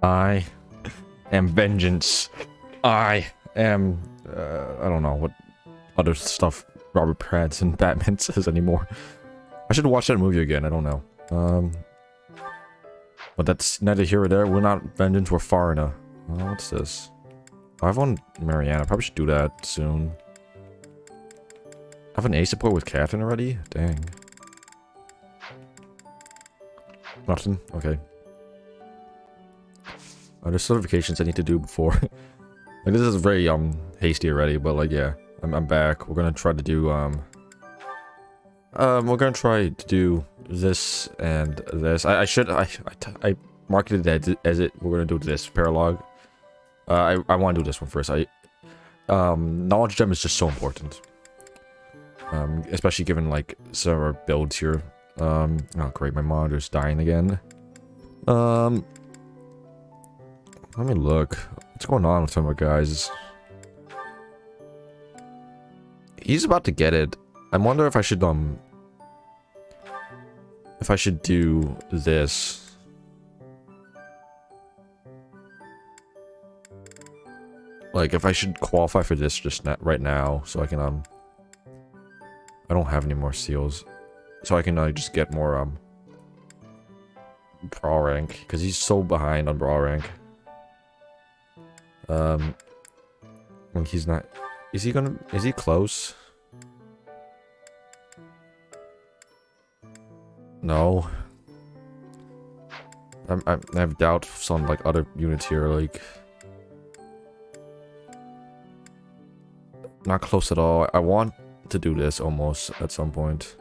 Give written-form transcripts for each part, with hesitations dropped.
I am vengeance. I am I don't know what other stuff Robert Pattinson Batman says anymore. I should watch that movie again. I don't know. But that's neither here or there. We're not vengeance. We're foreigner. What's this? I have one Mariana. Probably should do that soon. I have an A support with Catherine already? Dang. Nothing? Okay. There's certifications I need to do before. Like, this is very, hasty already, but, like, yeah. I'm back. We're gonna try to do, we're gonna try to do this and this. I marketed it as it. We're gonna do this paralog. I want to do this one first. Knowledge gem is just so important. Especially given, like, some of our builds here. Oh great, my monitor's dying again. Let me look. What's going on with some of our guys? He's about to get it. I wonder if I should do this. Like, if I should qualify for this just right now, so I can, I don't have any more seals. So I can, just get more, brawl rank. Because he's so behind on brawl rank. And he's not... Is he close? No. I have doubts on, like, other units here, like... Not close at all. I want to do this almost at some point.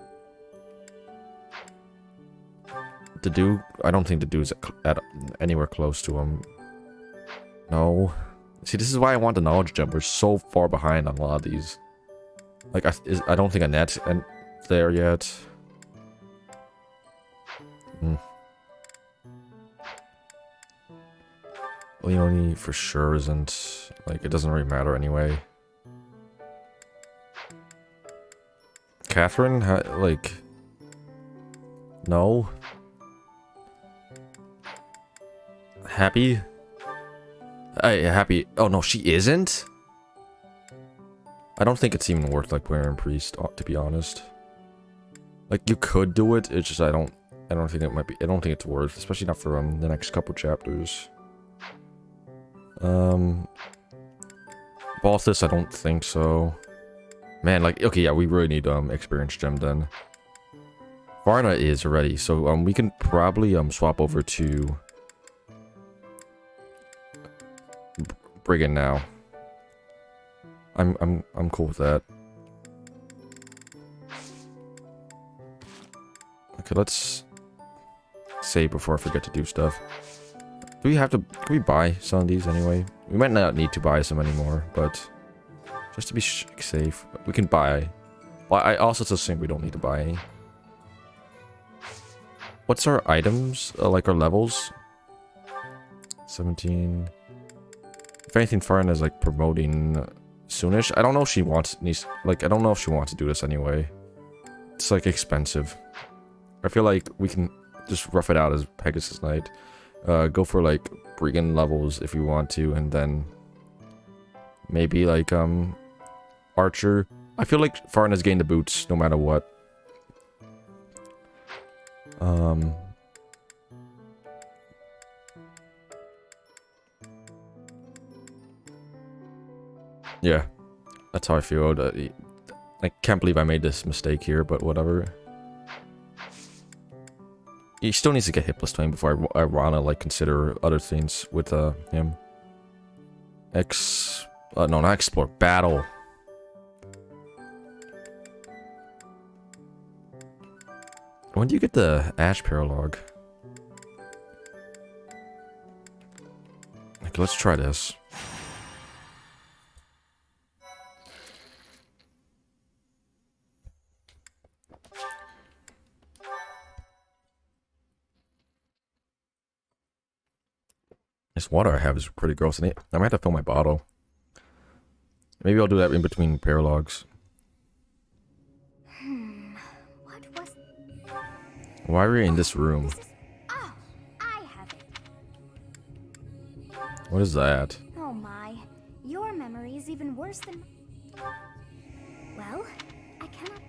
I don't think the dude's at anywhere close to him. No. See, this is why I want the knowledge gem. We're so far behind on a lot of these. Like, I don't think a net and there yet. Leonie for sure isn't. Like, it doesn't really matter anyway. Catherine, like... No. Happy? Happy. Oh no, she isn't? I don't think it's even worth, like, wearing priest, to be honest. Like, you could do it, it's just I don't think it might be, I don't think it's worth, especially not for the next couple chapters. Balthus, I don't think so. Man, like, okay, yeah, we really need experience gem then. Varna is already, so we can probably swap over to Brigand now. I'm cool with that. Okay, let's save before I forget to do stuff. Do we have to... Can we buy some of these anyway? We might not need to buy some anymore, but... Just to be safe, we can buy. Well, I also just think we don't need to buy any. What's our items? Like our levels? 17... If anything, Farn is like promoting soonish. I don't know if she wants... Like, I don't know if she wants to do this anyway. It's like expensive. I feel like we can just rough it out as Pegasus Knight. Go for like Brigand levels if you want to, and then maybe like Archer. I feel like Farn has gained the boots no matter what. Yeah, that's how I feel. I can't believe I made this mistake here, but whatever. He still needs to get hit plus 20 before I wanna like consider other things with him. No, not explore, battle. When do you get the Ash Paralog? Okay, let's try this. This water I have is pretty gross, and I might have to fill my bottle. Maybe I'll do that in between paralogs. What was... Why are we in this room? Oh, I have it. What is that? Oh my, your memory is even worse than. Well, I cannot.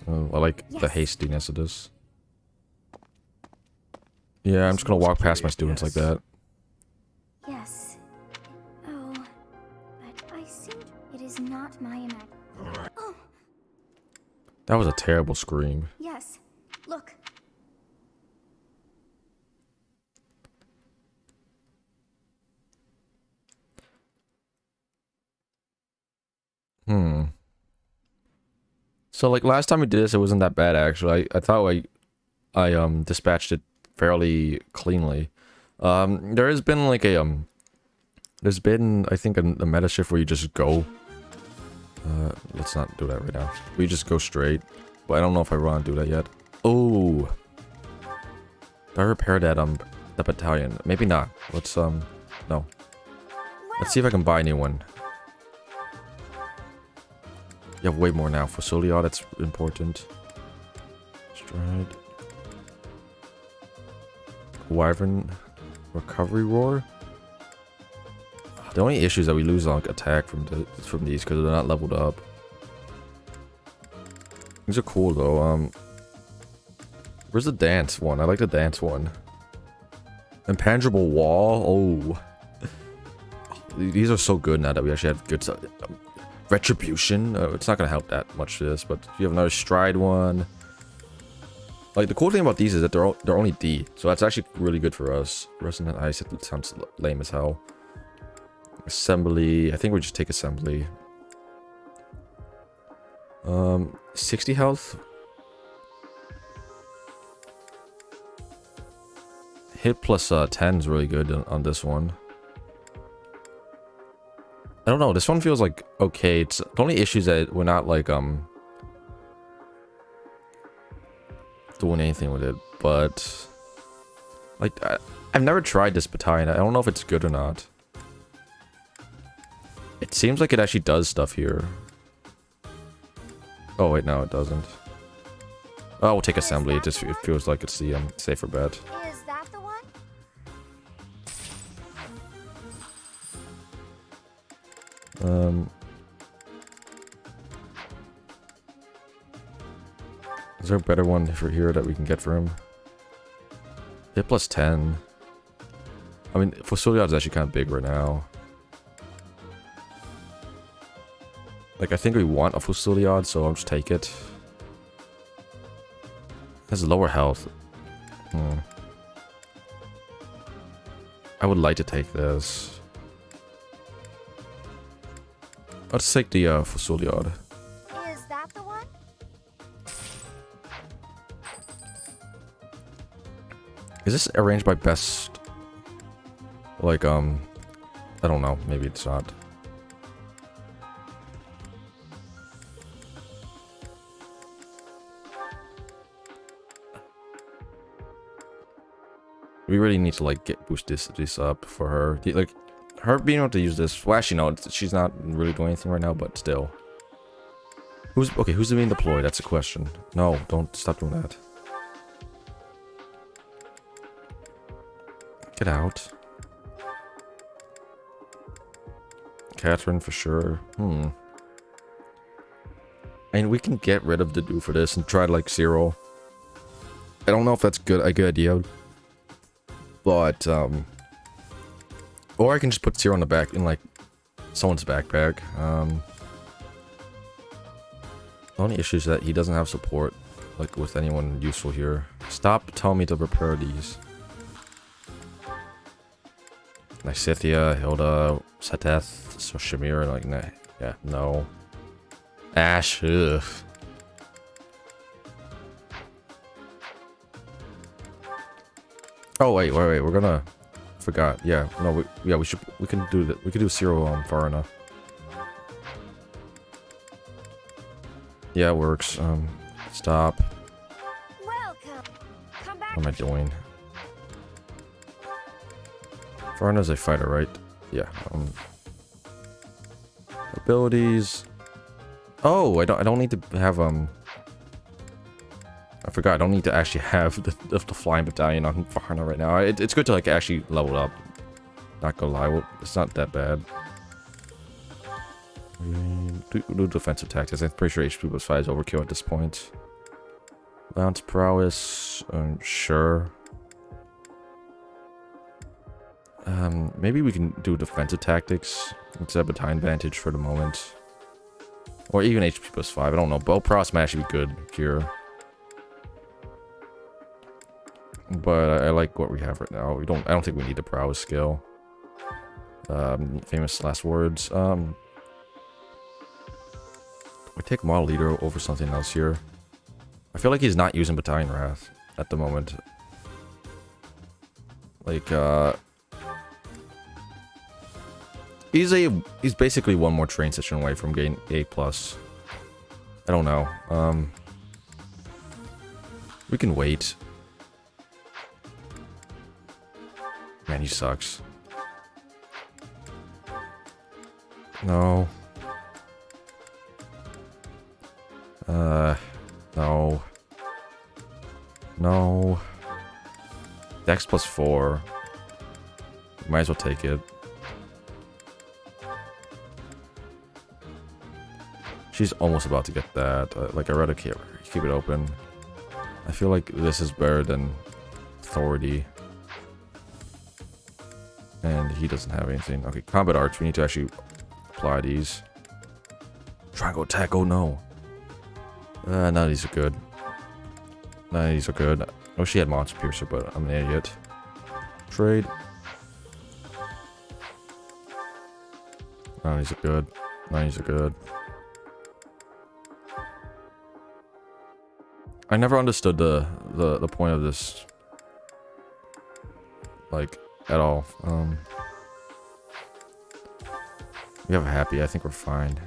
Oh, I like the Yes. hastiness of this. Yeah, I'm just gonna walk past my students like that. Yes. Oh, but I seem. It is not my imagination. Oh, That was a terrible scream. yes. Look. Hmm. So like last time we did this, it wasn't that bad actually. I thought I dispatched it fairly cleanly. There has been like a there's been I think a meta shift where you just go. Let's not do that right now. We just go straight. But I don't know if I want to do that yet. Oh. Do I repair that the battalion? Maybe not. Let's no. Let's see if I can buy a new one. You have way more now. Fusilier, that's important. Stride. Wyvern. Recovery Roar. The only issue is that we lose like attack from these because they're not leveled up. These are cool though. Where's the dance one? I like the dance one. Impenetrable Wall. Oh. These are so good now that we actually have good stuff. Retribution. It's not gonna help that much for this, but you have another stride one. Like the cool thing about these is that they're only D, so that's actually really good for us. Resonant Ice, it sounds lame as hell. Assembly. I think we just take assembly. 60 health. Hit plus 10 is really good on this one. I don't know, this one feels like okay. It's the only issue is that we're not like doing anything with it, but like I've never tried this battalion. I don't know if it's good or not. It seems like it actually does stuff here. Oh wait, no, it doesn't. Oh, we'll take assembly. It feels like it's the safer bet. Is that the one? Is there a better one for here that we can get for him? Hit plus 10. I mean, Fusilier is actually kind of big right now. Like, I think we want a Fusilier, so I'll just take it. Has lower health. I would like to take this. Let's take the Fusilier. Is that the one? Is this arranged by best? Like, I don't know. Maybe it's not. We really need to like boost this up for her. Like, her being able to use this. Well, actually, no, she's not really doing anything right now, but still. Who's being deployed? That's a question. No, don't stop doing that. Get out. Catherine for sure. I mean, we can get rid of the dude for this and try like Zero. I don't know if that's a good idea. But, or I can just put Zero in the back, in like, someone's backpack. The only issue is that he doesn't have support, like, with anyone useful here. Stop telling me to repair these. Nysithia, Hilda, Seteth, so Shamir, like, nah, yeah, no. Ash, ugh. Oh wait, we're gonna... Forgot, yeah, no, we can do that. We can do Zero far enough. Yeah, it works. Stop. Welcome. Come back. What am I doing? Farna's a fighter, right? Yeah. Abilities. Oh, I don't need to have I forgot. I don't need to actually have the flying battalion on Farna right now. It's good to like actually level up. Not gonna lie, it's not that bad. Do defensive tactics. I'm pretty sure HP plus 5 is overkill at this point. Lance prowess, sure. Maybe we can do defensive tactics instead of battalion advantage for the moment. Or even HP plus 5, I don't know. Bow prowess might actually be good here. But I like what we have right now. I don't think we need the prowess skill. Famous last words. We take model leader over something else here. I feel like he's not using battalion wrath at the moment. Like he's basically one more train session away from getting A+. I don't know. We can wait. Man, he sucks. No. No. No. Dex plus 4. Might as well take it. She's almost about to get that. Like, I'd rather keep it open. I feel like this is better than authority. And he doesn't have anything. Okay, combat arts. We need to actually apply these. Triangle attack. Oh no. None of these are good. None of these are good. Oh, she had monster piercer, but I'm an idiot. Trade. None of these are good. None of these are good. I never understood the point of this, like, at all. We have a happy. I think we're fine.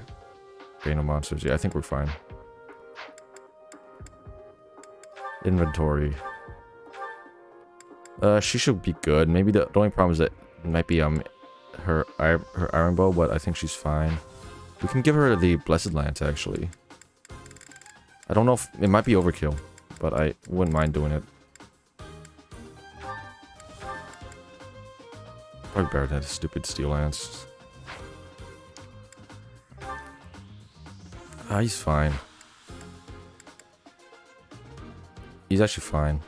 Okay, no monsters. Yeah, I think we're fine. Inventory. She should be good. Maybe the only problem is that it might be her iron bow, but I think she's fine. We can give her the blessed lance actually. I don't know if it might be overkill, but I wouldn't mind doing it. Probably better than a stupid steel lance. Ah, he's fine. He's actually fine.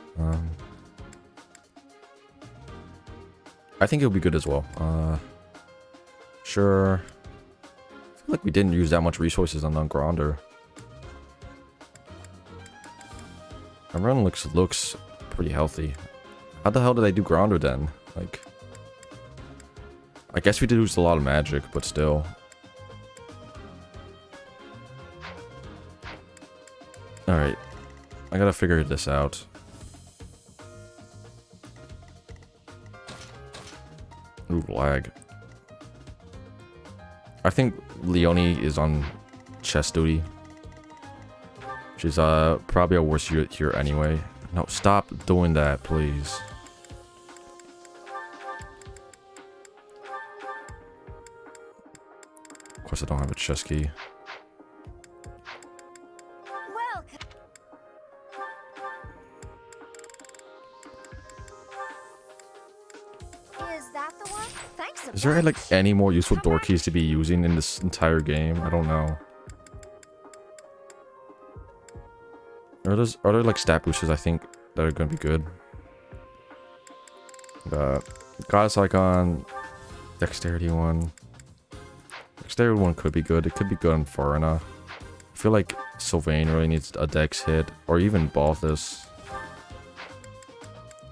I think he'll be good as well. Sure. I feel like we didn't use that much resources on Grounder. Our run looks pretty healthy. How the hell did I do Grounder then? Like, I guess we did use a lot of magic, but still. Alright. I gotta figure this out. Ooh, lag. I think Leonie is on chest duty. She's probably a worse unit here anyway. No, stop doing that, please. Of course I don't have a chest key. Is there like any more useful door keys to be using in this entire game? I don't know. Are there like stat boosters I think that are gonna be good? Goddess icon, dexterity one. Dexterity one could be good. It could be good on Foreigner. I feel like Sylvain really needs a dex hit, or even Balthus.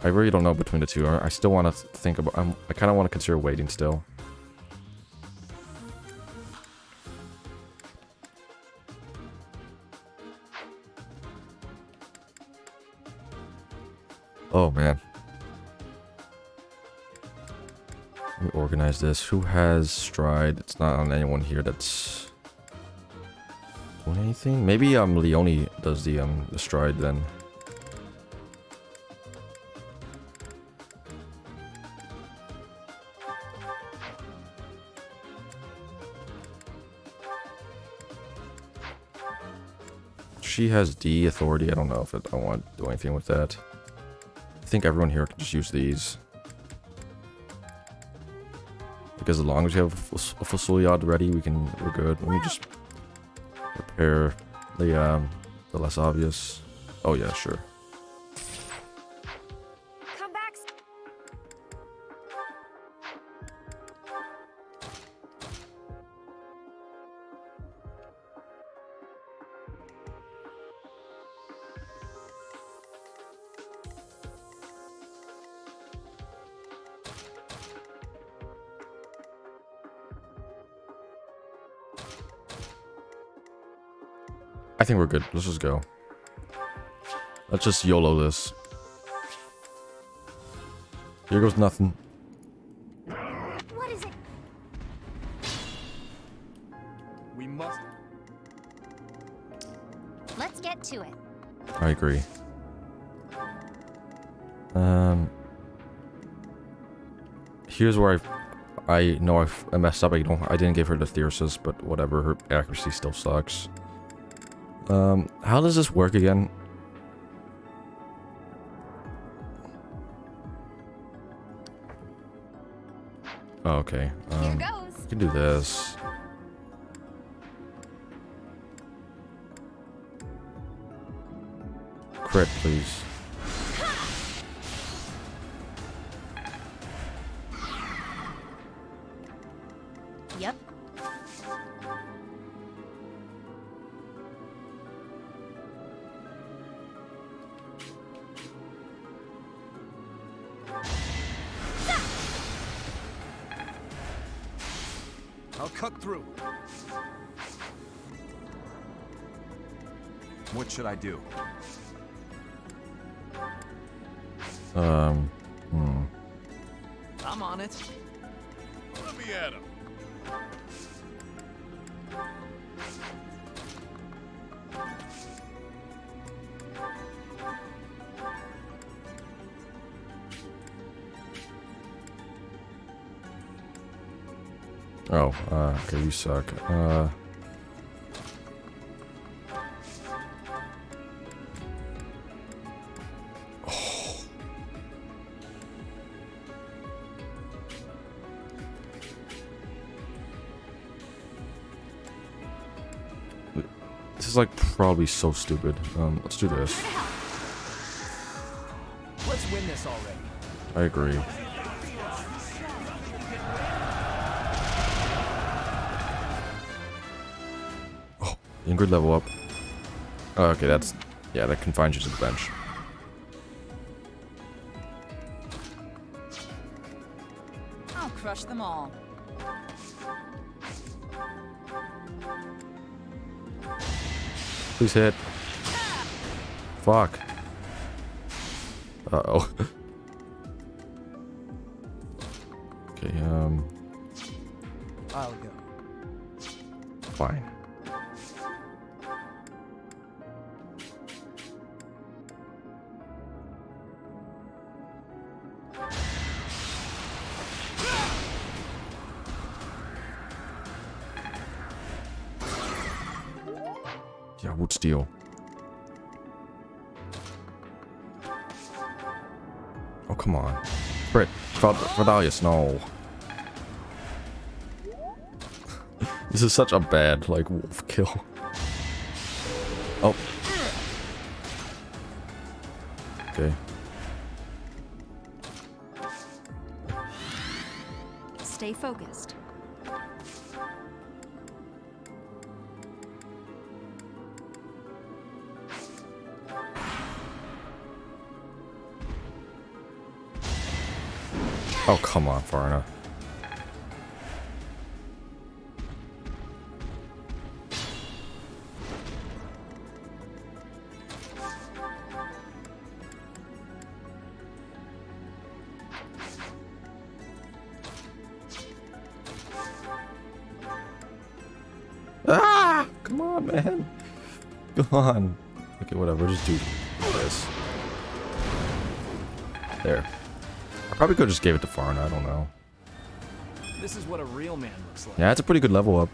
I really don't know between the two. I still want to think about. I kind of want to consider waiting still. Oh man. Let me organize this. Who has stride? It's not on anyone here that's doing anything. Maybe Leonie does the stride then. She has D authority. I don't know if I want to do anything with that. I think everyone here can just use these. Because as long as we have a Fusiliad ready, we're good. Let me just repair the less obvious. Oh yeah, sure. Come back. I think we're good. Let's just go. Let's just YOLO this. Here goes nothing. What is it? We must. Let's get to it. I agree. Here's where I know I messed up. I didn't give her the Theosis, but whatever. Her accuracy still sucks. How does this work again? Oh, okay. Here goes. We can do this. Crit, please. Yep. I'll cut through. What should I do? I'm on it. Let me at him. Oh, okay, you suck. This is like probably so stupid. Let's do this. Let's win this already. I agree. Oh, Ingrid level up. Oh, okay, that's... yeah, that confines you to the bench. I'll crush them all. Please hit. Fuck. Uh-oh. Okay, I'll go. fine. Yeah, wood steel. Oh, come on. Brit, Vidalius, no. This is such a bad, like, wolf kill. Oh. Okay. Stay focused. Oh, come on, Farna. Ah! Come on, man. Come on. Okay, whatever. Just do this. There. I probably could have just gave it to Farna. I don't know. This is what a real man looks like. Yeah, it's a pretty good level up.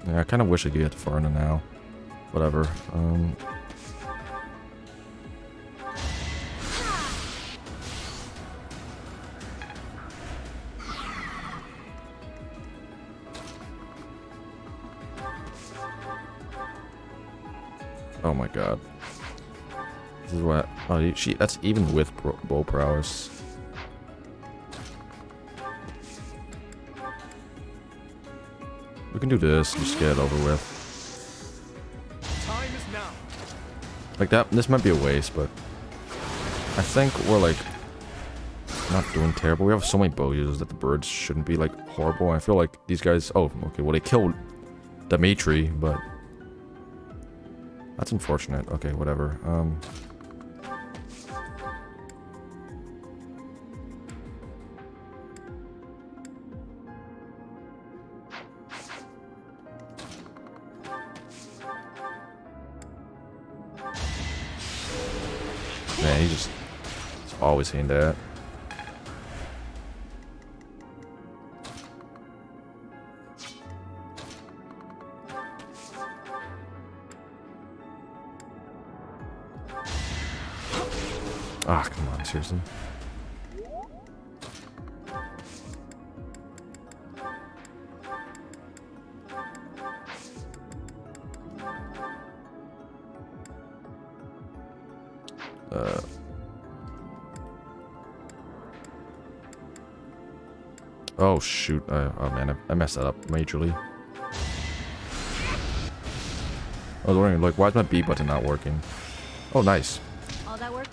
Yeah, I kind of wish I could get to Farna now. Whatever. Oh my god. This is what. Oh, that's even with bow prowess. We can do this. Just get it over with. Time is now. Like that. This might be a waste, but I think we're like not doing terrible. We have so many bow users that the birds shouldn't be like horrible. I feel like these guys. Oh, okay. Well, they killed Dimitri, but that's unfortunate. Okay, whatever. Man, he's always saying that. Ah, come on, seriously. Oh shoot! Oh man, I messed that up majorly. I was wondering, like, why is my B button not working? Oh, nice. All that work?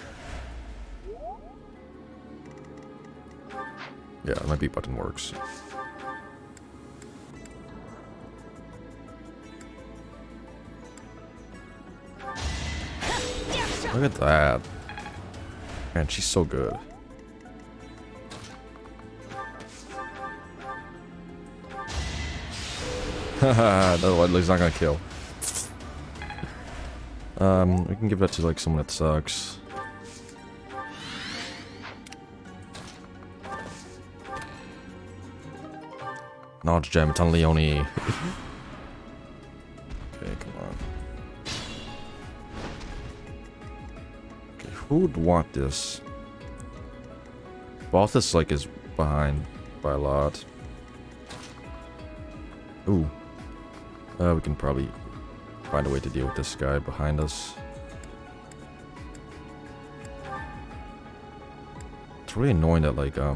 Yeah, my B button works. Look at that. Man, she's so good. Haha, no, he's not gonna kill. We can give that to like someone that sucks. Knowledge gem, it's on Leone. Okay, come on. Okay, who would want this? Balthus like is behind by a lot. Ooh. We can probably find a way to deal with this guy behind us. It's really annoying that like I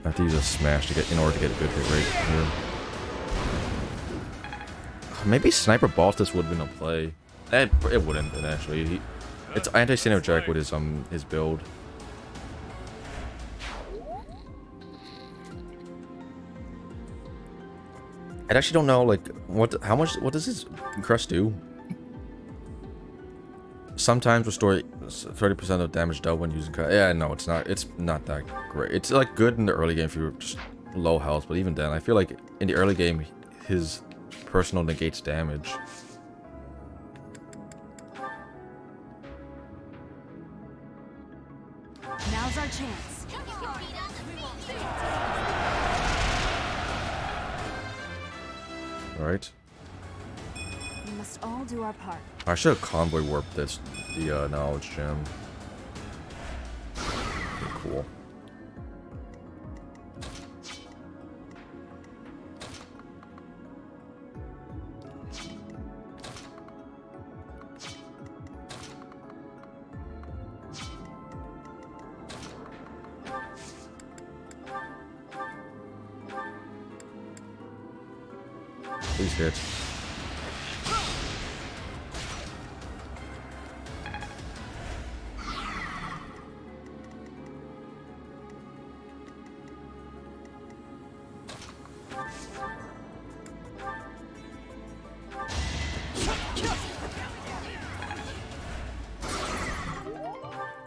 have to use a smash to get in order to get a good hit rate here. Maybe Sniper Balthus would have been a play. It wouldn't actually. It's anti-synergetic with his build. I actually don't know like what does his crest do? Sometimes restore 30% of damage dealt when using yeah, no, it's not that great. It's like good in the early game if you're just low health, but even then I feel like in the early game his personal negates damage. Now's our chance. Right? We must all do our part. I should have convoy warped the knowledge gem. Okay, cool. Please hit.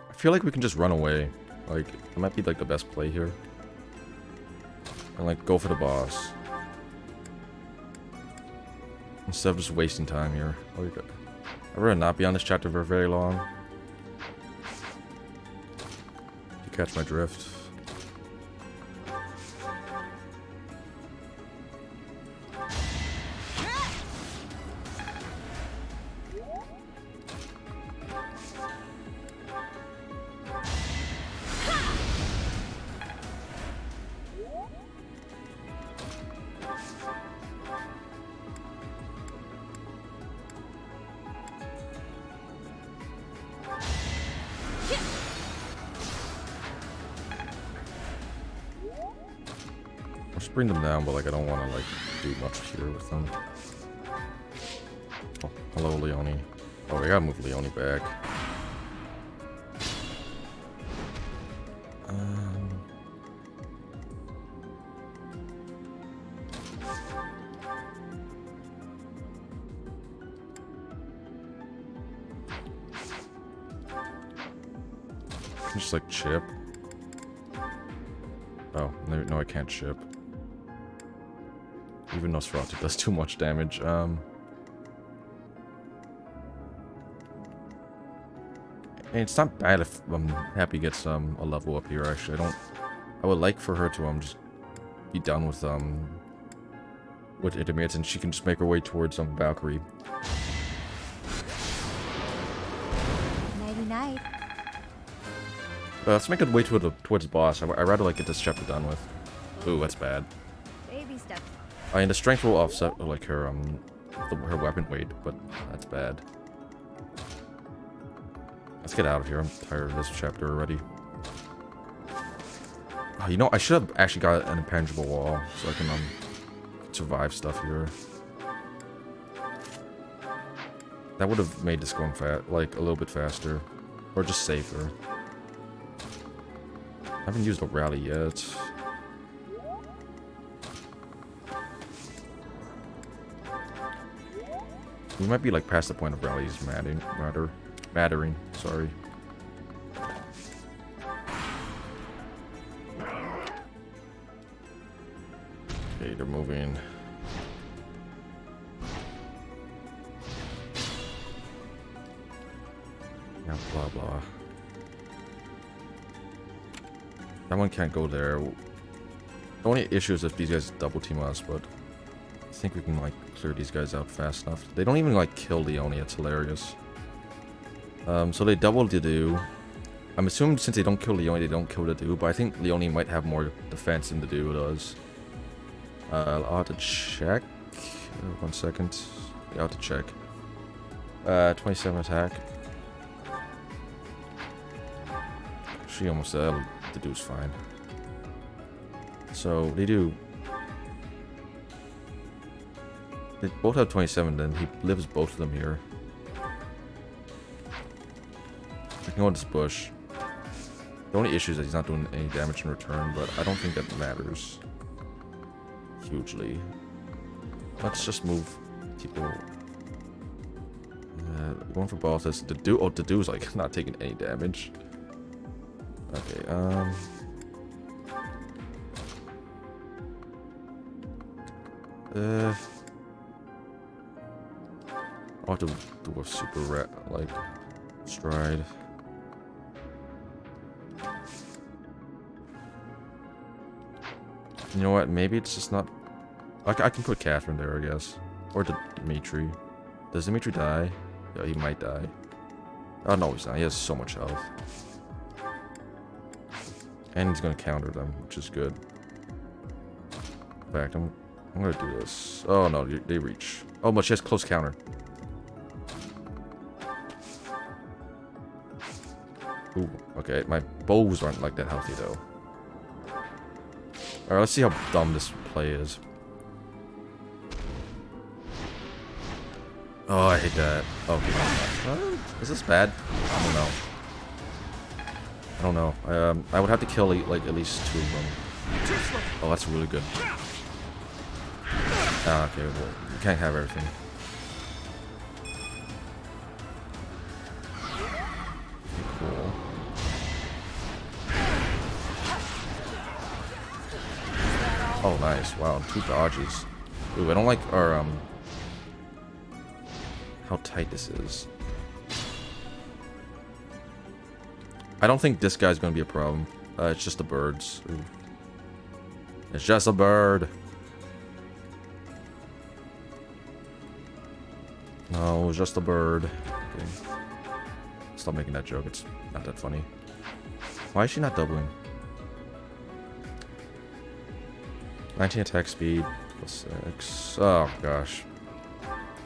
I feel like we can just run away. Like, it might be like the best play here. And like, go for the boss. Instead of just wasting time here. Oh, you're good. I'd rather not be on this chapter for very long. You catch my drift. just bring them down, but like I don't want to like do much here with them. Oh, hello, Leone. Oh, we gotta move Leone back. Just like chip. Oh, no, I can't chip. Even Nosferatu does too much damage. And it's not bad if Happy gets a level up here. Actually, I would like for her to just be done with intermediates, and she can just make her way towards Valkyrie. Nighty night. Let's make it way towards the boss. I'd rather like get this chapter done with. Ooh, that's bad. Baby steps. I mean, the strength will offset like her her weapon weight, but that's bad. Let's get out of here. I'm tired of this chapter already. Oh, you know, I should have actually got an impenetrable wall so I can survive stuff here. That would have made this going like a little bit faster, or just safer. I haven't used a rally yet. We might be like past the point of rallies mattering, sorry. Okay, they're moving. Yeah, blah blah. That one can't go there. The only issue is if these guys double team us, but I think we can like clear these guys out fast enough. They don't even like kill Leone, it's hilarious. So they double Dedu. I'm assuming since they don't kill Leone, they don't kill Dedu, but I think Leone might have more defense than Dedu does. I'll have to check. 1 second. Yeah, I'll have to check. 27 attack. She almost Dedu's fine. So they do. They both have 27, then he lives both of them here. I can go in this bush. The only issue is that he's not doing any damage in return, but I don't think that matters hugely. Let's just move people. Going for both. This Dedu's like not taking any damage. Okay, I'll have to do a super like stride. You know what? Maybe it's just not. I can put Catherine there, I guess, or Dimitri. Does Dimitri die? Yeah, he might die. Oh no, he's not. He has so much health, and he's gonna counter them, which is good. In fact, I'm gonna do this. Oh no, they reach. Oh, but she has close counter. Ooh, okay. My bows aren't like that healthy though. Alright, let's see how dumb this play is. Oh, I hate that. Okay. Is this bad? I don't know. I would have to kill like at least 2 of them. Oh, that's really good. Ah, okay, well, you can't have everything. Cool. Oh, nice. Wow, 2 dodges. Ooh, I don't like our, how tight this is. I don't think this guy's gonna be a problem. It's just the birds. Ooh. It's just a bird. No, it's just a bird. Okay. Stop making that joke. It's not that funny. Why is she not doubling? 19 attack speed plus 6. Oh gosh.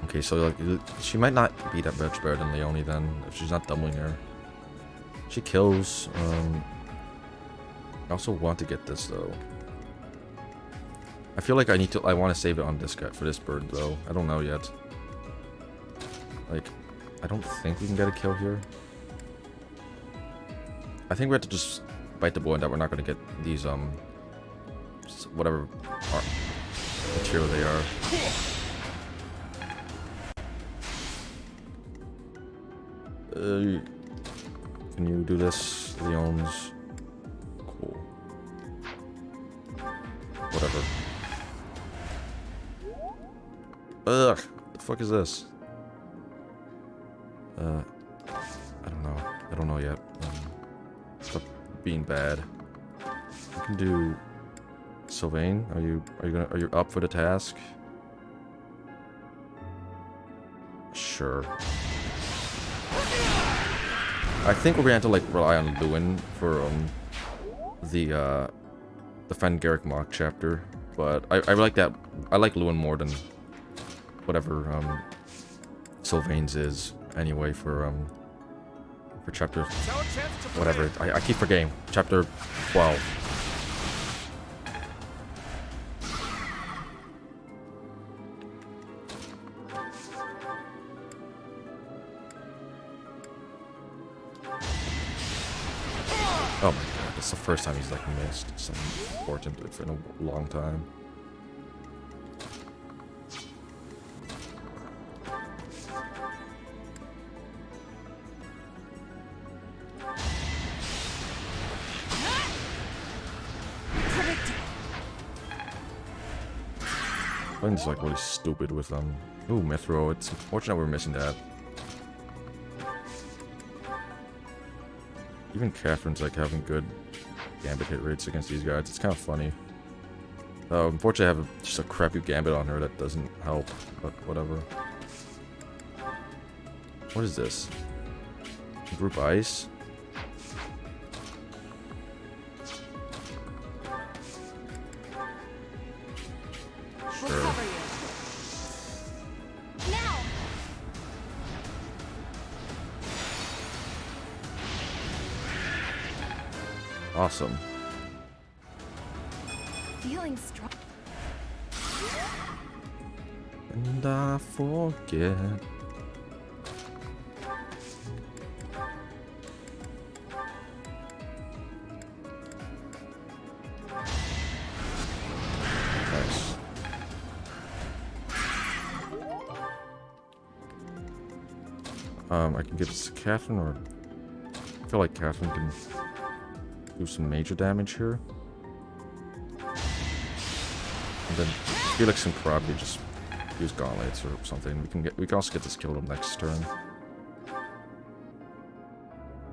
Okay, so like she might not be that much better than Leone then if she's not doubling her. She kills. I also want to get this though. I feel like I want to save it on this guy for this bird though. I don't know yet. Like, I don't think we can get a kill here. I think we have to just bite the bullet that we're not going to get these whatever material they are. Can you do this, Leons? Cool. Whatever. Ugh, the fuck is this? I don't know. I don't know yet. Stop being bad. We can do Sylvain. Are you up for the task? Sure. I think we're gonna have to like rely on Lewin for the Fengarrick mock chapter, but I like that. I like Lewin more than whatever Sylvain's is anyway for chapter whatever. I keep forgetting. Chapter 12. Oh my god, that's the first time he's like missed something important in a long time. It's like really stupid with ooh, Mithro. It's unfortunate we're missing that. Even Catherine's like having good gambit hit rates against these guys. It's kind of funny. Unfortunately, I have just a crappy gambit on her that doesn't help, but whatever. What is this? Group ice? Sure. Now! Awesome. Feeling strong. And I forget. Nice. I can give this to Catherine, or I feel like Catherine can do some major damage here. And then Felix can probably just use gauntlets or something. We can also get this killed next turn.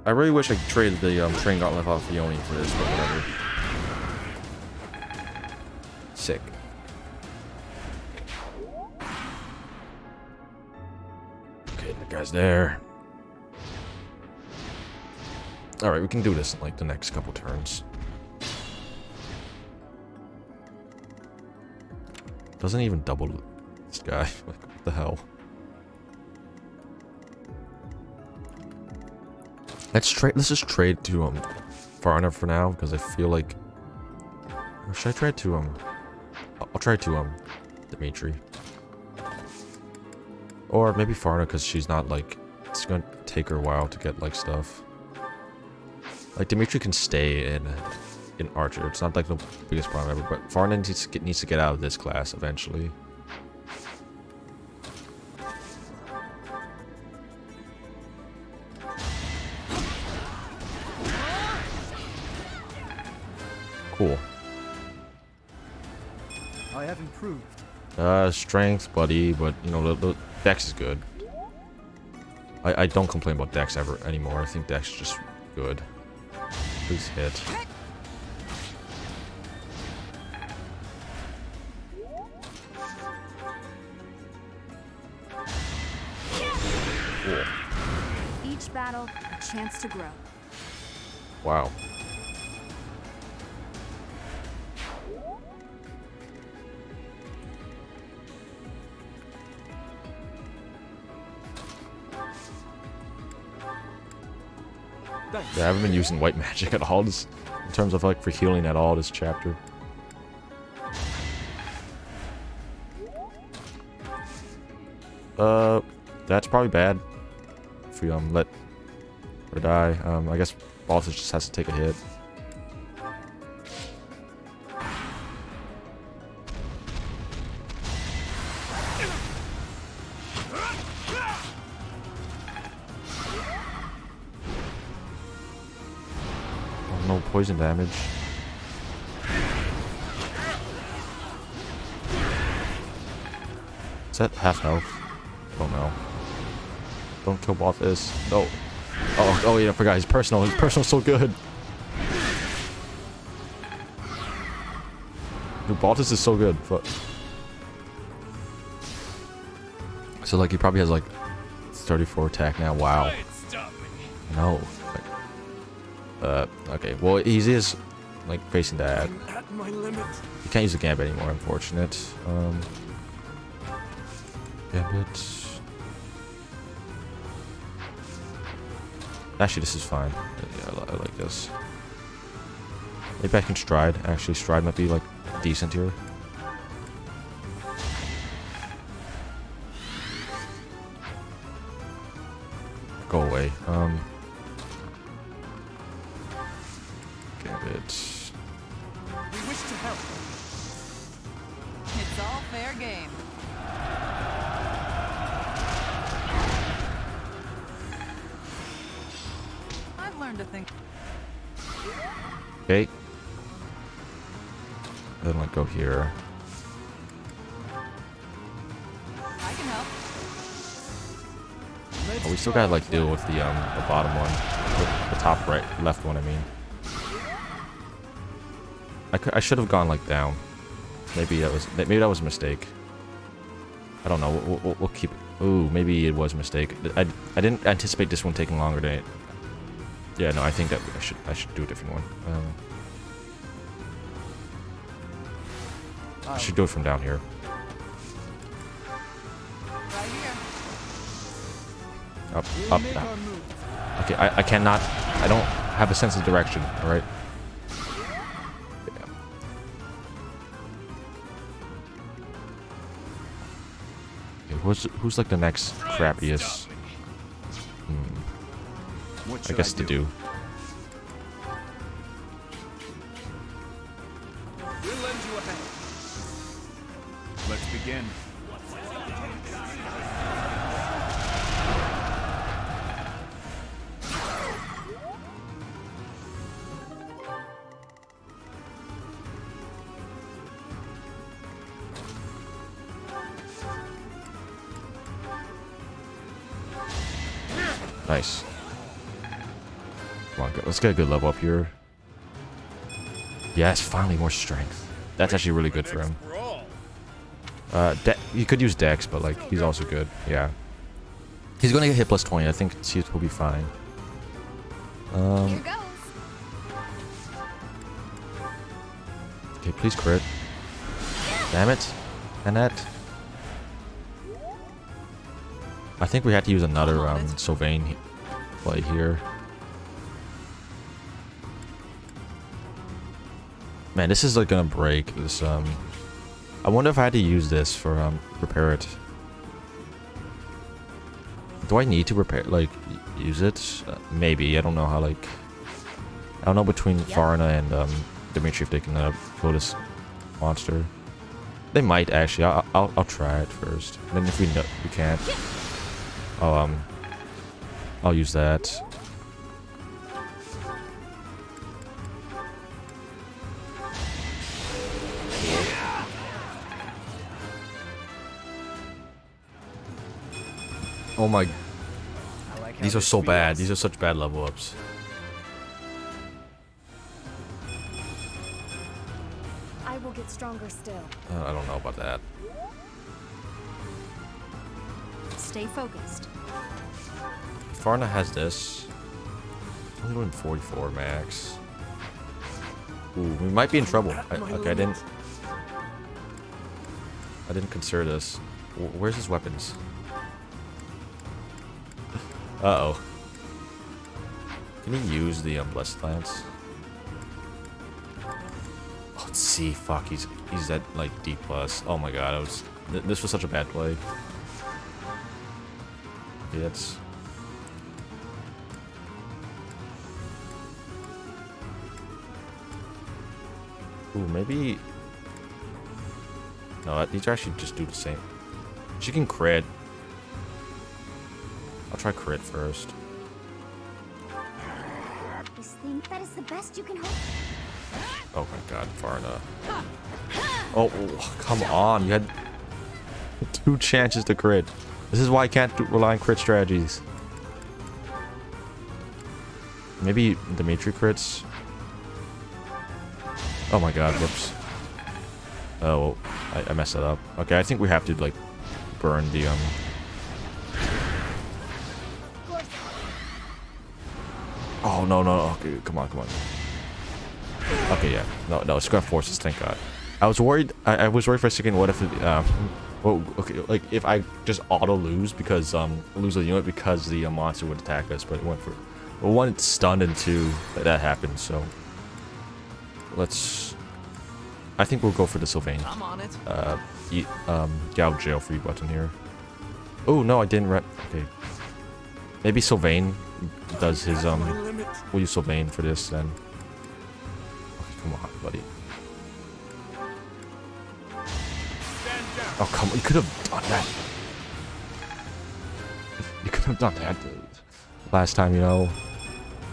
I really wish I traded the train gauntlet off Leone for this, but whatever. Sick. Okay, that guy's there. Alright, we can do this in like the next couple turns. Doesn't even double this guy. Like, what the hell? Let's just trade to Farna for now, because I feel like, or should I trade to I'll try to Dimitri. Or maybe Farna, because she's not like, it's gonna take her a while to get like stuff. Like Dimitri can stay in Archer. It's not like the biggest problem ever, but Farna needs to get out of this class eventually. Cool. I have improved. Strength, buddy, but you know the Dex is good. I don't complain about Dex ever anymore. I think Dex is just good. Please hit. Cool. Each battle, a chance to grow. Wow. Thanks. Yeah, I haven't been using white magic at all this, in terms of like for healing at all this chapter. That's probably bad. If we let her die. I guess Baltus just has to take a hit. Oh, no poison damage. Is that half health? Oh no. Don't kill Balthus. No. Oh yeah, I forgot. His personal. His personal's so good. Dude, Balthus is so good. Fuck. So like he probably has like 34 attack now. Wow. No. Okay. Well, he is like facing that. You can't use the Gambit anymore, unfortunate. Gambit. Actually, this is fine. Yeah, I like this. Maybe I can Stride. Actually, Stride might be like decent here. Go away. Gambit. We wish to help. It's all fair game. I've learned to think. Okay. Then like go here. I can help. Oh, we still gotta like deal with the bottom one, the top right, left one. I mean, I should have gone like down. Maybe that was a mistake. I don't know. We'll keep it. Ooh, maybe it was a mistake. I didn't anticipate this one taking longer than it. Yeah, no, I think that I should do a different one. I should do it from down here. Right here. Up, We'll up, make down. our move. Okay, I cannot. I don't have a sense of direction. All right. Okay, who's like the next crappiest? What I should guess to do. We'll lend you a hand. Let's begin. Nice. Come on, let's get a good level up here. Yes, finally more strength. That's actually really good for him. You could use Dex, but like he's also good. Yeah. He's gonna get hit plus 20. I think he'll be fine. Here goes. Okay, please crit. Damn it. Annette. I think we had to use another Sylvain play here. Man, this is like gonna break this. I wonder if I had to use this for repair it. Do I need to repair, like, use it? Maybe. I don't know how, like, I don't know between Farna and Dimitri if they can kill this monster. They might actually. I'll try it first. And then if we can't, I'll use that. Oh my, these are so bad. These are such bad level ups. I will get stronger still. I don't know about that. Stay focused. Farna has this. Only doing 44 max. Ooh, we might be in trouble. Okay, I didn't consider this. Where's his weapons? Uh-oh. Can he use the Blessed Lance? Oh, let's see. Fuck, he's at like D+. Oh my god, this was such a bad play. Okay, that's... Ooh, maybe... No, these actually just do the same. She can crit. I'll try crit first. This thing, that is the best you can hope. Oh my god, far enough. Oh, come on. You had 2 chances to crit. This is why I can't rely on crit strategies. Maybe Dimitri crits. Oh my god, whoops. Oh, I messed that up. Okay, I think we have to, like, burn the, Oh, no, no, okay, come on, come on. Okay, yeah. No, it's gonna force us, thank god. I was worried, I was worried for a second, what if it, well, okay, like, if I just auto-lose because, lose a unit because the monster would attack us, but it went for, well, 1, it's stunned, and 2, that happened, so. Let's, I think we'll go for the Sylvain. I'm on it. Get out of jail free button here. Oh, no, I didn't okay. Maybe Sylvain does his, we'll use Sylvain for this, then. Okay, come on, buddy. Oh, come on, you could have done that. You could have done that last time, you know.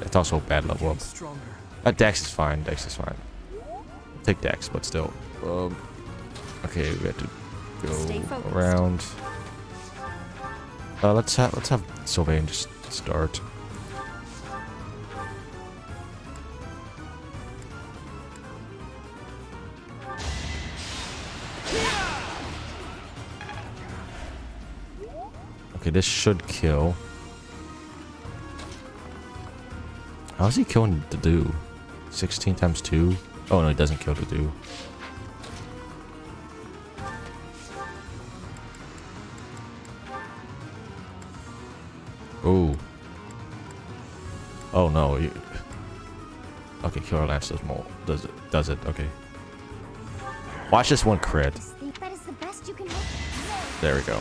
It's also a bad level up. Dex is fine, Dex is fine. Take Dex, but still. Okay, we have to go around. Let's have Sylvain just start. Okay, this should kill. How's he killing the do? 16 times 2? Oh no, he doesn't kill the do. Oh. Oh no. Okay, Killer Lance does more. Does it? Okay. Watch this one crit. That is the best you can hope. There we go.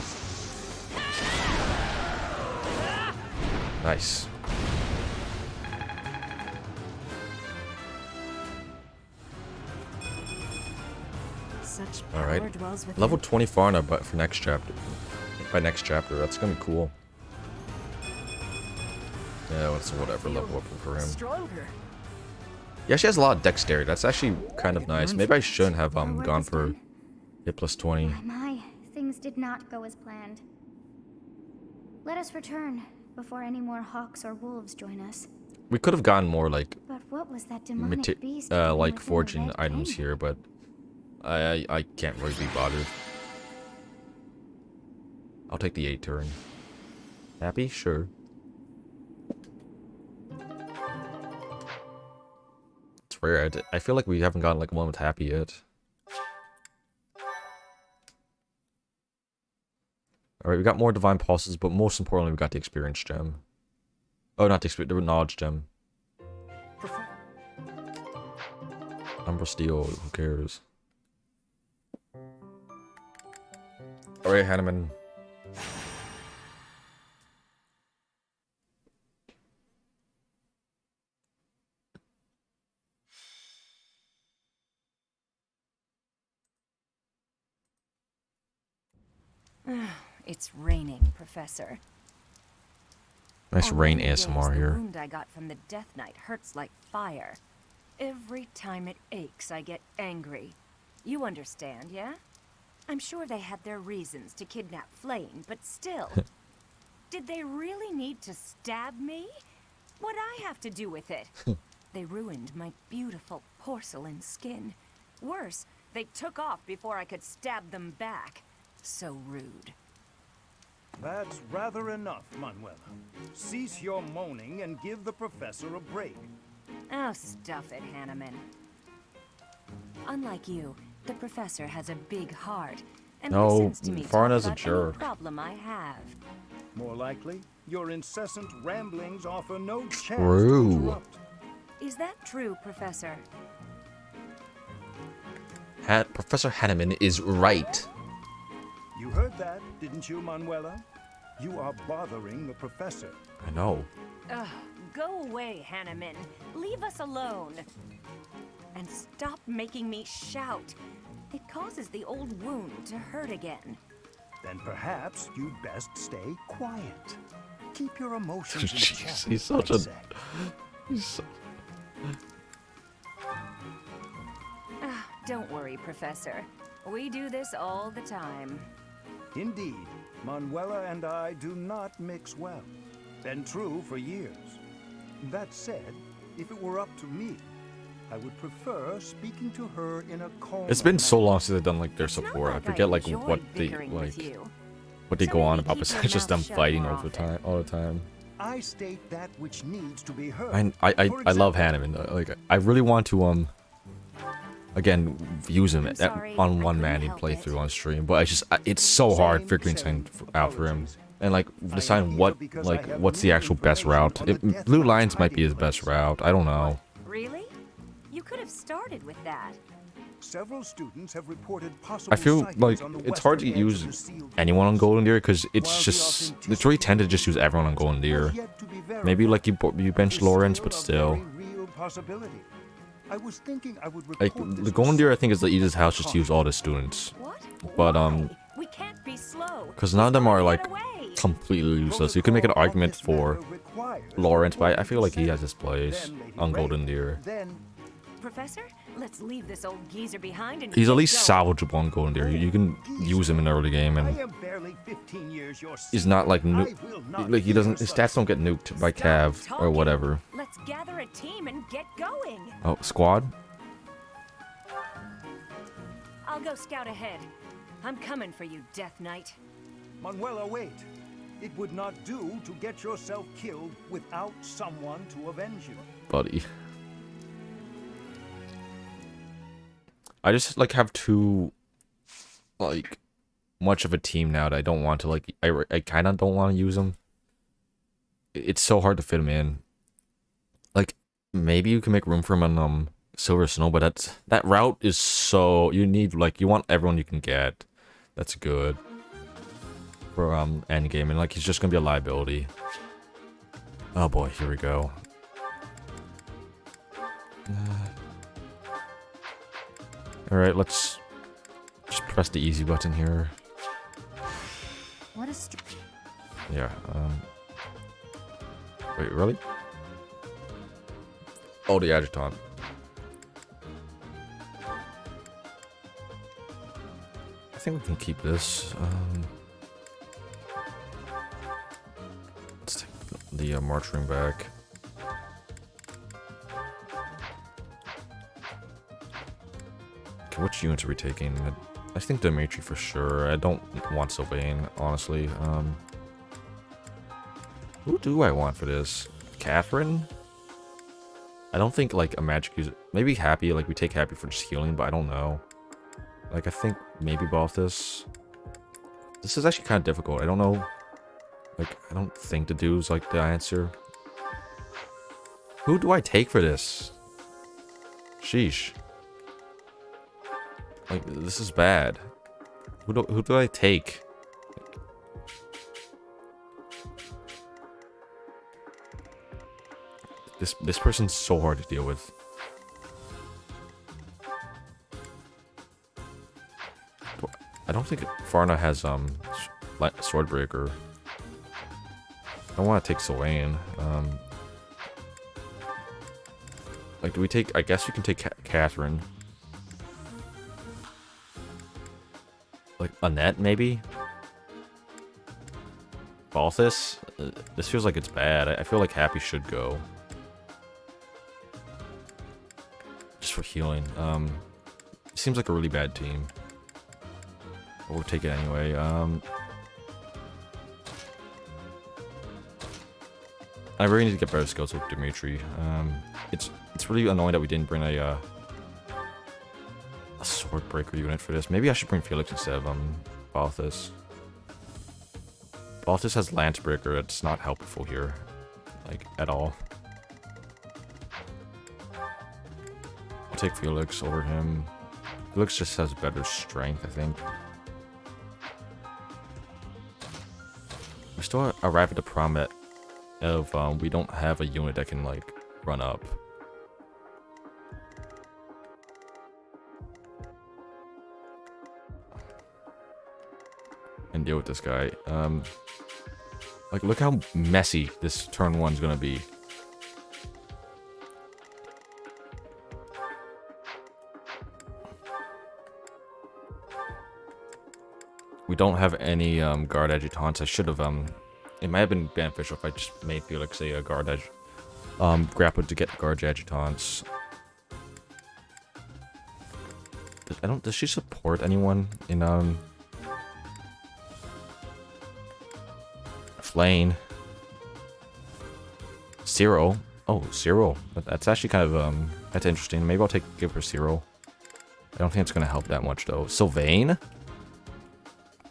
Nice. All right. Level 20 Farna, but for next chapter. By next chapter, that's gonna be cool. Yeah, it's whatever level up for him. Stronger. Yeah, she has a lot of dexterity. That's actually kind of nice. Maybe I shouldn't have gone for hit plus 20. My, things did not go as planned. Let us return before any more hawks or wolves join us. We could have gotten more like But what was that demonic beast like within the forging red items pen? here, but I can't really be bothered. I'll take the 8 turn. Happy? Sure. It's rare. I feel like we haven't gotten like one with happy yet. Alright, we got more divine pulses, but most importantly we got the experience gem. Oh, not the experience, the knowledge gem. Umbra Steel, who cares? Alright, Hanneman. It's raining, Professor. Nice rain Already ASMR the here. wound I got from the Death Knight hurts like fire. Every time it aches, I get angry. You understand, yeah? I'm sure they had their reasons to kidnap Flame, but still. Did they really need to stab me? What'd I have to do with it? They ruined my beautiful porcelain skin. Worse, they took off before I could stab them back. So rude. That's rather enough, Manuela. Cease your moaning and give the professor a break. Oh, stuff it, Hanneman. Unlike you, the professor has a big heart and No, listens to me talk Farna's a about any jerk. problem I have. More likely, your incessant ramblings offer no chance True. to interrupt. Is that true, Professor? Professor Hanneman is right. You heard that, didn't you, Manuela? You are bothering the professor. I know. Ugh, go away, Hanneman. Leave us alone. And stop making me shout. It causes the old wound to hurt again. Then perhaps you'd best stay quiet. Keep your emotions in Jeez, check. he's such I a... say. He's so... Don't worry, Professor. We do this all the time. Indeed, Manuela and I do not mix well. Been true for years. That said, if it were up to me, I would prefer speaking to her in a calm. It's been so long since they've done like their It's not support. I like forget like enjoy what they bickering with you. what they So go on maybe about keep your besides just them mouth shut fighting more all the often. time. All the time. I state that which needs to be heard. I love Hanneman. Like I really want to again use him I'm sorry, on I one couldn't man help playthrough it. on stream, but it's so hard Same, figuring same. things out for him. And like I am deciding here what because I like have what's the new actual best route. information on the Death Blue Knight's Lions might be his hiding best place. route. I don't know. Really? You could have started with that. Several students have reported possible I feel sightings like on the it's hard to western edge of use the sealed anyone on forest. Golden Deer because While it's the just it's really tend to just use everyone on Golden Deer. has yet to be Maybe verified, like you bench is Lawrence, but a still. very real possibility. I was thinking I would Like report this the Golden with Deer, I some think is the easiest house just to use caution. all the students, What? But, Why? We can't be slow. because none of them are like Away. completely useless. You can make an Protocol on argument this for matter requires Lawrence, but I recorded feel like he has consent. his place Then Lady on Ray, Golden Deer. Then Professor, let's leave this old geezer behind and He's at get least going. salvageable on Golden Deer. You can use him in the early game, I and am barely 15 years your he's senior. not like I will not like he hear doesn't. His such stats don't get nuked by Stop Cav or talking. whatever. Let's gather a team and get going. Oh, squad. I'll go scout ahead. I'm coming for you, Death Knight. Manuela, wait. It would not do to get yourself killed without someone to avenge you. Buddy. I just like have too like much of a team now that I don't want to like I kind of don't want to use them. It's so hard to fit them in. Like maybe you can make room for him on Silver Snow, but that route is so you need like you want everyone you can get. That's good for end game, and like he's just gonna be a liability. Oh boy, here we go. Alright, let's just press the easy button here. What a Yeah, wait, really? Oh, the adjutant. I think we can keep this. Let's take the march room back. Okay, which units are we taking? I think Dimitri for sure. I don't want Sylvain, honestly. Who do I want for this? Catherine? I don't think like a magic user. Maybe Happy. Like we take Happy for just healing, but I don't know. Like I think maybe Balthus. This is actually kind of difficult. I don't know. Like I don't think the dude's like the answer. Who do I take for this? Sheesh. Like this is bad. Who do I take? This person's so hard to deal with. I don't think Farna has Swordbreaker. I want to take Sylvain. Like do we take? I guess we can take Catherine. Like Annette maybe. Balthus. This feels like it's bad. I feel like Happy should go. Just for healing. Seems like a really bad team. But we'll take it anyway. I really need to get better skills with Dimitri. It's really annoying that we didn't bring a Swordbreaker unit for this. Maybe I should bring Felix instead of Balthus. Balthus has Lancebreaker. It's not helpful here, like at all. I'll take Felix over him. Felix just has better strength, I think. We still arrive at the problem of we don't have a unit that can like run up. And deal with this guy. Like look how messy this turn 1's gonna be. We don't have any guard adjutants. I should have it might have been beneficial if I just made Felix a guard grapple to get guard adjutants. Does she support anyone in Flane? Cyril. Oh, Cyril. That's actually kind of that's interesting. Maybe I'll give her Cyril. I don't think it's gonna help that much though. Sylvain?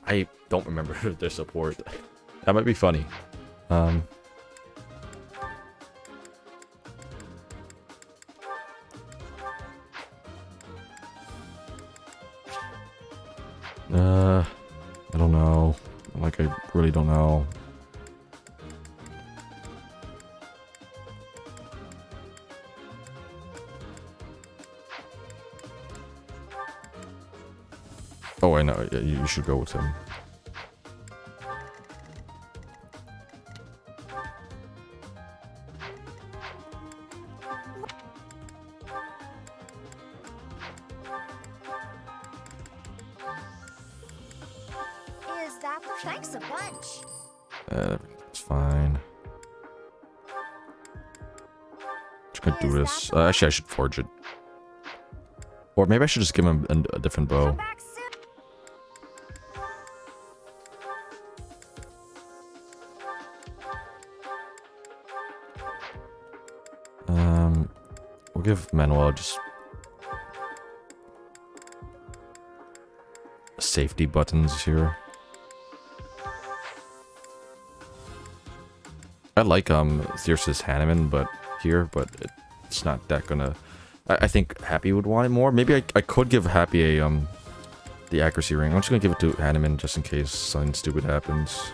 I don't remember their support. That might be funny. I don't know. Like, I really don't know. Oh, I know. Yeah, you should go with him. Is that the... Thanks a bunch. It's fine. Just gonna do this. Actually, I should forge it. Or maybe I should just give him a different bow. Come back soon. We'll give Manuel just safety buttons here. I like Thyrsis Hanneman, but it's not that gonna. I think Happy would want it more. Maybe I could give Happy a the accuracy ring. I'm just gonna give it to Hanneman just in case something stupid happens.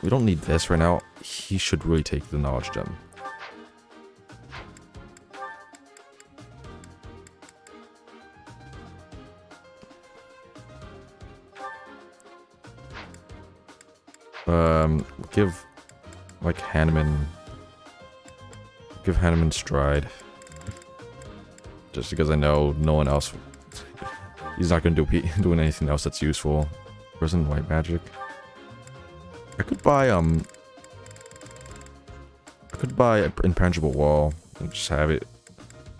We don't need this right now. He should really take the knowledge gem. Give like Hanneman. Give Hanneman stride. Just because I know no one else. He's not gonna doing anything else that's useful. Prison white magic. I could buy impenetrable wall and just have it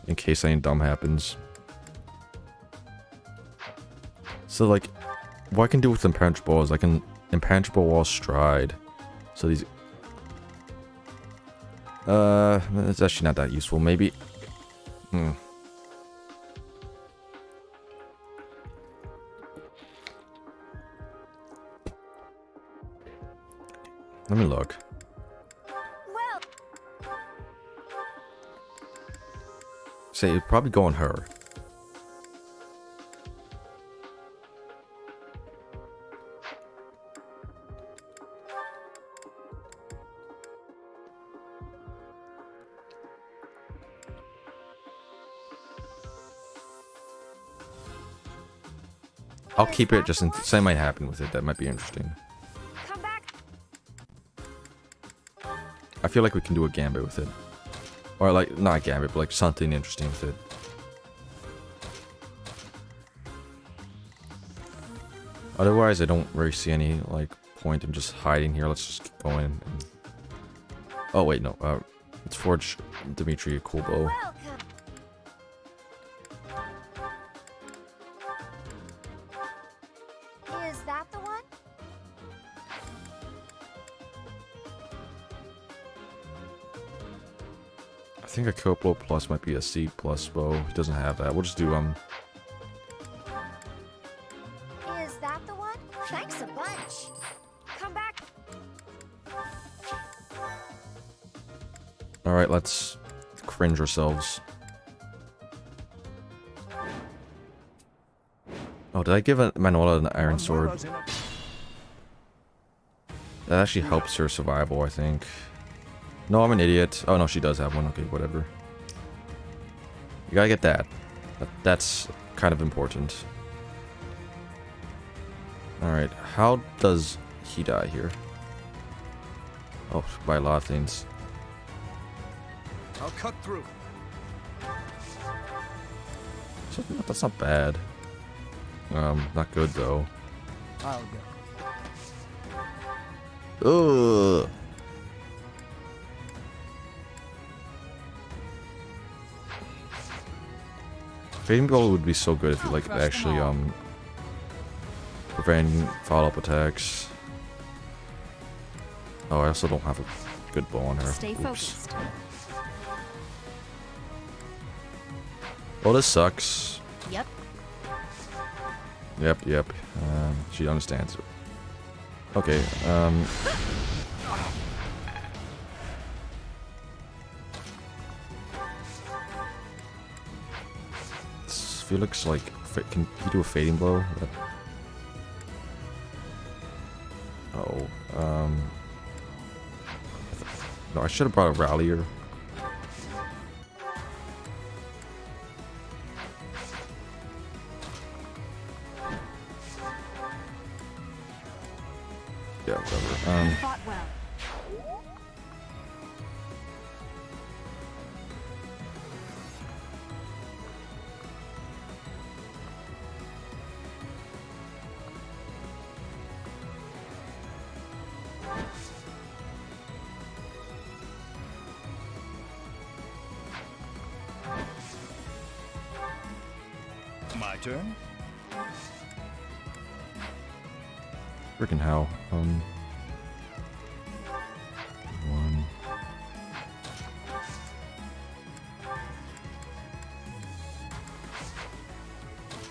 in case anything dumb happens. So like, what I can do with impenetrable is I can impenetrable wall stride. So these, it's actually not that useful. Maybe, Let me look. Well, Say it'd probably go on her. I'll keep it just in something might happen with it. That might be interesting. come back. I feel like we can do a gambit with it. Or like, not a gambit, but like something interesting with it. Otherwise, I don't really see any like point in just hiding here. Let's just keep going. And... Oh wait, no. Let's forge Dimitri a cool bow. Welcome. Is that the one? I think a kill blow plus might be a C plus bow. He doesn't have that. We'll just do Is that the one? Thanks a bunch. Come back. All right, let's cringe ourselves. Oh, did I give Manuela an iron sword? Manuela's in a- That actually helps her survival, I think. No, I'm an idiot. Oh no, she does have one. Okay, whatever. You gotta get that. That's kind of important. Alright, how does he die here? Oh, by a lot of things. I'll cut through. So, that's not bad. Not good though. I'll Ugh. go. Fading blow would be so good if you like actually preventing follow-up attacks. Oh, I also don't have a good bow on her. Stay Oops. focused. Well, this sucks. Yep. Yep. She understands it. Okay, Felix, like, can he do a fading blow? Oh, no, I should have brought a rallier. Yeah, whatever. You fought well. My turn? Freaking hell. One.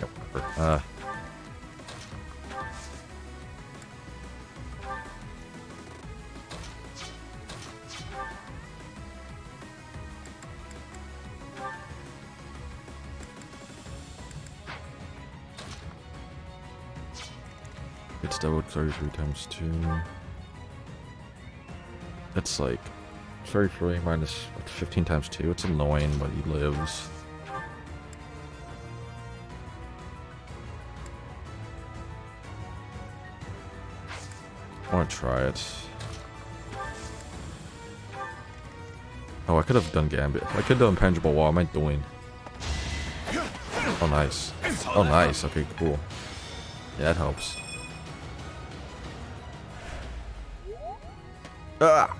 Yep, whatever. It's doubled 33 times 2. That's like 33 minus 15 times 2. It's annoying, but he lives. I want to try it. Oh, I could have done Gambit. I could have done Impenetrable Wall. What am I doing? Oh, nice. Oh, nice. Okay, cool. Yeah, that helps. Ah! Ugh.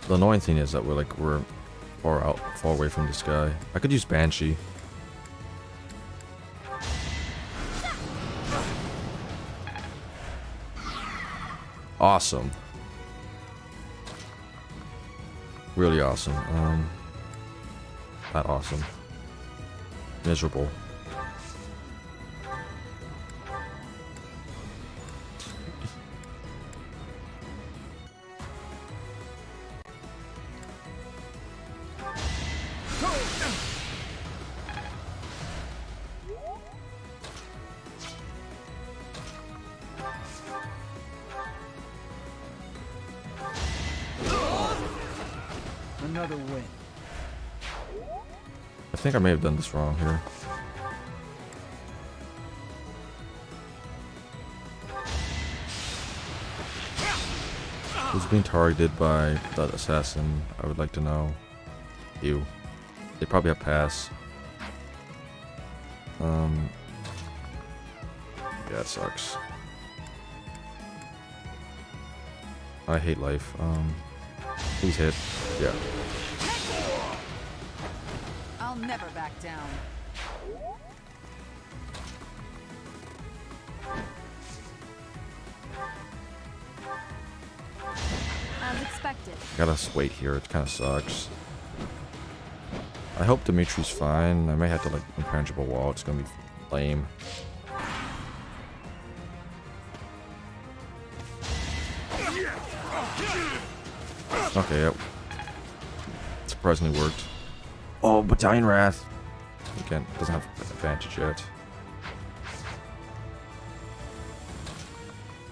The annoying thing is that we're far away from this guy. I could use Banshee. Awesome. Really awesome. Not awesome. Miserable. Another win. I think I may have done this wrong here. Who's being targeted by the assassin? I would like to know. You. They probably have pass. Yeah, it sucks. I hate life. Please hit. Yeah. I'll never back down. As expected. Gotta wait here. It kind of sucks. I hope Dimitri's fine. I may have to like impenetrable wall. It's gonna be lame. Okay, yep. Surprisingly worked. Oh, Battalion Wrath. Again, doesn't have advantage yet.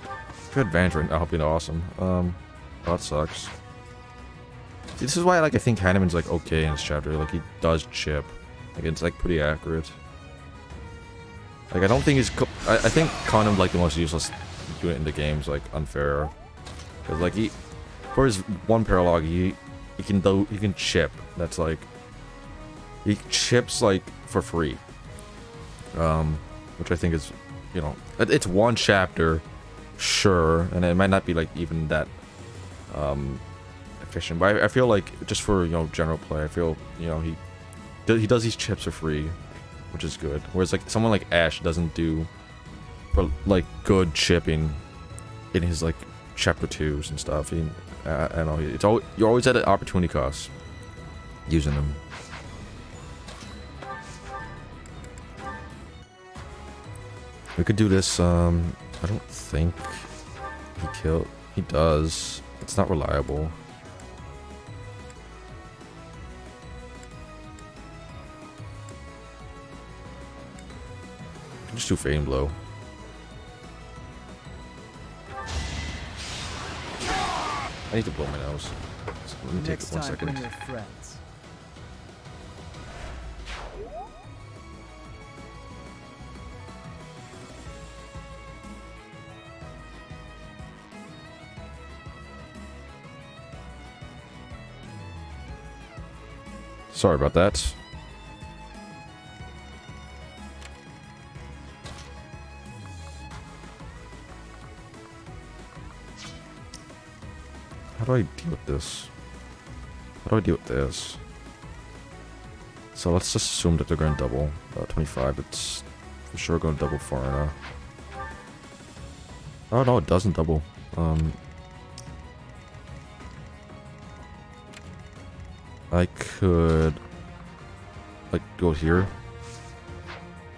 If you had advantage right now, that'll be awesome. Oh, that sucks. See, this is why I think Hanneman's like okay in this chapter. Like he does chip. Like it's like pretty accurate. Like I don't think he's. I think kind of like the most useless unit in the game's like unfair. Cause like he, for his one paralog, he can chip. That's like he chips like for free. Which I think is, you know, it's one chapter, sure, and it might not be like even that efficient. But I feel like just for, you know, general play, I feel, you know, he does these chips for free, which is good. Whereas like someone like Ash doesn't do for like good chipping in his like chapter 2s and stuff. I don't know. It's always, you're always at an opportunity cost using them. We could do this. I don't think he does. It's not reliable. Just do Fade and Blow. I need to blow my nose. So let me take Next it 1 time, second. bring your friends. Sorry about that. How do I deal with this? How do I deal with this? So let's just assume that they're going to double. 25, it's for sure going to double Foreigner. Oh no, it doesn't double. I could like go here.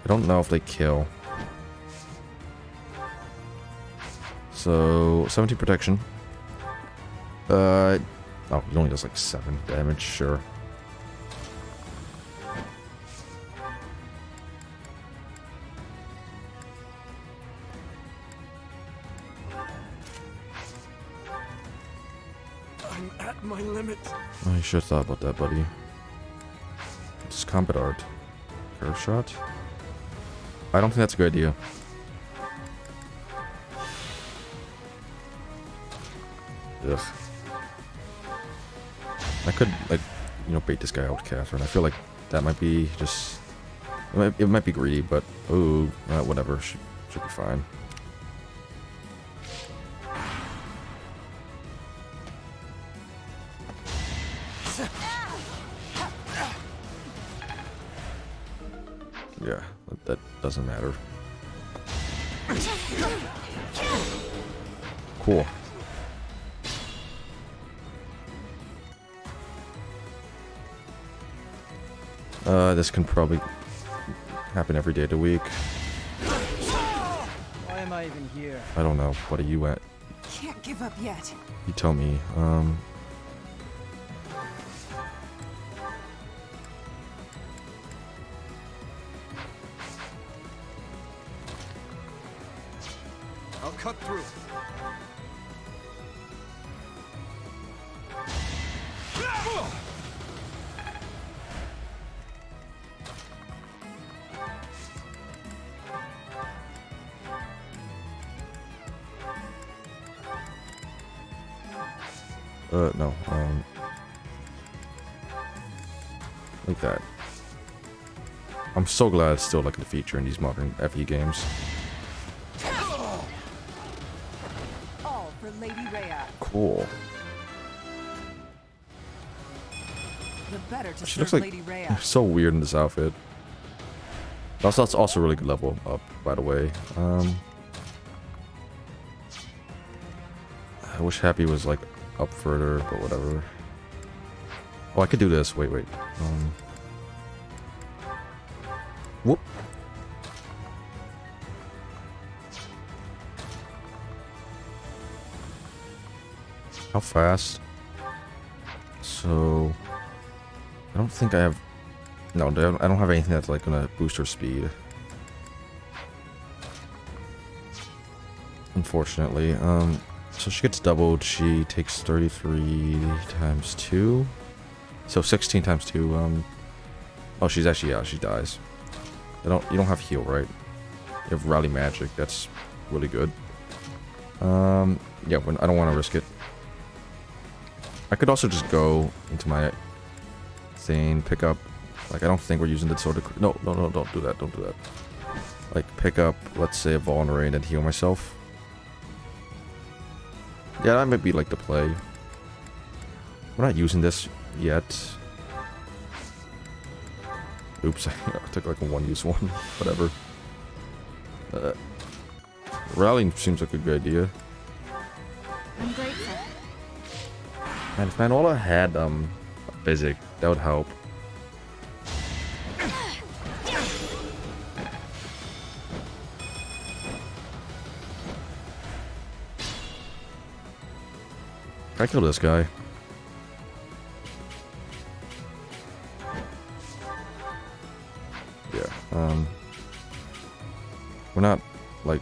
I don't know if they kill. So 17 protection. Oh, he only does like 7 damage, sure. I'm at my limit. Oh, you should have thought about that, buddy. It's combat art. Curve shot? I don't think that's a good idea. Ugh. I could, like, you know, bait this guy out, Catherine. I feel like that might be just... It might be greedy, but... Ooh, whatever. Should be fine. Yeah, that doesn't matter. Cool. This can probably happen every day of the week. Why am I even here? I don't know. What are you at? Can't give up yet. You tell me. I'll cut through. No. Like that. I'm so glad it's still like a feature in these modern FE games. All for Lady Rhea. Cool. The better to She serve looks like Lady Rhea. so weird in this outfit. Also, that's also a really good level up, by the way. I wish Happy was like up further, but whatever. Oh, I could do this. Wait. Whoop. How fast? So I don't think I have. No, I don't have anything that's like gonna boost her speed. Unfortunately. So she gets doubled. She takes 33 times 2. So 16 times 2. Oh, she's actually, yeah, she dies. You don't have heal, right? You have rally magic. That's really good. Yeah, I don't want to risk it. I could also just go into my thing, pick up. Like, I don't think we're using the sword. No, don't do that. Don't do that. Like, pick up, let's say, a vulnerate and then heal myself. Yeah, that might be like the play. We're not using this yet. Oops, I took like a one-use one. Whatever. Rallying seems like a good idea. I'm grateful. And if Manola had physic, that would help. Can I kill this guy? Yeah, we're not, like,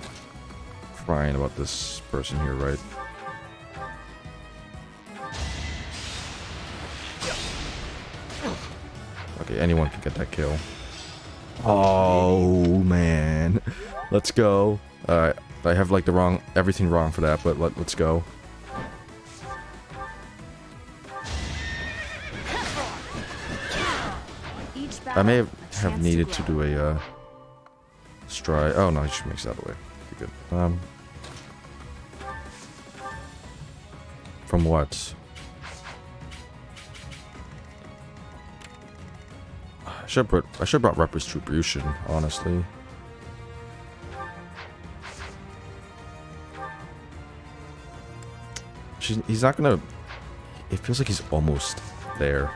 crying about this person here, right? Okay, anyone can get that kill. Oh, man. Let's go. Alright, I have, like, everything wrong for that, but let's go. I may have needed to do a stride. Oh no, he just makes it out of the way. Be good. From what? I should have brought retribution, honestly. He's not gonna. It feels like he's almost there.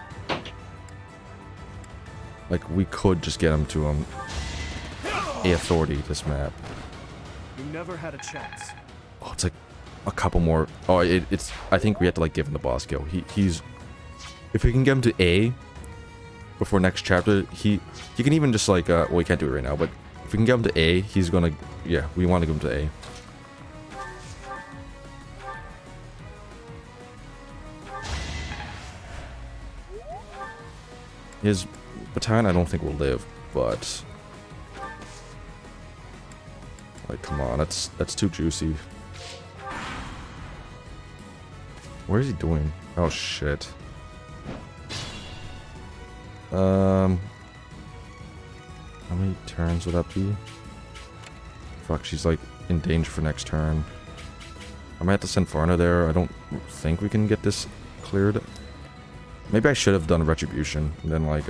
Like, we could just get him to a authority this map. You never had a chance. Oh, it's like a couple more. Oh, it's. I think we have to like give him the boss kill. He's. If we can get him to A before next chapter, he can even just like. Well, we can't do it right now, but if we can get him to A, he's gonna. Yeah, we want to give him to A. His battalion, I don't think will live, but like, come on, that's too juicy. What is he doing? Oh shit. How many turns would that be? Fuck, she's like in danger for next turn. I might have to send Farna there. I don't think we can get this cleared. Maybe I should have done retribution and then like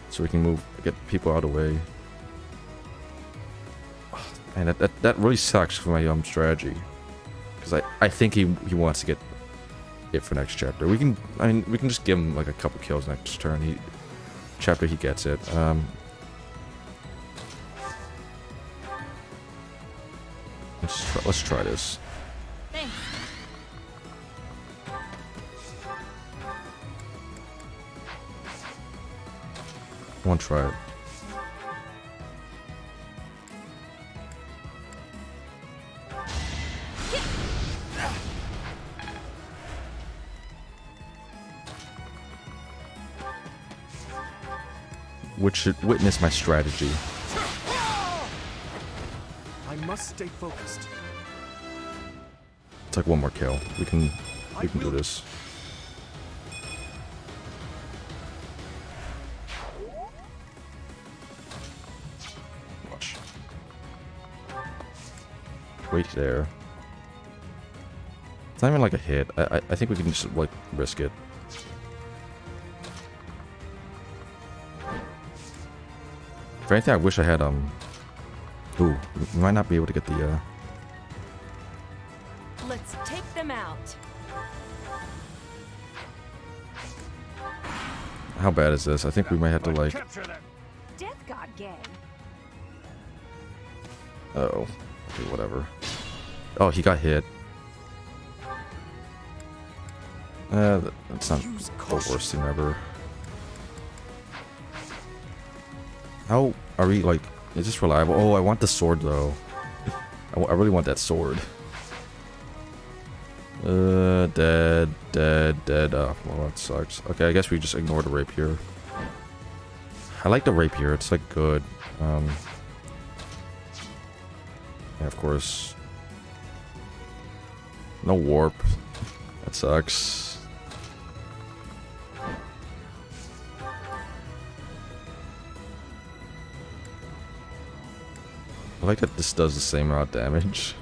so we can get people out of the way. Oh, man, that really sucks for my strategy, because I think he wants to get it for next chapter. We can just give him like a couple kills next turn. He gets it. Let's try this. Thanks. I want to try it. Which should witness my strategy. I must stay focused. It's like one more kill. We can do this. Watch. Wait there. It's not even like a hit. I think we can just like risk it. If anything, I wish I had ooh, we might not be able to get the Let's take them out. How bad is this? I think we might have to like. Capture them. Death God gang. Uh oh. Okay, whatever. Oh, he got hit. That's not Use the caution. worst thing ever. How are we, like, is this reliable? Oh, I want the sword, though. I really want that sword. Dead. Oh, well, that sucks. Okay, I guess we just ignore the rapier. I like the rapier. It's, like, good. Yeah, of course. No warp. That sucks. I like that this does the same amount of damage.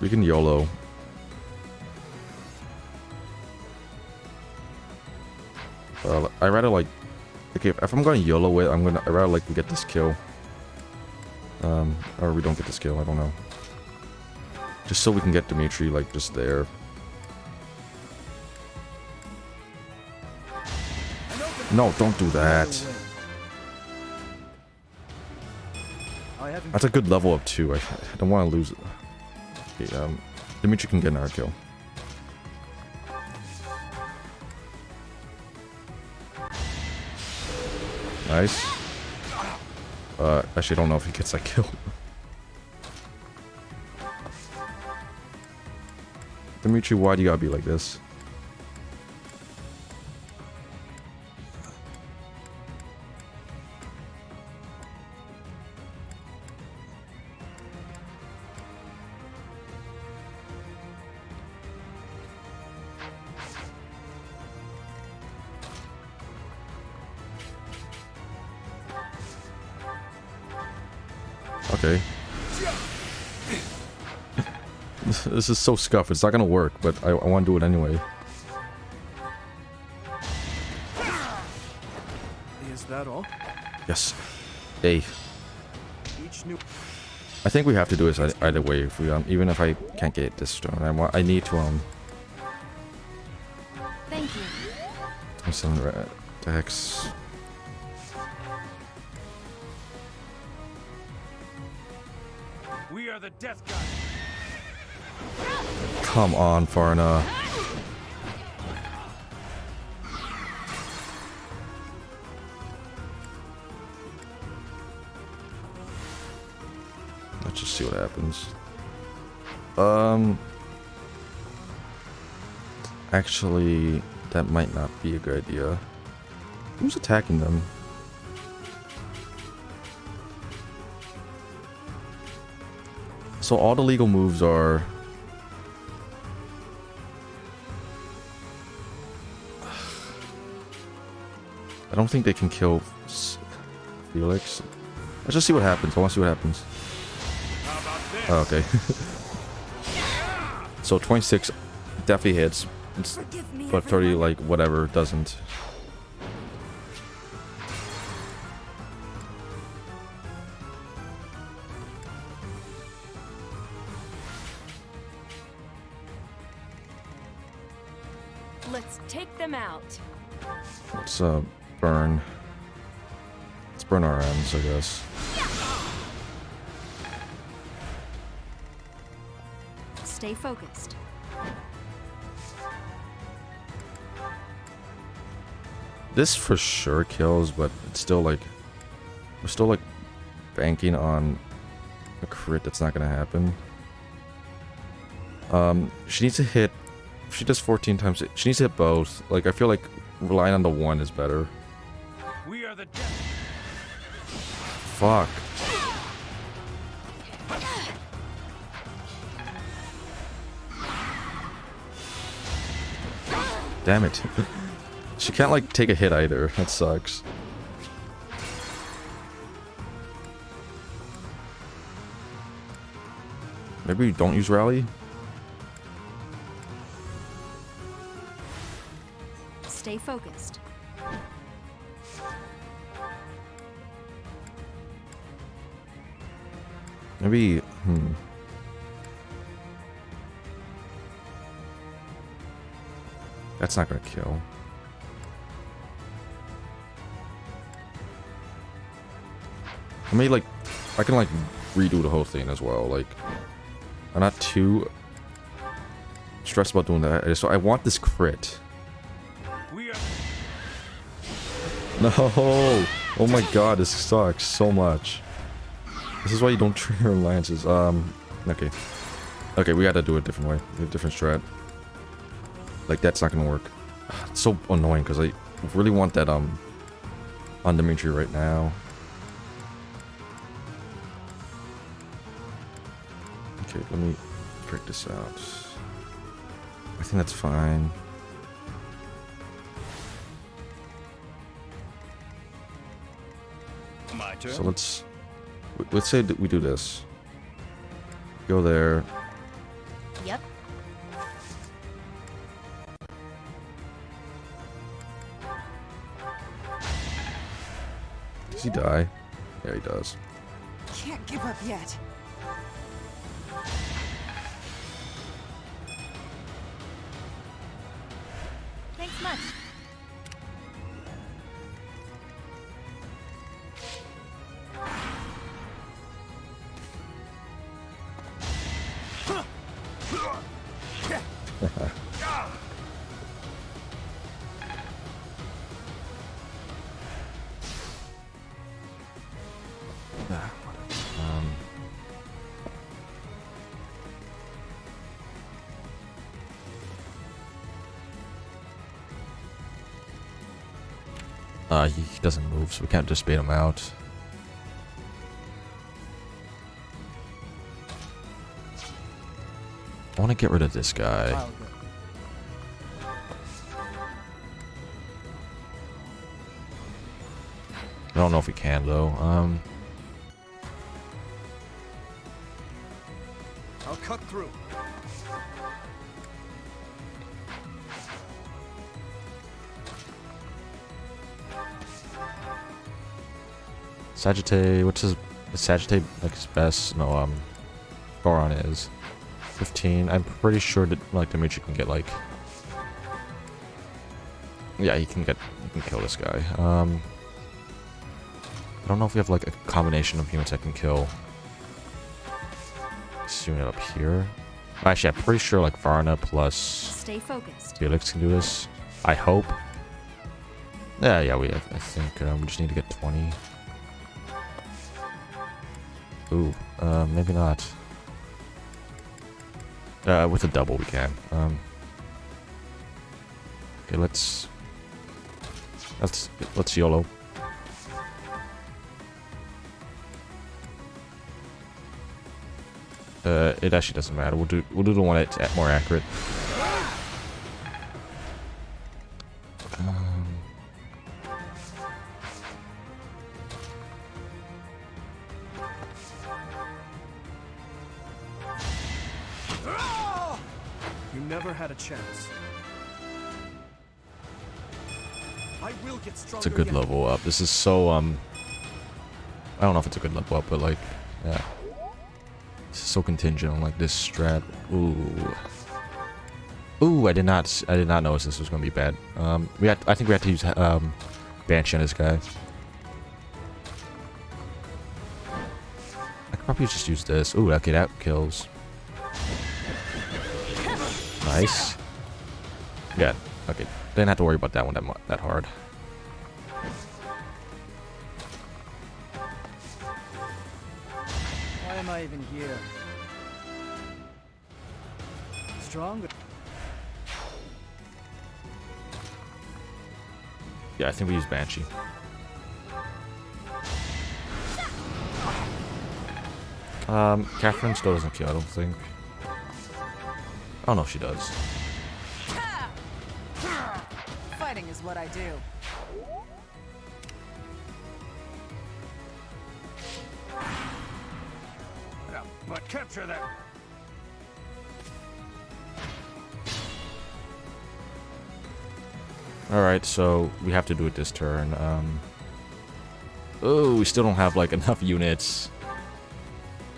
We can YOLO. I rather like, okay, if I'm going to YOLO it, I'd rather like to get this kill. Or we don't get this kill, I don't know. Just so we can get Dimitri like just there. No, don't do that. That's a good level up too. I don't want to lose it. Okay, Dimitri can get another kill. Nice. Actually, I don't know if he gets that kill. Dimitri, why do you gotta be like this? Okay. This is so scuffed. It's not gonna work, but I want to do it anyway. Is that all? Yes. A. Each new I think we have to do this either way. If we even if I can't get this stone, I need to Thank you. 27 red Dex. We are the death god. Come on, Farna. Let's just see what happens. Actually, that might not be a good idea. Who's attacking them? So all the legal moves are... I don't think they can kill Felix. Let's just see what happens. I want to see what happens. Oh, okay. So 26 definitely hits, but 30, like, whatever, doesn't. Let's take them out. Let's burn. Let's burn our ends, I guess. Stay focused. This for sure kills, but it's still like, we're still like banking on a crit that's not gonna happen. She needs to hit. If she does 14 times, she needs to hit both. Like, I feel like relying on the one is better. We are the death. Fuck. Damn it. She can't, like, take a hit either. That sucks. Maybe we don't use rally? Stay focused. Maybe, That's not gonna kill. I mean, like, I can, like, redo the whole thing as well. Like, I'm not too stressed about doing that. So I want this crit. We are. No! Oh my god, this sucks so much. This is why you don't trigger lances. Okay. Okay, we gotta do it a different way. A different strat. Like, that's not gonna work. It's so annoying because I really want that, on Dimitri right now. Okay, let me break this out. I think that's fine. My turn. So let's say that we do this. Go there. Yep. Does he die? Yeah, he does. Can't give up yet. Thanks much. He doesn't move, so we can't just bait him out. I want to get rid of this guy. I'll go. I don't know if we can though. I'll cut through. Sagittae, what's his Sagittae like his best? No, Goron is 15. I'm pretty sure that like Dimitri can get like, yeah, he can kill this guy. I don't know if we have like a combination of units that can kill this unit up here. Actually, I'm pretty sure like Varna plus Stay focused. Felix can do this. I hope. Yeah, we have. I think we just need to get 20. Ooh, maybe not. With a double we can. Okay, let's YOLO. It actually doesn't matter. We'll do the one that's more accurate. You never had a chance. I will get stronger. It's a good yet. level up. This is so I don't know if it's a good level up, but like, yeah. This is so contingent on like this strat. Ooh, I did not notice this was gonna be bad. I think we had to use Banshee on this guy. I could probably just use this. Ooh, okay, that kills. Nice. Yeah, okay. Didn't have to worry about that one that hard. Why am I even here? Stronger. Yeah, I think we use Banshee. Catherine still doesn't kill, I don't think. I don't know if she does. Fighting is what I do. Yeah, but capture them. Alright, so we have to do it this turn. Oh, we still don't have like enough units.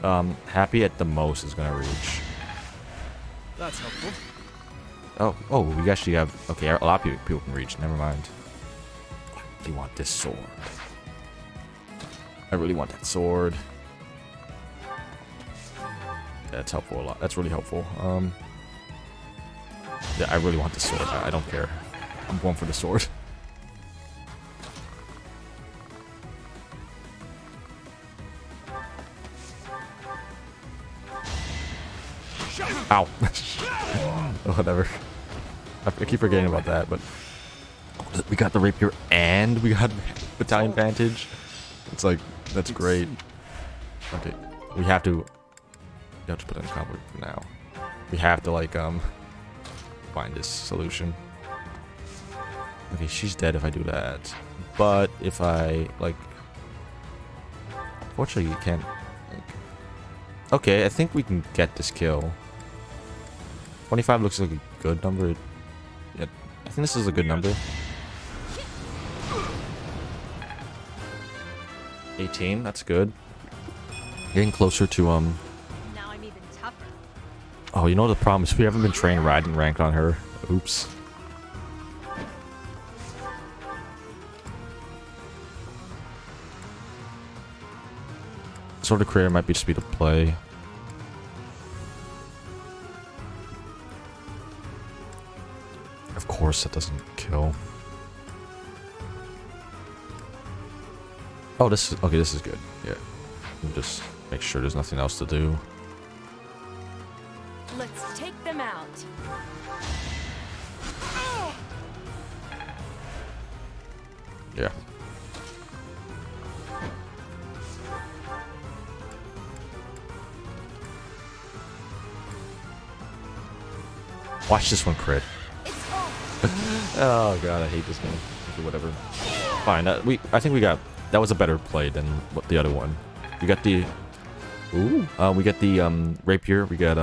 Happy at the most is gonna reach. That's helpful. Oh, we actually have. Okay, a lot of people can reach. Never mind. You want this sword? I really want that sword. That's helpful a lot. That's really helpful. Yeah, I really want the sword. I don't care. I'm going for the sword. Ow. Whatever. I keep forgetting about that, but we got the rapier and we got battalion vantage. It's like, that's great. Okay, we have to put in conflict for now. We have to like find this solution. Okay, she's dead if I do that. But if I like, fortunately you can't. Like, okay, I think we can get this kill. 25 looks like a good number. Yeah, I think this is a good number. 18, that's good. Getting closer to Now I'm even tougher. Oh, you know the problem is we haven't been trained riding ranked on her. Oops. Sword of Career might be speed of play. Of course, that doesn't kill. Oh, this is okay. This is good. Yeah, just make sure there's nothing else to do. Let's take them out. Yeah. Watch this one crit. Oh god, I hate this game. Okay, whatever. Fine. I think we got. That was a better play than what the other one. We got the. Ooh. We got the rapier. We got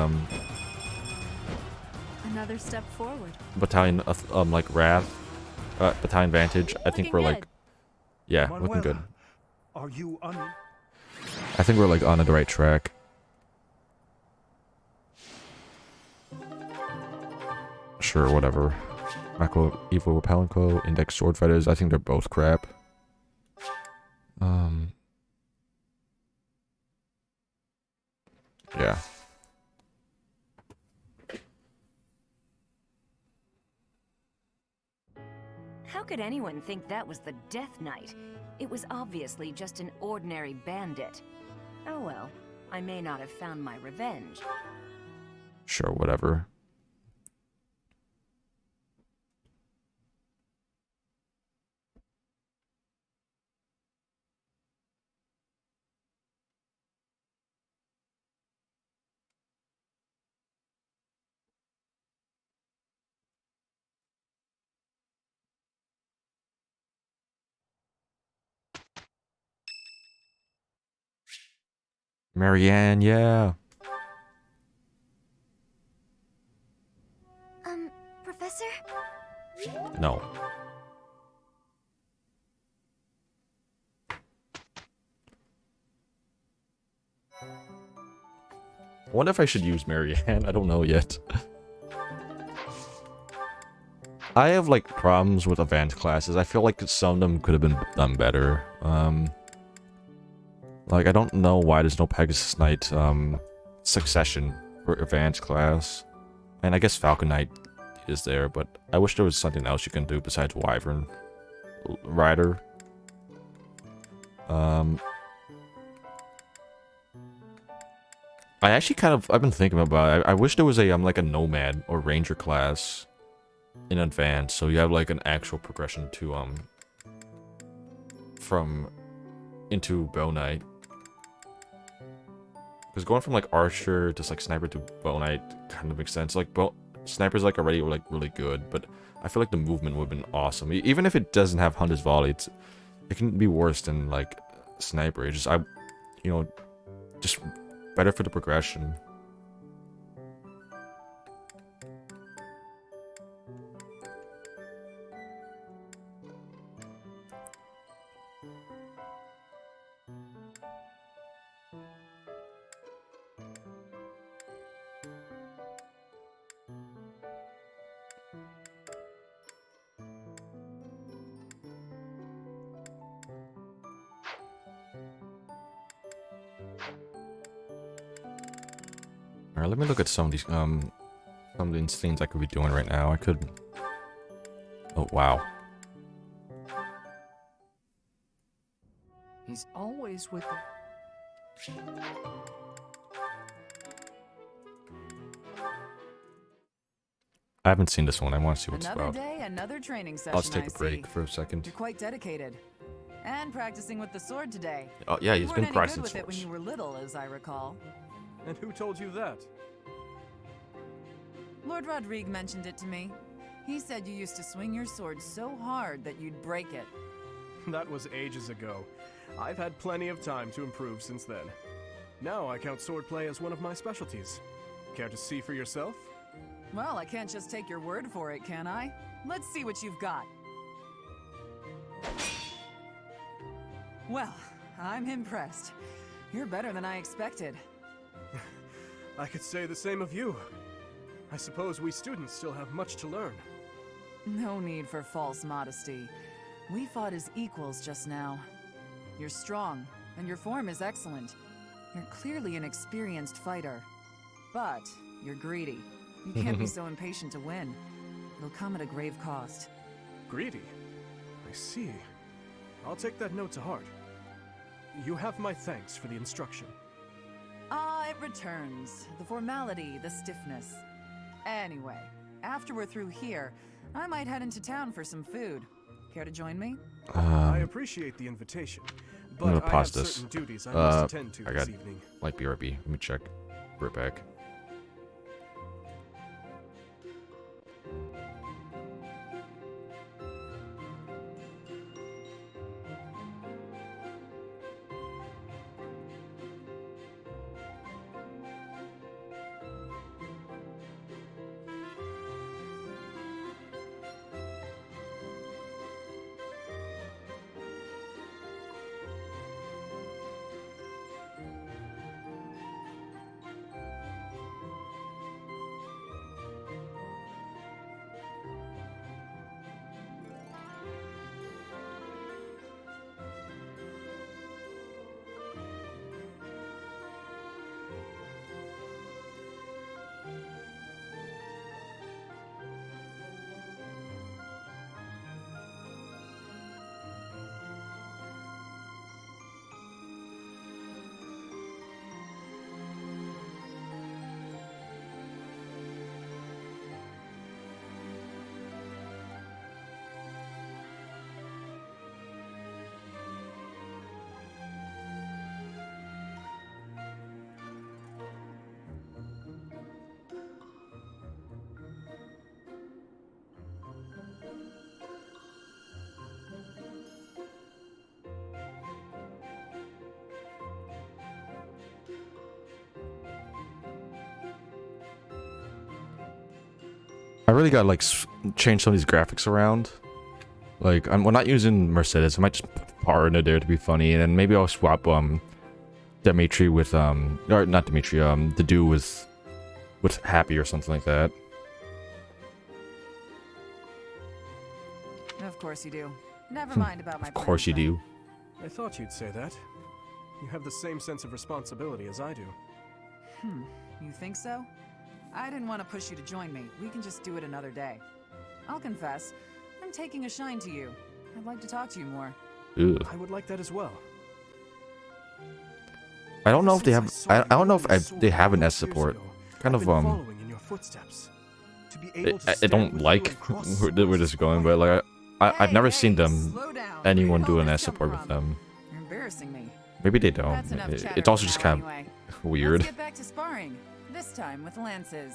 Another step forward. battalion like wrath, battalion vantage. I think we're like, yeah, looking good. Are you I think we're like on the right track. Sure, whatever. Macro Evil Repellenco, Index Sword Fighters. I think they're both crap. Yeah. How could anyone think that was the Death Knight? It was obviously just an ordinary bandit. Oh well, I may not have found my revenge. Sure, whatever. Marianne, yeah. Professor? No. I wonder if I should use Marianne. I don't know yet. I have like problems with advanced classes. I feel like some of them could have been done better. Like I don't know why there's no Pegasus Knight succession for advanced class. And I guess Falcon Knight is there, but I wish there was something else you can do besides Wyvern Rider. I actually I've been thinking about it. I wish there was a like a Nomad or Ranger class in advance, so you have like an actual progression to from into Bow Knight. Because going from like Archer to like Sniper to Bow Knight kind of makes sense. Like Sniper's like already like really good, but I feel like the movement would have been awesome. Even if it doesn't have Hunter's Volley, it can be worse than like Sniper. It's just just better for the progression. Alright, let me look at some of these things I could be doing right now. I could... Oh, wow. He's always with the... I haven't seen this one. I want to see what it's Another about. day, another training session. I'll just take I a break see. for a second. You're quite dedicated. And practicing with the sword today. Oh, yeah, You he's weren't been any practicing good with it when swords. you were little, as I recall. And who told you that? Lord Rodrigue mentioned it to me. He said you used to swing your sword so hard that you'd break it. That was ages ago. I've had plenty of time to improve since then. Now I count swordplay as one of my specialties. Care to see for yourself? Well, I can't just take your word for it, can I? Let's see what you've got. Well, I'm impressed. You're better than I expected. I could say the same of you. I suppose we students still have much to learn. No need for false modesty. We fought as equals just now. You're strong, and your form is excellent. You're clearly an experienced fighter. But you're greedy. You can't be so impatient to win. It'll come at a grave cost. Greedy? I see. I'll take that note to heart. You have my thanks for the instruction. Ah, it returns. The formality, the stiffness. Anyway, after we're through here, I might head into town for some food. Care to join me? I appreciate the invitation, I'm gonna but I have pause this. certain duties I must attend to I this got- evening. Might be RB. Let me check. Right back. I really gotta like change some of these graphics around. Like we're not using Mercedes. I might just put Par into there to be funny, and then maybe I'll swap Dimitri with or not Dimitri, the dude with Happy or something like that. Of course you do. Never mind about my Of course you plans, do. I thought you'd say that. You have the same sense of responsibility as I do. then. You think so? I didn't want to push you to join me. We can just do it another day. I'll confess, I'm taking a shine to you. I'd like to talk to you more. Ugh. I would like that as well. I don't know if they have. Since I saw I don't know you if in the they sword have an all S those years support. ago, Kind I've of been following in your footsteps. To be able to I stand don't with like you and cross where we're swords just is going, quite- but like I've never seen them Slow down. anyone Where do did an all S this come support with from? them. You're embarrassing me. Maybe they don't. That's enough chatter It's also for just now, kind anyway. of weird. Let's get back to sparring. This time with lances.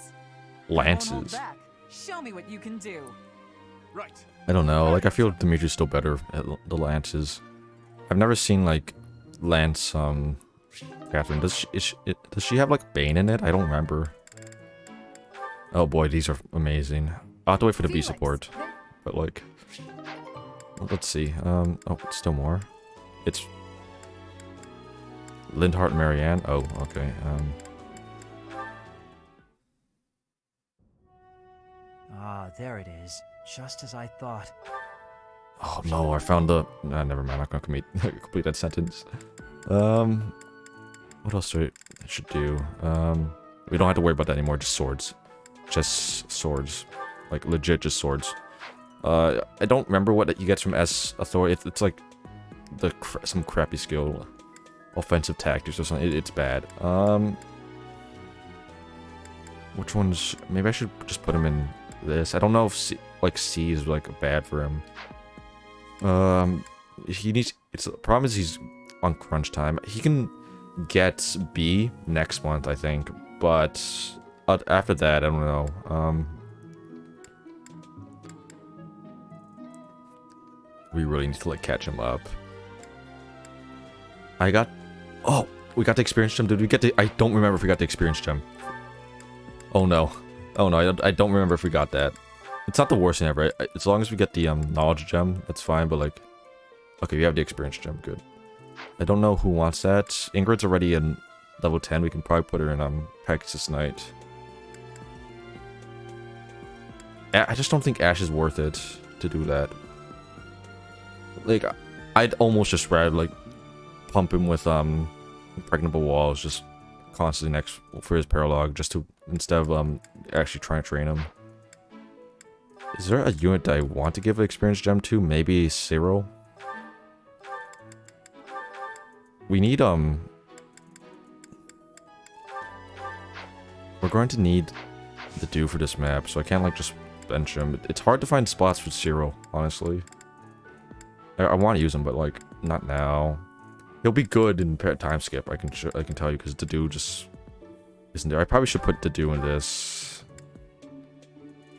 I won't hold Lances. back. Show me what you can do. Right. I don't know. Like I feel Dimitri's still better at the lances. I've never seen like Lance. Catherine, does she have like Bane in it? I don't remember. Oh boy, these are amazing. I'll have to wait for the B Felix, support, there- but like, let's see. Oh, still more. It's Lindhart and Marianne. Oh, okay. Ah, there it is. Just as I thought. Oh no, I found the. Nah, never mind. I'm not gonna complete that sentence. What else do I should do? We don't have to worry about that anymore. Just swords. Just swords. Like, legit just swords. I don't remember what he gets from S authority. It's like some crappy skill. Offensive tactics or something. It's bad. Which ones? Maybe I should just put him in this. I don't know if C is like bad for him. He needs. The problem is he's on crunch time. He can get B next month, I think, but after that, I don't know. We really need to like catch him up. Oh, we got the experience gem. Did we get the? I don't remember if we got the experience gem. Oh no. Oh no, I don't remember if we got that. It's not the worst thing ever. As long as we get the knowledge gem, that's fine, but like... Okay, we have the experience gem, good. I don't know who wants that. Ingrid's already in level 10, we can probably put her in Pegasus Knight. I just don't think Ash is worth it to do that. Like, I'd almost just rather like pump him with impregnable walls, just constantly next for his paralog, just to instead of actually trying to train him. Is there a unit that I want to give an experience gem to? Maybe Cyril. We need we're going to need the do for this map, so I can't like just bench him. It's hard to find spots for Cyril, honestly. I want to use him, but like not now. He'll be good in time skip. I can tell you, because the do just isn't there. I probably should put the do in this,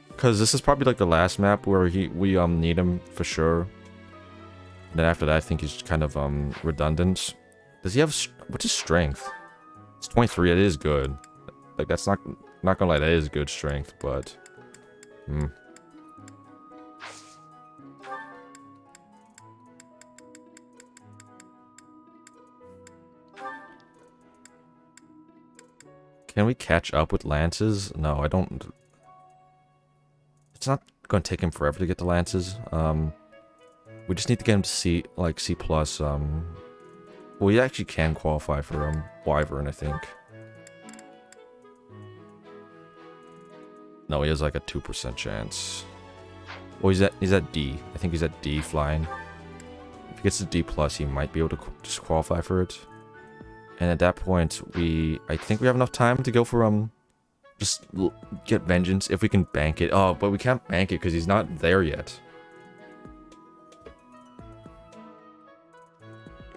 because this is probably like the last map where we need him for sure. And then after that, I think he's kind of redundant. Does he have what's his strength? It's 23. It is good. Like that's not gonna lie, that is good strength, but Can we catch up with lances? No, I don't. It's not going to take him forever to get the lances. We just need to get him to C, like C+. Well, we actually can qualify for Wyvern, I think. No, he has like a 2% chance. Well, he's at D. I think he's at D flying. If he gets to D+, he might be able to just qualify for it. And at that point, I think we have enough time to go for, just get Vengeance, if we can bank it. Oh, but we can't bank it because he's not there yet.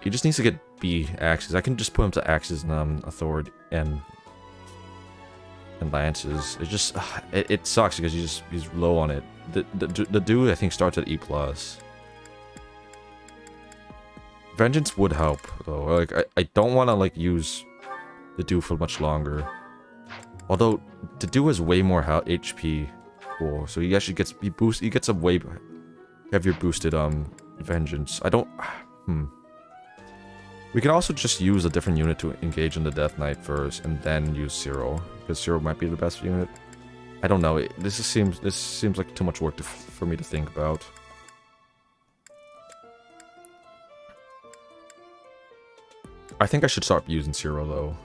He just needs to get B axes. I can just put him to axes and, authority and lances. It just, it sucks because he's low on it. The dude, I think, starts at E+. Vengeance would help, though. Like, I don't want to, like, use the do for much longer. Although, the do has way more HP. Cool. So he actually gets, he gets a way heavier boosted, Vengeance. I don't, We can also just use a different unit to engage in the Death Knight first, and then use Cyril. Because Cyril might be the best unit. I don't know. This seems like too much work for me to think about. I think I should start using Cyril, though.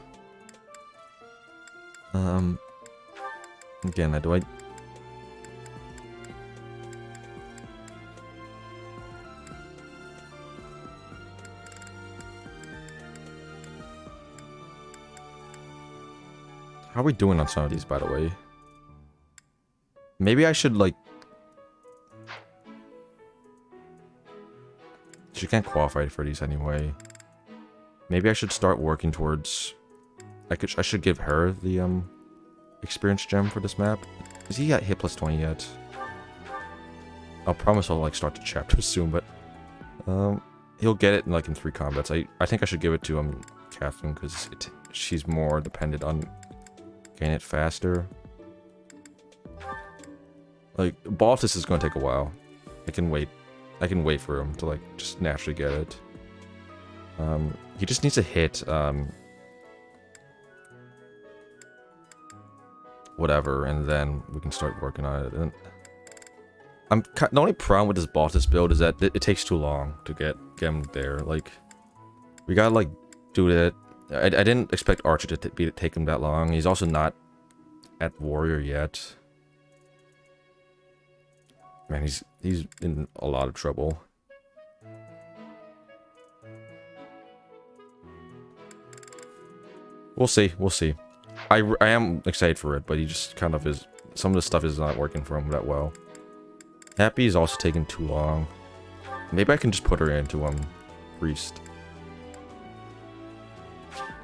Again, do I... How are we doing on some of these, by the way? Maybe I should, like... She can't qualify for these anyway. Maybe I should start working towards... I should give her the, experience gem for this map. Is he at hit plus 20 yet? I'll promise I'll, like, start the chapter soon, but... he'll get it in, like, in 3 combats. I think I should give it to, Catherine, because she's more dependent on getting it faster. Like, Baltus is gonna take a while. I can wait for him to, like, just naturally get it. He just needs to hit, whatever, and then we can start working on it. And the only problem with this Baltus build is that it takes too long to get him there. Like, we gotta, like, do that I didn't expect Archer to take him that long. He's also not at Warrior yet. Man, he's in a lot of trouble. We'll see. We'll see. I am excited for it, but he just kind of is. Some of the stuff is not working for him that well. Happy is also taking too long. Maybe I can just put her into Priest.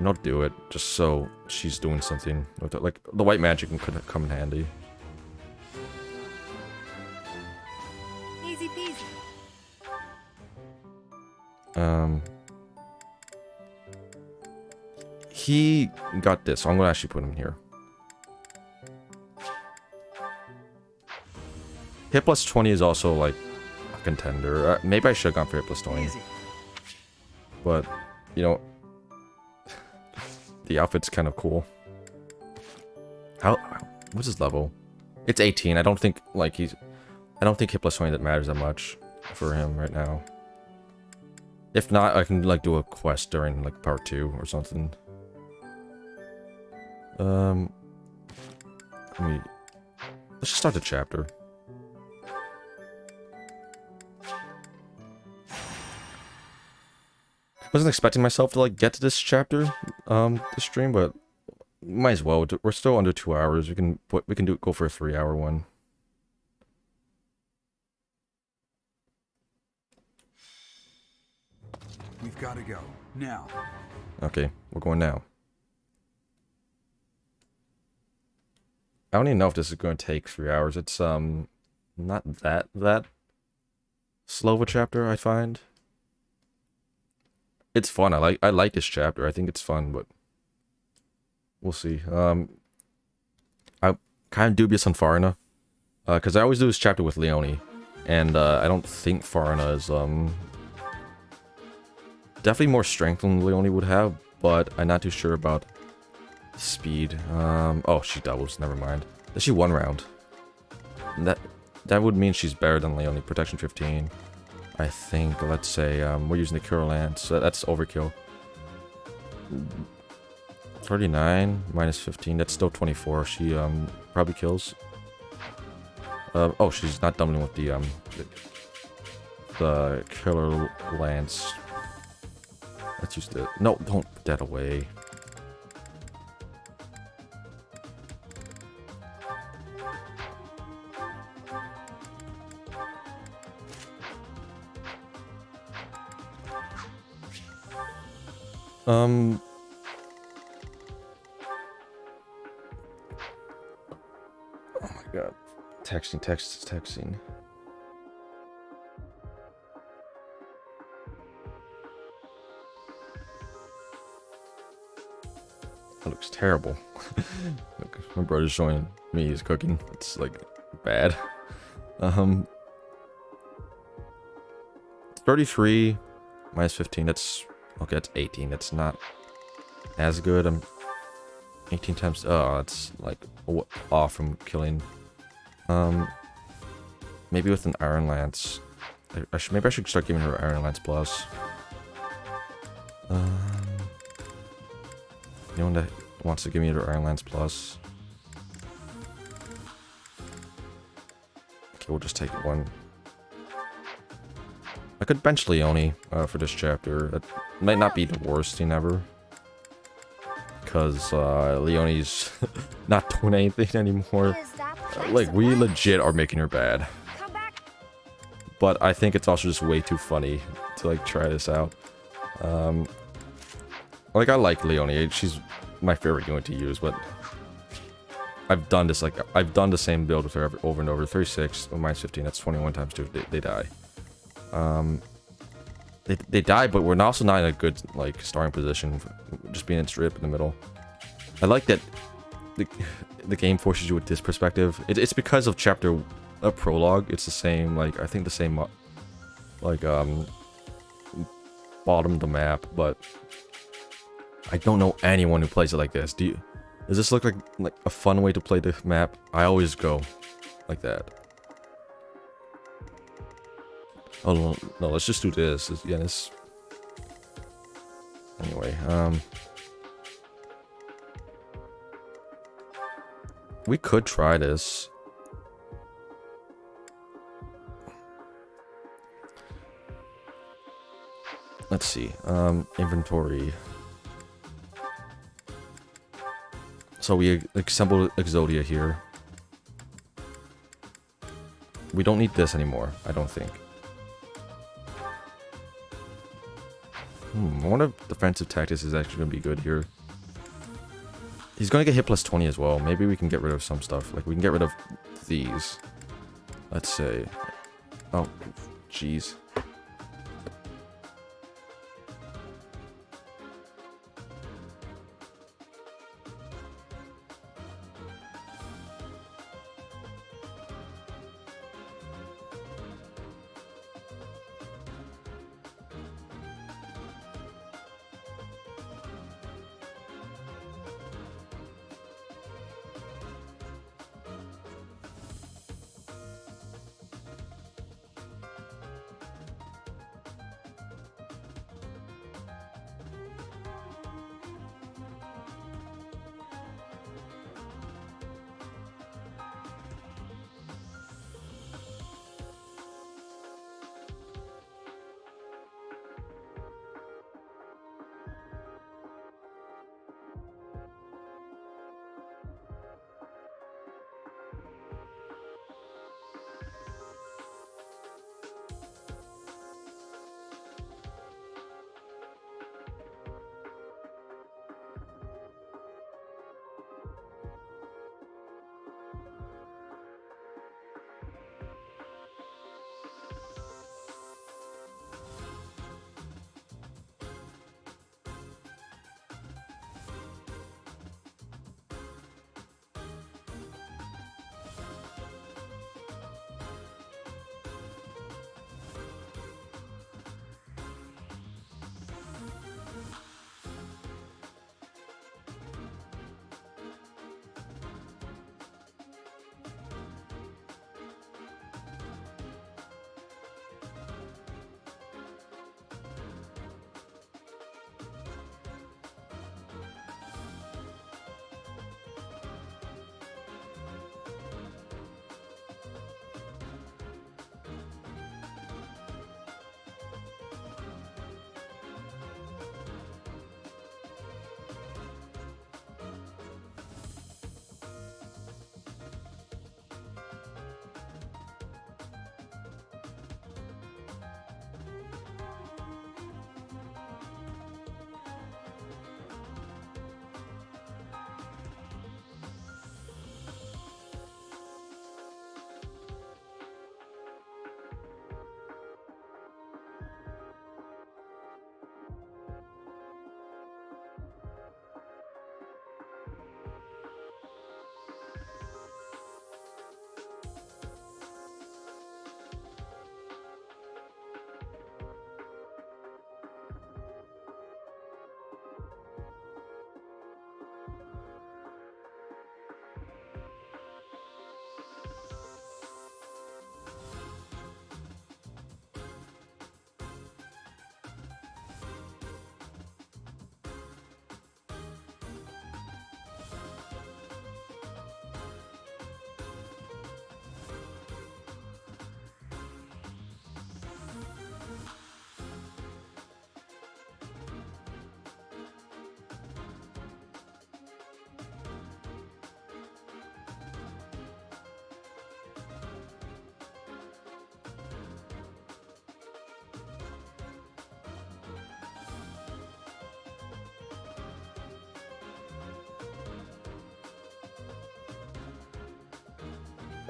Not do it, just so she's doing something with it. Like the white magic could come in handy. Easy peasy. He got this, so I'm gonna actually put him here. Hit plus 20 is also like a contender. Maybe I should have gone for hit plus 20. Easy. But, you know, the outfit's kind of cool. What's his level? It's 18. I don't think like hit plus 20 that matters that much for him right now. If not, I can like do a quest during like part 2 or something. Let's just start the chapter. Wasn't expecting myself to like get to this chapter, this stream, but might as well. We're still under 2 hours. We can go for a 3-hour one. We've got to go now. Okay, we're going now. I don't even know if this is going to take 3 hours. It's not that slow of a chapter, I find. It's fun. I like this chapter. I think it's fun, but we'll see. I'm kind of dubious on Farina, because I always do this chapter with Leone, and I don't think Farina is definitely more strength than Leone would have, but I'm not too sure about speed. Oh, she doubles. Never mind. Does she 1 round? That would mean she's better than Leone. Protection 15. I think, let's say, we're using the Cure Lance, so that's overkill. 39 minus 15, that's still 24. She probably kills. Oh, she's not doubling with the Killer Lance. Let's use the... No, don't put that away. Oh my god. Texting. That looks terrible. Look, my brother's showing me his cooking. It's like bad. 33 minus 15, that's okay, that's 18. That's not as good. I'm 18 times. Oh, that's like off from killing. Maybe with an Iron Lance. Maybe I should start giving her Iron Lance plus. Anyone that wants to give me her Iron Lance plus. Okay, we'll just take one. I could bench Leone for this chapter. That might not be the worst thing ever. Because Leone's not doing anything anymore. Like, we legit are making her bad. But I think it's also just way too funny to, like, try this out. Like, I like Leone. She's my favorite unit to use, but... I've done this, like, I've done the same build with her over and over. 36, minus 15, that's 21 times 2. They die. They die, but we're also not in a good, like, starting position. Just being in strip in the middle. I like that the game forces you with this perspective. It's because of chapter... prologue. It's the same, like, I think the same, like, bottom of the map, but... I don't know anyone who plays it like this. Does this look like a fun way to play the map? I always go like that. Oh, no, let's just do this. Yeah, this... Anyway, We could try this. Let's see. Inventory. So we assembled Exodia here. We don't need this anymore, I don't think. I wonder if defensive tactics is actually going to be good here. He's going to get hit plus 20 as well. Maybe we can get rid of some stuff. Like, we can get rid of these. Let's say... Oh, jeez.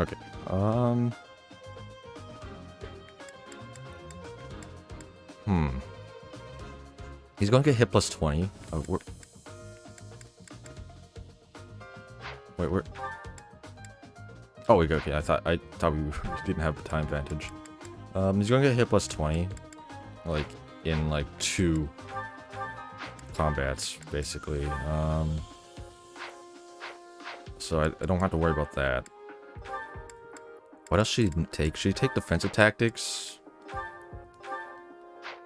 Okay. He's going to get hit plus 20. Wait, we're... Oh, we go. Okay, I thought we didn't have the time advantage. He's going to get hit plus 20, like in like 2 combats, basically. So I don't have to worry about that. What else should he take? Should he take defensive tactics?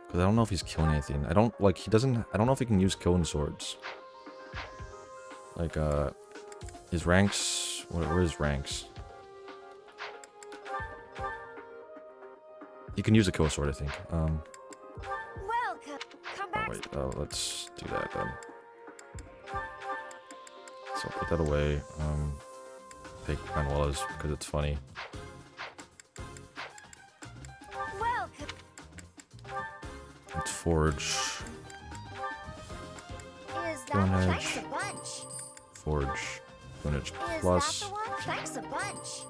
Because I don't know if he's killing anything. I don't know if he can use killing swords. Like, his ranks Where's ranks? You can use a kill sword, I think. Welcome. Come Oh back. wait, let's do that then. So put that away. Take Manuela's because it's funny. Welcome. Let's forge. Is that Thanks thanks a bunch? Forge. Lineage Is plus. that the one? Thanks a bunch.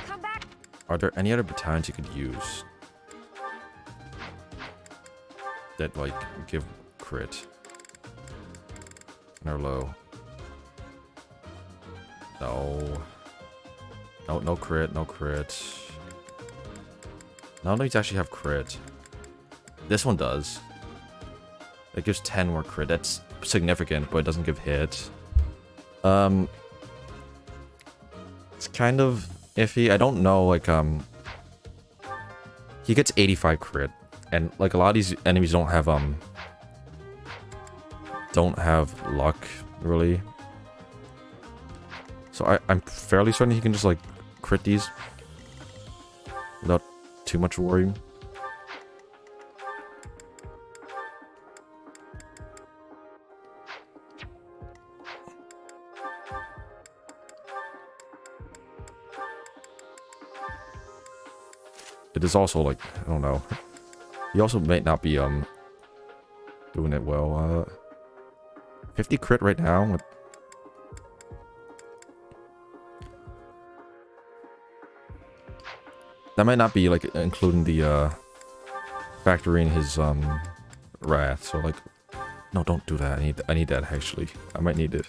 Come back. Are there any other battalions you could use that like give crit and are low? No. No, no crit, no crit. None of these actually have crit. This one does. It gives 10 more crit. That's significant, but it doesn't give hit. It's kind of iffy. I don't know, like, he gets 85 crit, and like a lot of these enemies don't have luck really. So I'm fairly certain he can just like crit these without too much worry. It is also like, I don't know. He also might not be doing it well. 50 crit right now. That might not be like including the factoring his wrath. So like, no, don't do that. I need that actually. I might need it.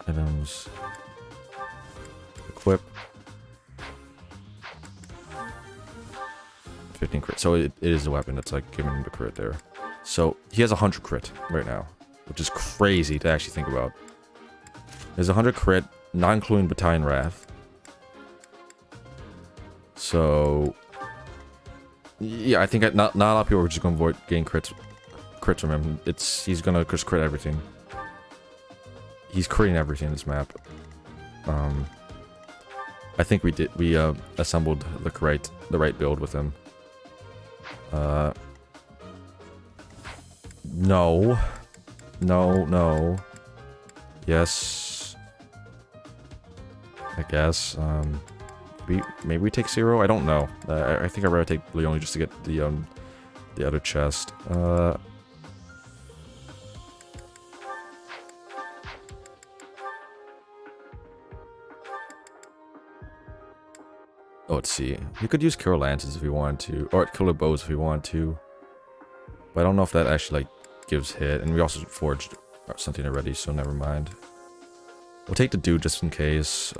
Items. Equip. 15 crit. So it is a weapon that's like giving him the crit there. So he has 100 crit right now, which is crazy to actually think about. There's 100 crit, not including Battalion Wrath. So yeah, I think not a lot of people are just gonna avoid getting crits from him. He's gonna just crit everything. He's critting everything in this map. I think we assembled the right build with him. No. Yes. I guess. Maybe we take Zero. I don't know. I think I'd rather take Leone just to get the other chest. Oh, let's see. You could use Killer Lances if you wanted to, or Killer Bows if you wanted to. But I don't know if that actually like gives hit. And we also forged something already, so never mind. We'll take the dude just in case.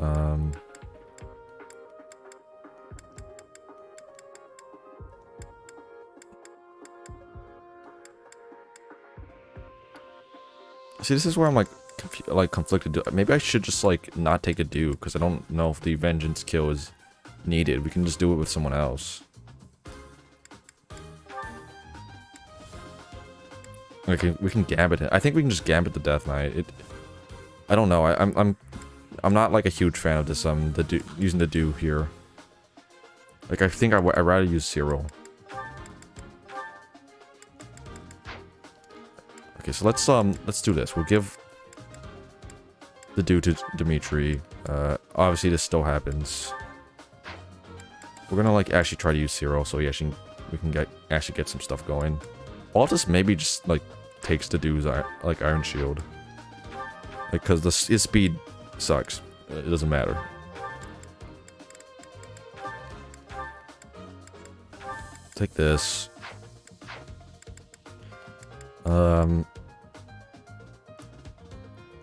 See, this is where I'm like conflicted. Maybe I should just like not take a dude because I don't know if the vengeance kill is needed. We can just do it with someone else. Okay, we can gambit it. I think we can just gambit the Death Knight. I don't know. I'm not like a huge fan of this. Using the do here. Like I think I'd rather use Cyril. Okay, so let's do this. We'll give the do to Dimitri. Obviously this still happens. We're gonna like actually try to use Cyril so we can actually get some stuff going. Altus maybe just like takes the dude's like Iron Shield. Like cause his speed sucks. It doesn't matter. Take this.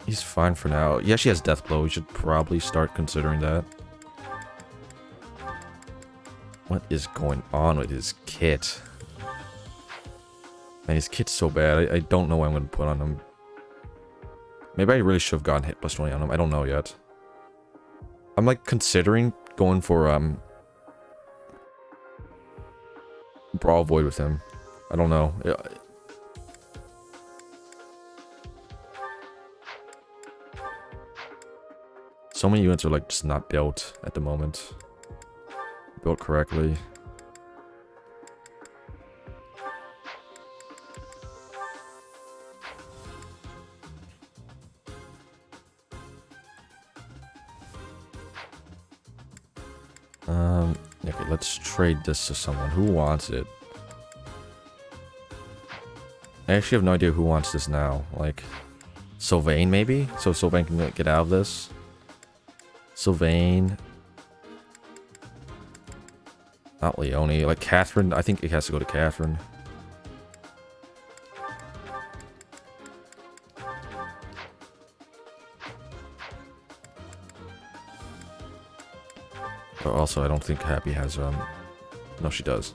He's fine for now. Yeah, she has Death Blow. We should probably start considering that. What is going on with his kit? Man, his kit's so bad. I don't know what I'm going to put on him. Maybe I really should have gotten hit plus 20 on him. I don't know yet. I'm like considering going for Brawl Void with him. I don't know. So many units are like just not built at the moment. Built correctly. Okay, let's trade this to someone. Who wants it? I actually have no idea who wants this now. Like, Sylvain maybe? So Sylvain can get out of this. Sylvain. Not Leone. Like, Catherine. I think it has to go to Catherine. But also, I don't think Happy has, no, she does.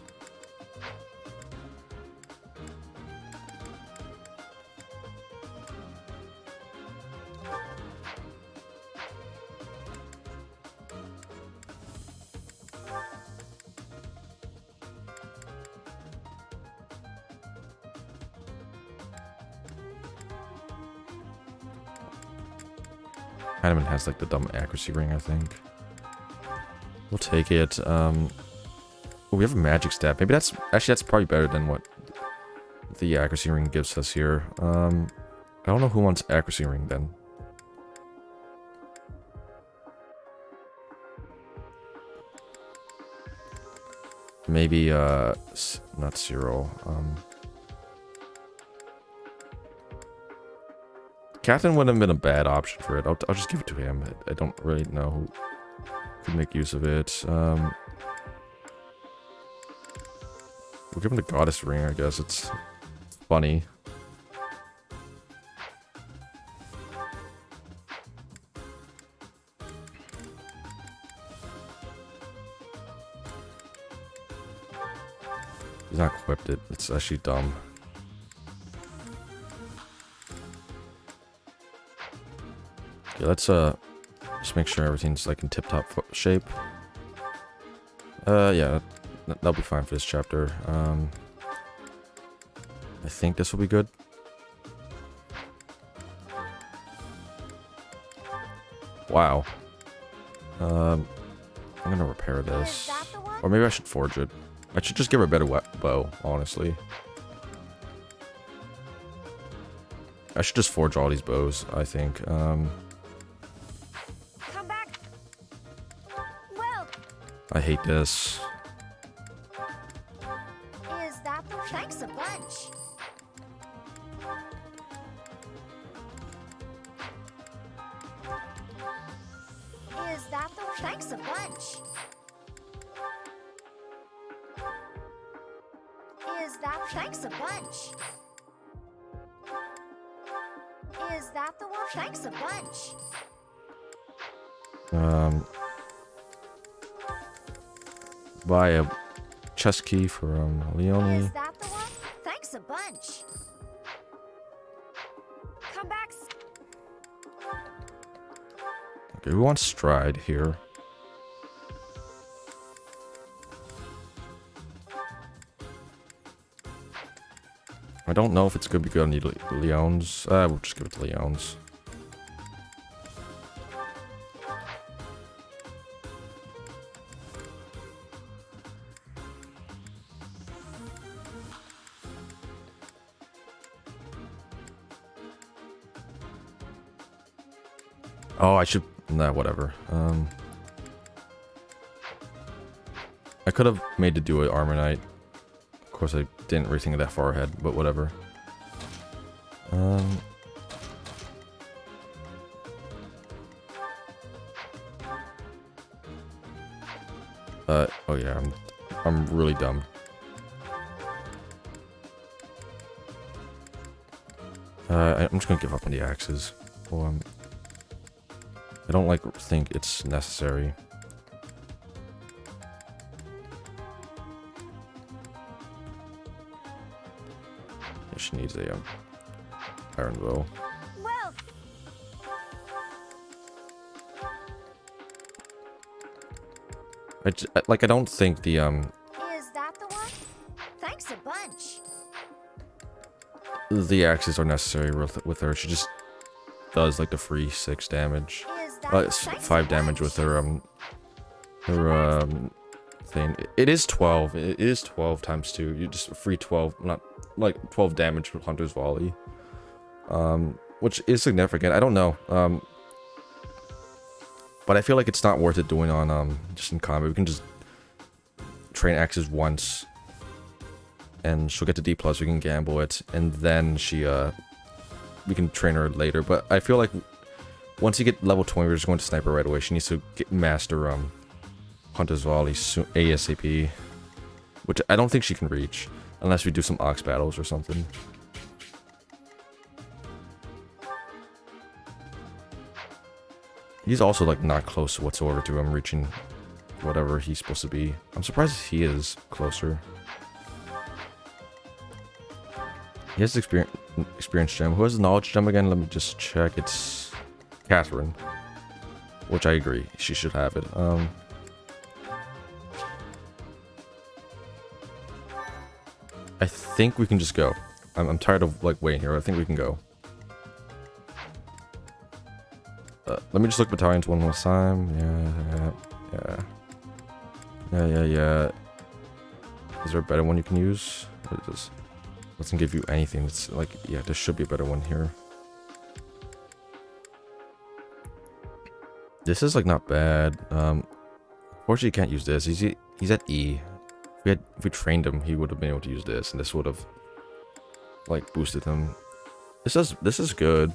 Hanneman has like the dumb accuracy ring, I think. We'll take it. Oh, we have a magic stat. Maybe that's probably better than what the accuracy ring gives us here. I don't know who wants accuracy ring then. Maybe not Cyril. Catherine wouldn't have been a bad option for it. I'll just give it to him. I don't really know who could make use of it. We'll give him the goddess ring, I guess. It's funny. He's not equipped it. It's actually dumb. Okay, let's just make sure everything's like in tip-top shape. Yeah, that'll be fine for this chapter. I think this will be good. Wow. I'm gonna repair this. Or maybe I should forge it. I should just give her a better bow, honestly. I should just forge all these bows, I think. Come back. Well, I hate this. Is that the... Thanks a bunch. Is that the... Thanks a bunch. Is that... Thanks a bunch. Is that the one? Thanks a bunch. Buy a chest key for Leone. Is that the one? Thanks a bunch. come back. Okay, who wants Stride here? I don't know if it's gonna be good on the Leones. We'll just give it to Leones. Oh, I should... Nah, whatever. I could have made to do it Armor Knight. Of course, I didn't really think of that far ahead, but whatever. Oh yeah, I'm really dumb. I'm just gonna give up on the axes. Well, I don't think it's necessary. She needs a iron bow. Well, I don't think the Is that the one? the axes are necessary with her. She just does like the free 6 damage. It's 5 damage with her thing. It is 12. It is 12 times 2. You just free 12, not like 12 damage with Hunter's Volley. Which is significant. I don't know. But I feel like it's not worth it doing on just in combat. We can just train axes once, and she'll get to D+, we can gamble it, and then we can train her later. But I feel like once you get level 20, we're just going to sniper right away. She needs to master Hunter's Volley ASAP, which I don't think she can reach unless we do some Ox battles or something. He's also like not close whatsoever to him reaching whatever he's supposed to be. I'm surprised he is closer. He has the experience gem. Who has the knowledge gem again? Let me just check. It's Catherine, which I agree. She should have it. I think we can just go. I'm tired of like waiting here. I think we can go. Let me just look battalions one more time. Yeah. Is there a better one you can use? What is this? Doesn't give you anything. It's like, yeah, there should be a better one here. This is like not bad. Unfortunately, you can't use this. He's at E. If we trained him, he would have been able to use this, and this would have like boosted him. This is good.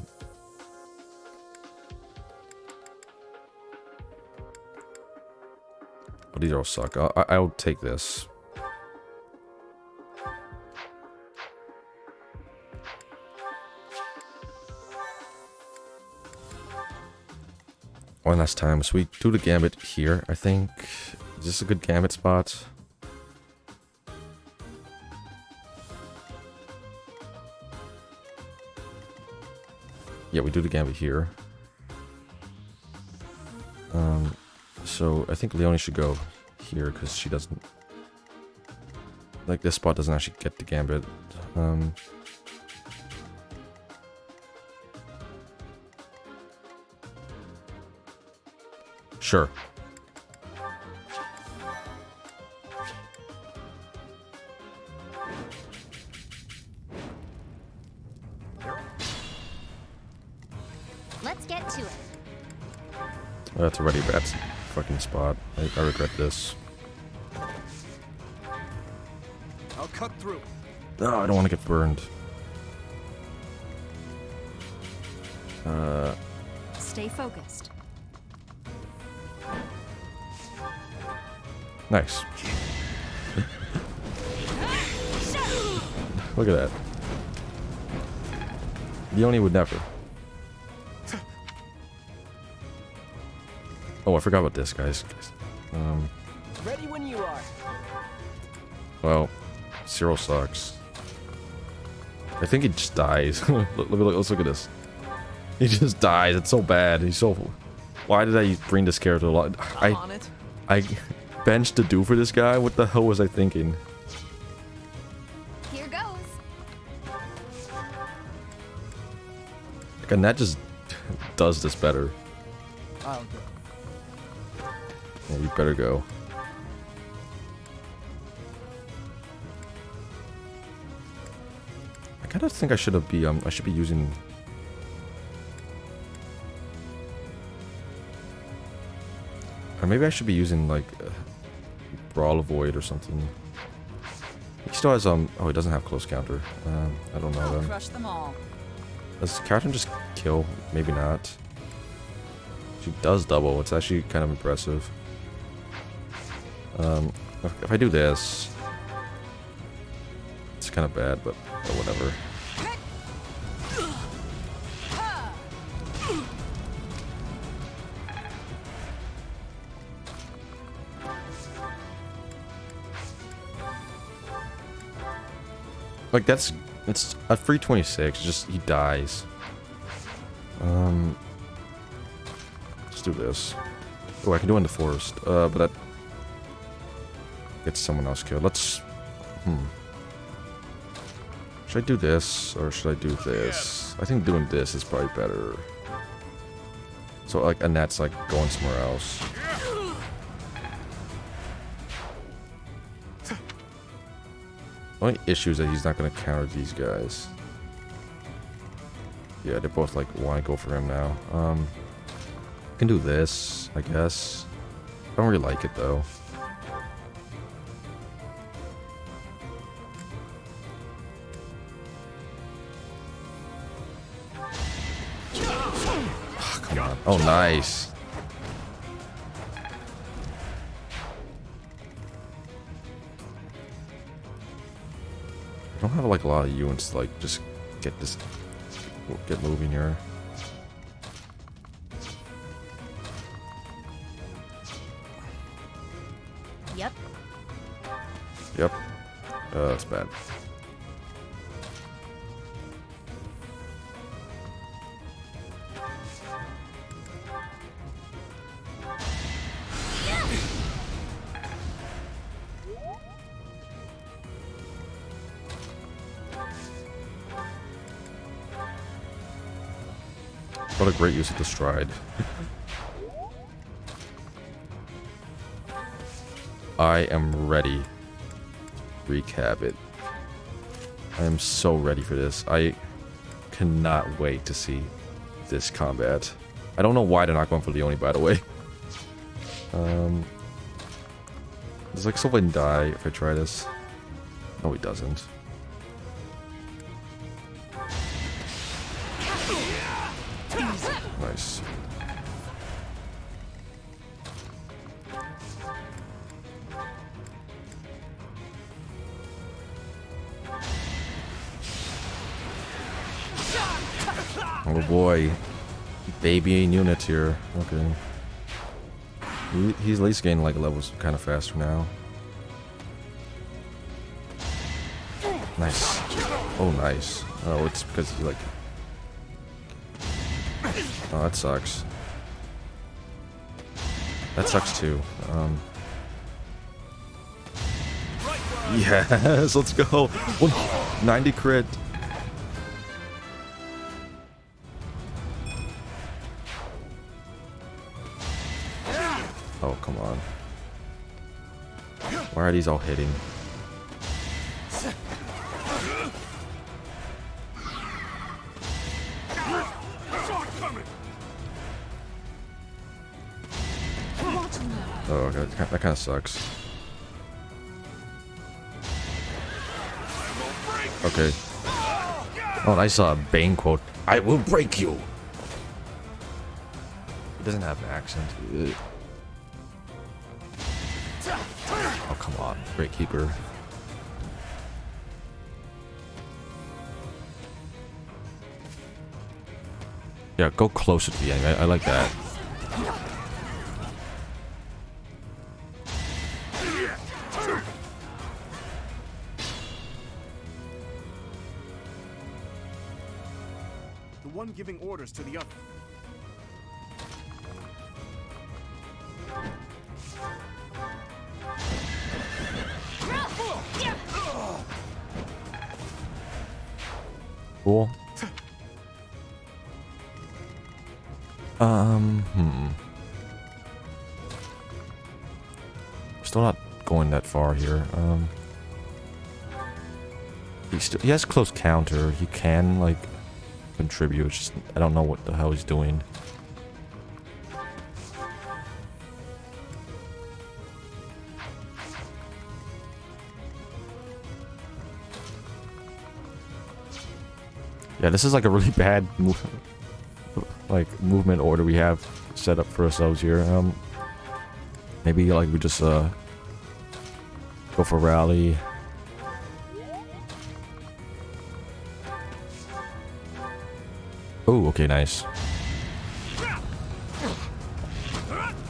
But these all suck. I'll take this. One last time. So we do the gambit here, I think. Is this a good gambit spot? Yeah, we do the gambit here. So I think Leonie should go here because she doesn't like this spot doesn't actually get the gambit. Sure. Let's get to it. That's already a bad fucking spot. I regret this. I'll cut through. No, I don't want to get burned. Stay focused. Nice. Look at that. Leonie would never. Oh, I forgot about this, guys. Ready when you are. Well, Cyril sucks. I think he just dies. Let's look at this. He just dies. It's so bad. He's so. Why did I bring this character a lot? I benched to do for this guy. What the hell was I thinking? Here goes. Like, and that just does this better. I'll go. Yeah, you better go. I kind of think I should be using. Or maybe I should be using like Brawl Avoid or something. He still has oh, he doesn't have close counter. I don't know I'll then. crush them all. Does Catherine just kill? Maybe not. She does double. It's actually kind of impressive. If I do this, it's kind of bad, but whatever. Like it's a free 26. Just he dies. Let's do this. Oh, I can do it in the forest. But that gets someone else killed. Let's. Should I do this or should I do this? I think doing this is probably better. So like Annette's like going somewhere else. The only issue is that he's not gonna counter these guys. Yeah, they both like want to go for him now. I can do this, I guess. I don't really like it though. Oh, come on. Oh, nice. I don't have like a lot of units to like just get moving here. Yep. Yep. That's bad. What a great use of the stride. I am ready. Recap it. I am so ready for this. I cannot wait to see this combat. I don't know why they're not going for Leone, by the way. Does like something die if I try this? No, he doesn't. Nice. Oh boy. Babying units here. Okay. He's at least gaining like levels kind of faster now. Nice. Oh, nice. Oh, it's because he like... Oh, that sucks. That sucks too. Yes, let's go. 90 crit. Oh, come on. Why are these all hitting? Oh, okay, that kind of sucks. Okay. Oh, and I saw a Bane quote. I will break you. He doesn't have an accent. Ugh. Oh, come on. Great keeper. Yeah, go closer to the enemy. I like that. The one giving orders to the other. Cool. Still not going that far here. He has close counter. He can like contribute. It's just I don't know what the hell he's doing. Yeah, this is like a really bad movement order we have set up for ourselves here. Maybe like we just go for rally. Oh, okay, nice.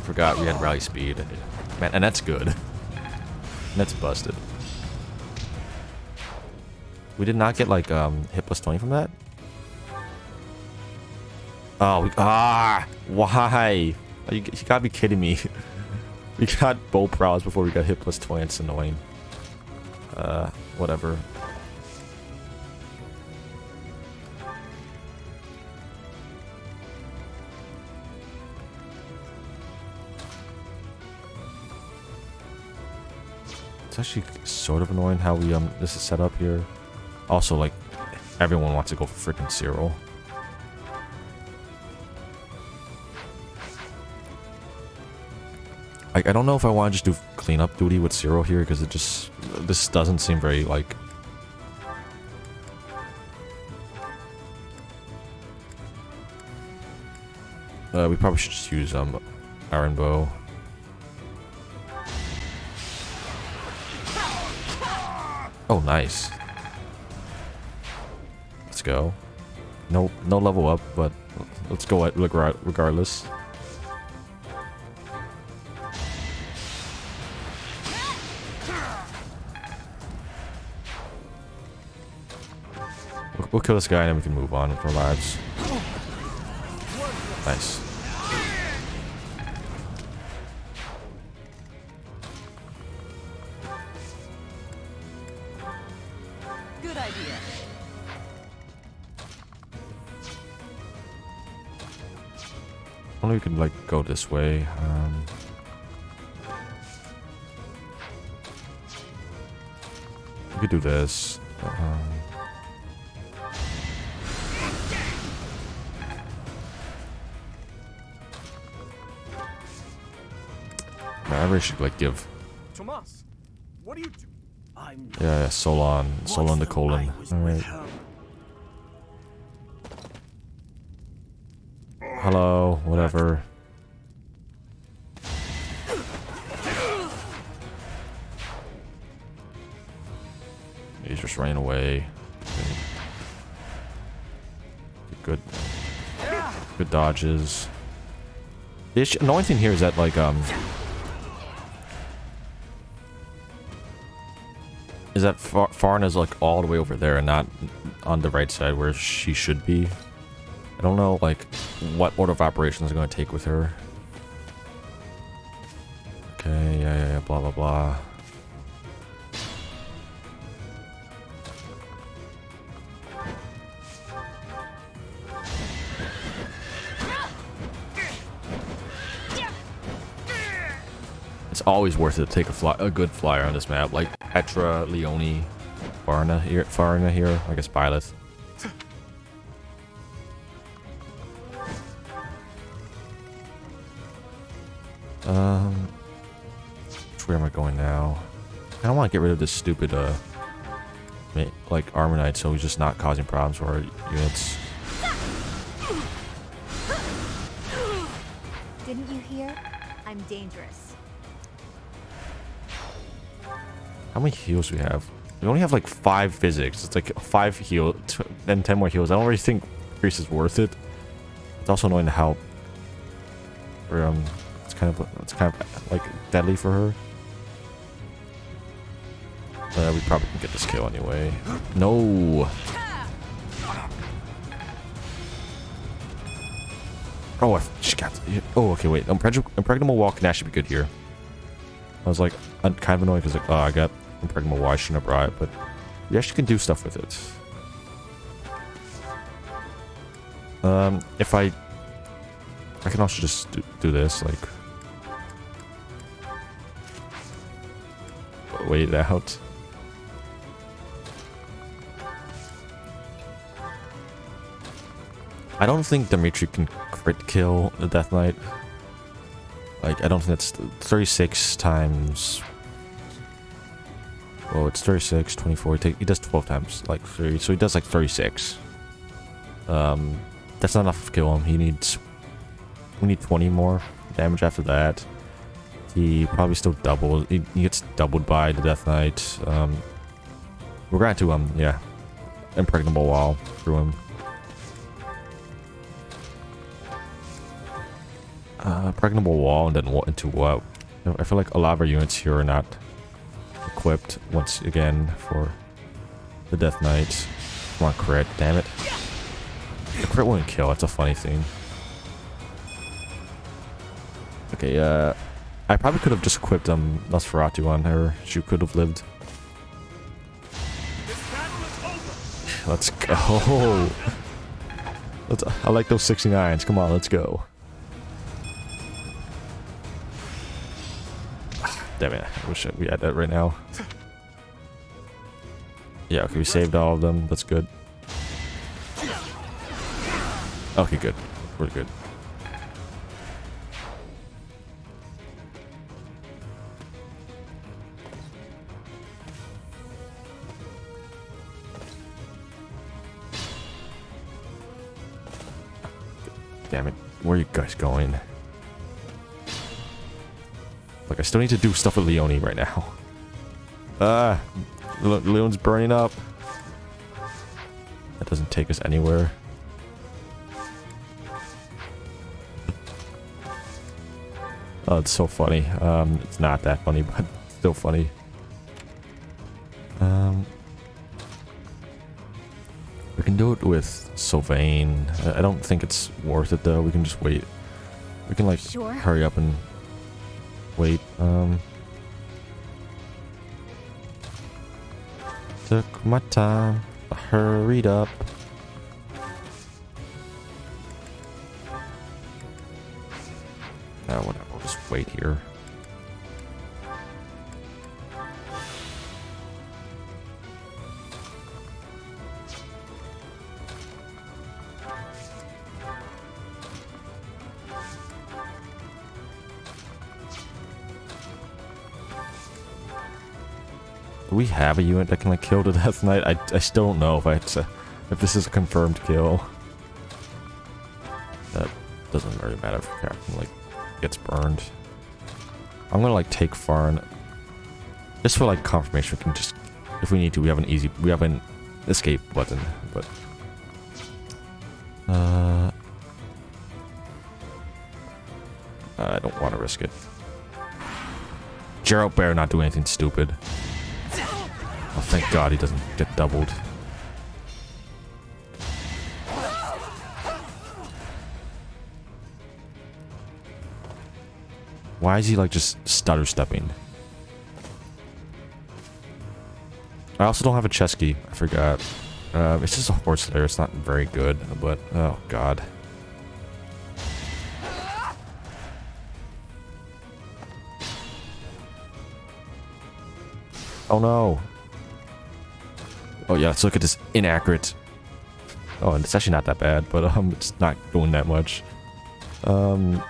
Forgot we had rally speed. Man, and that's good. That's busted. We did not get like hit plus 20 from that. Oh, why? You gotta be kidding me. We got bow prowess before we got hit plus 20. It's annoying. Whatever. It's actually sort of annoying how we this is set up here. Also, like, everyone wants to go for freaking Cyril. Like, I don't know if I want to just do cleanup duty with Cyril here, because it just, this doesn't seem very, like... we probably should just use, Iron Bow. Oh, nice. Let's go. No level up, but let's go at regardless. We'll kill this guy and then we can move on with our lives. Nice. Good idea. Only we could like go this way. We could do this. I really should like give. Tomas, what do you do? I'm Yeah, Solon the colon. All right. Hello, whatever. He's just running away. Good dodges. The annoying thing here is that like is that Farn is like all the way over there and not on the right side where she should be. I don't know like what order of operations is going to take with her. Okay, yeah, blah blah blah. It's always worth it to take a good flyer on this map, like Petra, Leone, Farna here, I guess Byleth. Where am I going now? I don't want to get rid of this stupid like Armor Knight, so he's just not causing problems for our units. Didn't you hear? I'm dangerous. How many heals do we have? We only have like 5 physics. It's like 5 heal and 10 more heals. I don't really think increase is worth it. It's also annoying how it's kind of like deadly for her. We probably can get this kill anyway. No. Oh, she got. Oh, okay. Wait. Impregnable wall can actually be good here. I was like, I'm kind of annoyed because like, oh, I got impregnable wall. I shouldn't have brought it, but we actually can do stuff with it. If I can also just do this, like, wait it out. I don't think Dimitri can crit kill the Death Knight. Like, I don't think that's 36 times. Well, it's 36, 24. He does 12 times, like 3. So he does like 36. That's not enough to kill him. We need 20 more damage after that. He probably still doubles. He gets doubled by the Death Knight. We're going to yeah, impregnable wall through him. Impregnable wall and then into what? I feel like a lot of our units here are not equipped once again for the Death Knight. Come on, crit, damn it. The crit wouldn't kill, that's a funny thing. Okay, I probably could have just equipped Nosferatu on her. She could have lived. Let's go. I like those 69s. Come on, let's go. Damn it. I wish we had that right now. Yeah, okay, we saved all of them. That's good. Okay, good. We're good. Damn it. Where are you guys going? Like, I still need to do stuff with Leonie right now. Leon's burning up. That doesn't take us anywhere. Oh, it's so funny. It's not that funny, but still funny. We can do it with Sylvain. I don't think it's worth it though. We can just wait. We can like Sure. hurry up and wait. Took my time. I hurried up. Whatever. We'll just wait here. Do we have a unit that can like kill to Death Knight? I still don't know if this is a confirmed kill. That doesn't really matter if Captain like gets burned. I'm gonna like take Farn just for like confirmation. We can just, if we need to, we have an escape button, but I don't want to risk it. Gerald better not do anything stupid. Oh, thank God he doesn't get doubled. Why is he like just stutter stepping? I also don't have a chess key. I forgot. It's just a horse there. It's not very good, but oh God. Oh no. Oh yeah, let's look at this inaccurate. Oh, and it's actually not that bad, but it's not doing that much. We're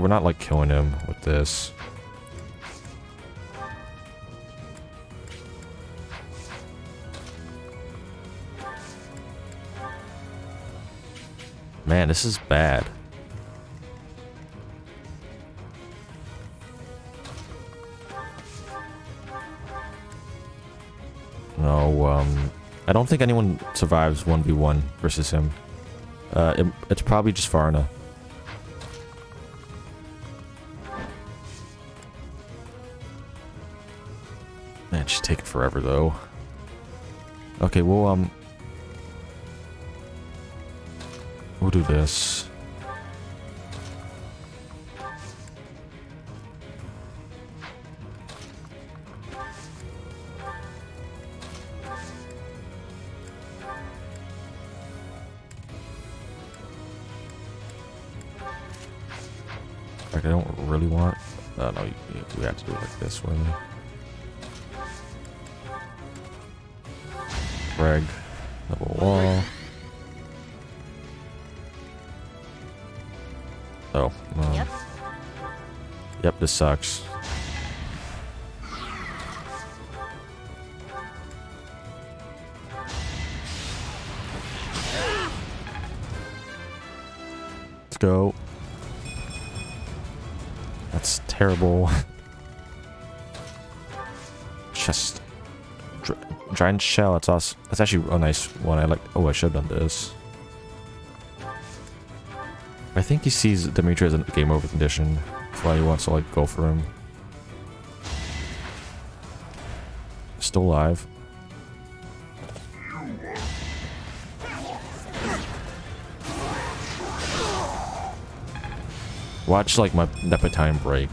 not like killing him with this. Man, this is bad. No, I don't think anyone survives 1v1 versus him. It's probably just Farna. Man, she's taking forever though. Okay, we'll do this. Like, I don't really want. No, we have to do it like this one. Greg, level wall. Oh. Yep. Yep, this sucks. Let's go. That's terrible. Chest. Giant shell, that's awesome. That's actually a nice one. I like. Oh, I should have done this. I think he sees Dimitri as a game over condition. That's why he wants to like go for him. Still alive. Watch like my Nepentine break.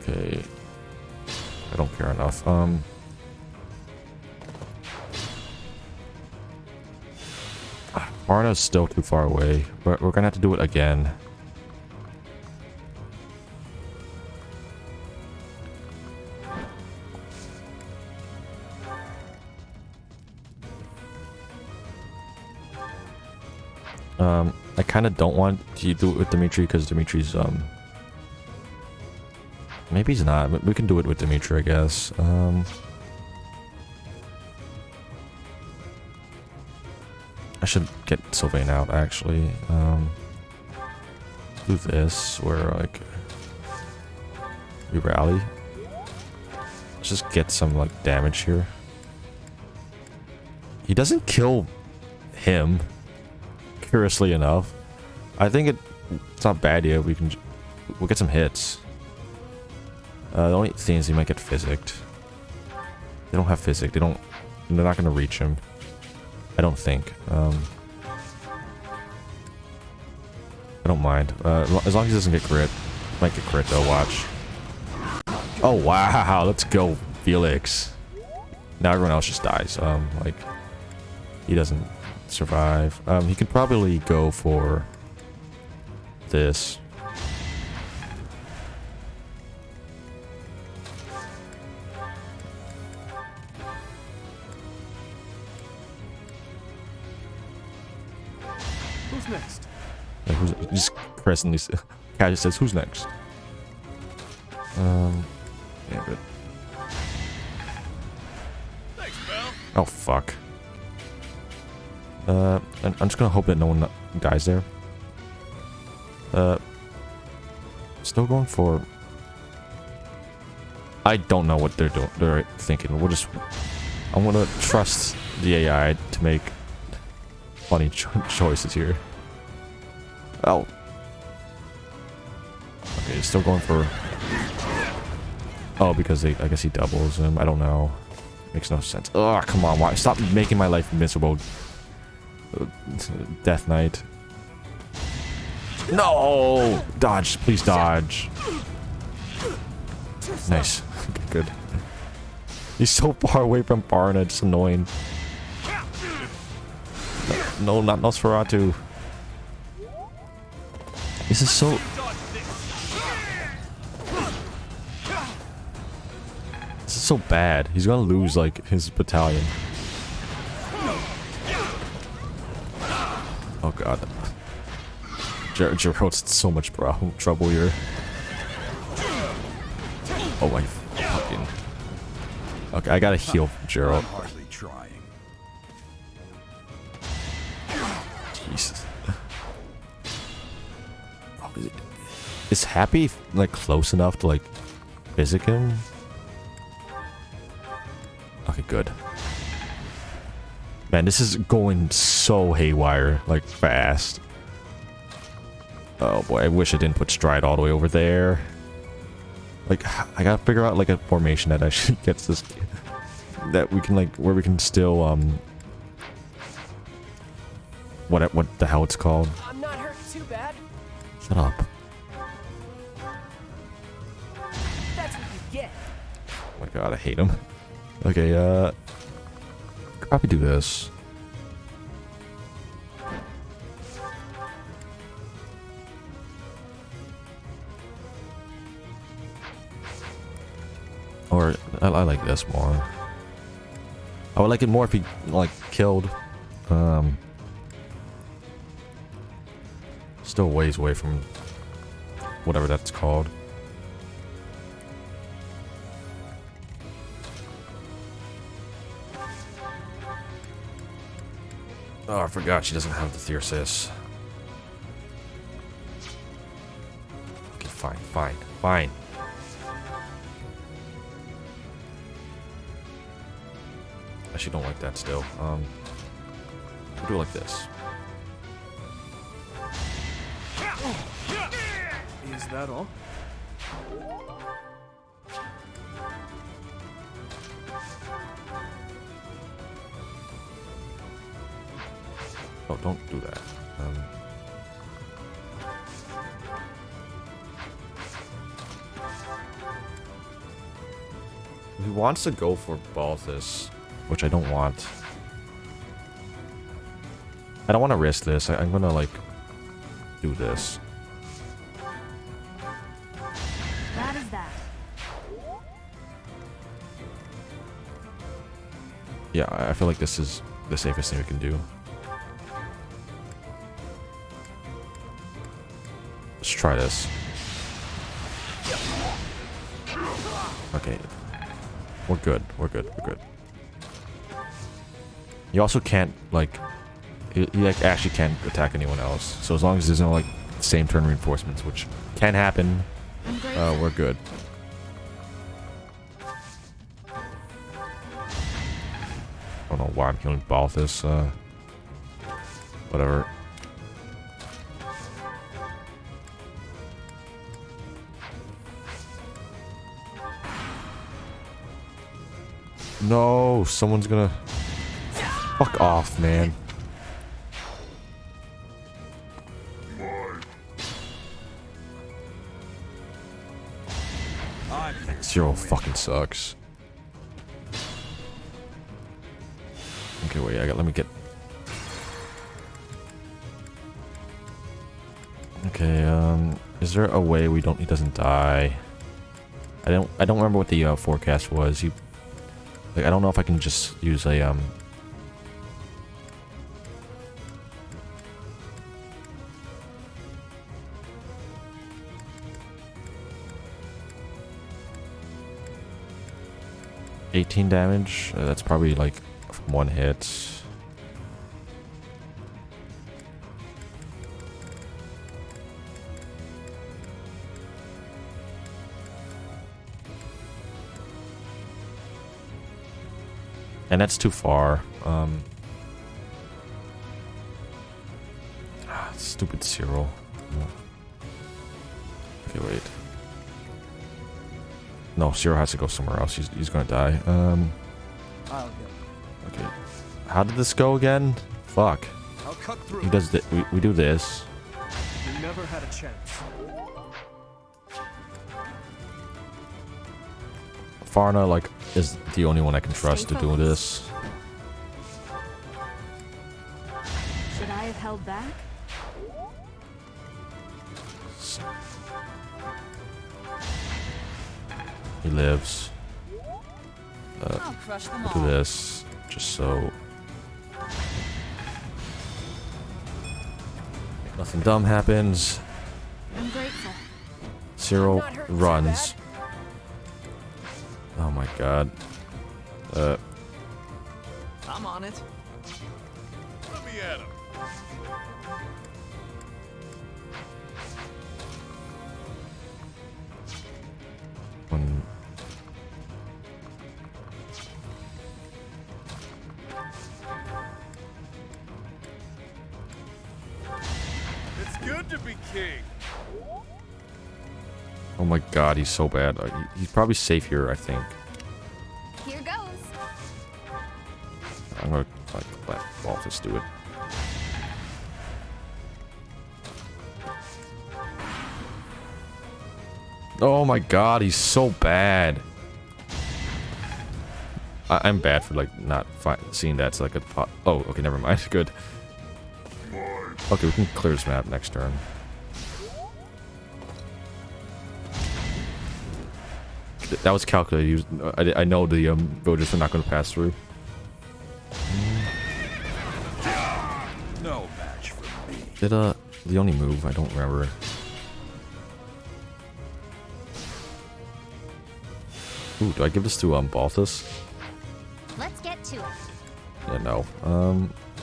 Okay. I don't care enough. Varna's still too far away. We're gonna have to do it again. I kind of don't want to do it with Dimitri because Dimitri's maybe he's not, but we can do it with Dimitri, I guess. I should get Sylvain out actually. Do this where like we rally. Let's just get some like damage here. He doesn't kill him. Curiously enough, I think it's not bad yet. We'll get some hits. The only thing is he might get physicked. They don't have physic. They're not gonna reach him. I don't think. I don't mind. As long as he doesn't get crit. Might get crit though, watch. Oh wow, let's go, Felix. Now everyone else just dies. Like he doesn't survive. He could probably go for this. Who's next? Like, who's just presently? Cat just says, "Who's next?" Yeah, good. Thanks, pal. Oh fuck. I'm just gonna hope that no one dies there. Still going for. I don't know what they're doing. They're thinking. I'm gonna trust the AI to make funny choices here. Oh. Okay, still going for. Oh, because I guess he doubles him. I don't know. Makes no sense. Oh, come on! Why? Stop making my life miserable. Death Knight. No! Dodge, please dodge. Nice. Okay, good. He's so far away from Varna, it's annoying. No, not Nosferatu. This is so... This is so bad. He's gonna lose, like, his battalion. Oh god. Gerald's in so much trouble here. Oh my fucking... Okay, I gotta heal Gerald. Hardly trying. Jesus. Oh, is Happy like close enough to like physic him? Okay, good. Man, this is going so haywire, like fast. Oh boy, I wish I didn't put Stride all the way over there. Like, I gotta figure out like a formation that actually gets this, that we can like, where we can still what the hell it's called. I'm not hurt too bad. Shut up. That's what you get. Oh my god, I hate him. Okay, could probably do this. Or I like this more. I would like it more if he like killed. Still ways away from whatever that's called. Oh, I forgot she doesn't have the Thyrsis. Okay, fine. I actually don't like that still. We'll do it like this. Is that all? Oh, don't do that. He wants to go for Balthus, which I don't want. I don't want to risk this. I'm gonna like do this. That is that. Yeah, I feel like this is the safest thing we can do. Let's try this. Okay. We're good. We're good. We're good. You also can't, like... You like, actually can't attack anyone else. So as long as there's no, like, same turn reinforcements, which can happen, we're good. I don't know why I'm healing Balthus. Whatever. No, someone's gonna... Fuck off, man. Zero fucking sucks. Okay, wait, let me get... Okay, is there a way he doesn't die? I don't remember what the forecast was. Like, I don't know if I can just use a 18 damage. That's probably like from one hit. And that's too far. Stupid Cyril. Okay, wait. No, Cyril has to go somewhere else. He's gonna die. I'll go. Okay. How did this go again? Fuck. I'll cut through. He does we do this. You never had a chance. Farna, like, is the only one I can trust to do this. Should I have held back? He lives. I'll crush them all. Do this just so nothing dumb happens. I'm grateful. Cyril runs. Oh my god. I'm on it. Let me at him. One. It's good to be king. Oh my god, he's so bad. He's probably safe here, I think. Here goes. I'm gonna let Balthus do it. Oh my god, he's so bad. I'm bad for like not seeing that. It's like a pot. Oh, okay, never mind. Good. Okay, we can clear this map next turn. That was calculated. I know the villagers are not going to pass through. No match for me. Did the only move? I don't remember. Ooh, do I give this to Balthus? Let's get to it. Yeah, no.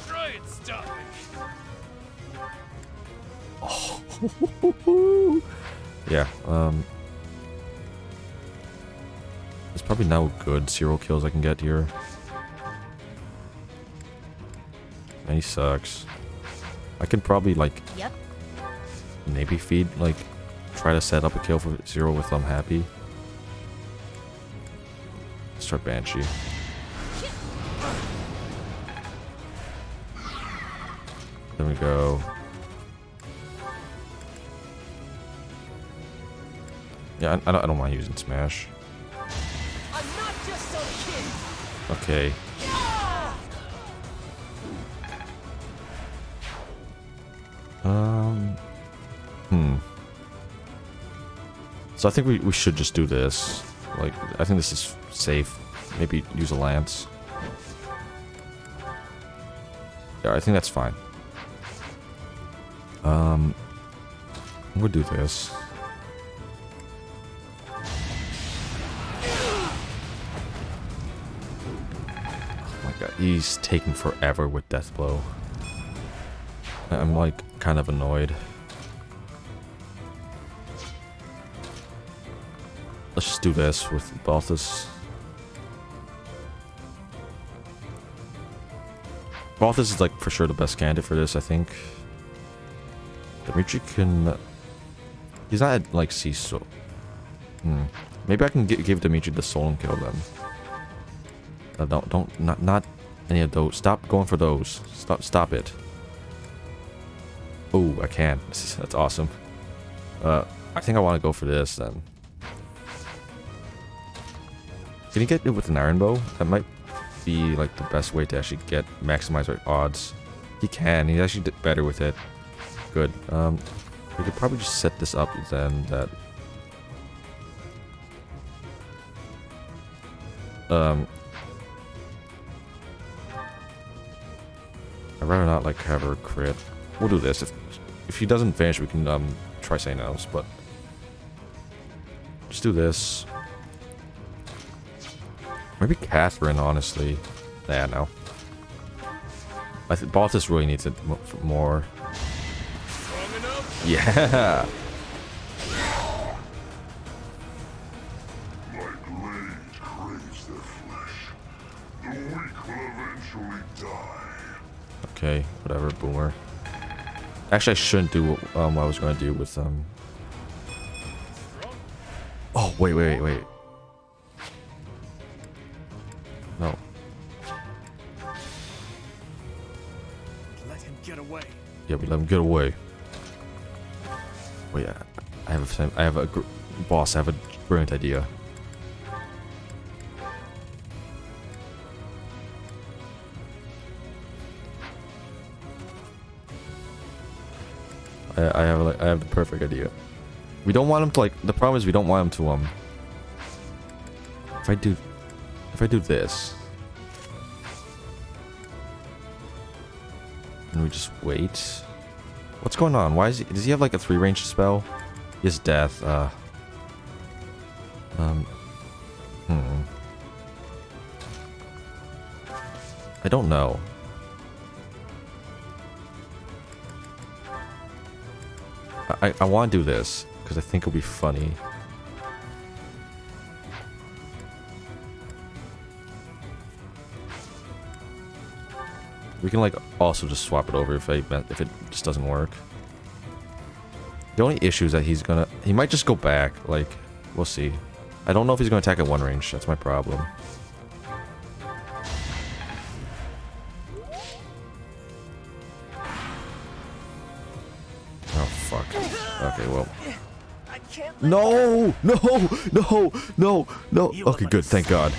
Try and stop me. Oh. Yeah. There's probably no good 0 kills I can get here. And he sucks. I can probably like. Yep. Maybe feed like. Try to set up a kill for 0 with Happy. Start Banshee. There we go. Yeah, I don't mind using Smash. I'm not just some kid. Okay. So I think we should just do this. Like, I think this is safe. Maybe use a lance. Yeah, I think that's fine. We'll do this. Oh my god, he's taking forever with death blow. I'm like kind of annoyed. Let's just do this with Balthus. Balthus is like for sure the best candidate for this, I think. Dimitri can... He's not at like sea, so... Maybe I can give Dimitri the soul and kill them. Not any of those. Stop going for those. Stop it. Oh, I can. That's awesome. I think I want to go for this then. Can you get it with an iron bow? That might be like the best way to actually maximize our odds. He can. He actually did better with it. Good. We could probably just set this up then that... I'd rather not like have her crit. We'll do this. If he doesn't finish, we can try saying else, but just do this. Maybe Catherine, honestly. Yeah, no. I think Balthus really needs it more. Yeah. Like blade craves their flesh. The weak will eventually die. Okay, whatever, boomer. Actually, I shouldn't do what I was going to do with Oh, wait. No. Let him get away. Yeah, we let him get away. Wait, I have a boss. I have a brilliant idea. I have the perfect idea. We don't want him to the problem is we don't want him to if I do this and we just wait. What's going on? Why does he have like a 3-range spell? He has death. I don't know. I want to do this because I think it'll be funny. We can like also just swap it over if it just doesn't work. The only issue is that he might just go back. Like, we'll see. I don't know if he's gonna attack at 1 range. That's my problem. Oh fuck. Okay, well. No! Okay, good. Thank God.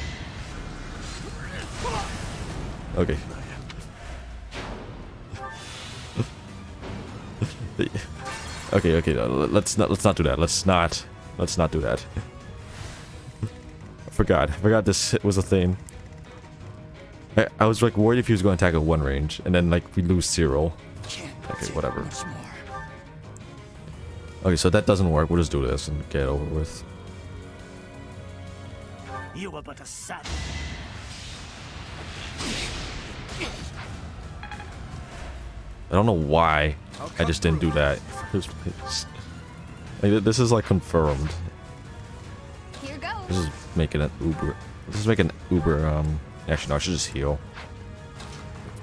Okay. Okay. Let's not do that. Let's not do that. I forgot this was a thing. I was like worried if he was going to attack at 1 range, and then like we lose Cyril. Okay, whatever. Okay, so that doesn't work. We'll just do this and get it over with. You were but a saddle. I don't know why I just didn't do that. Like, this is like confirmed. Here goes. This is making an Uber. Actually, no, I should just heal.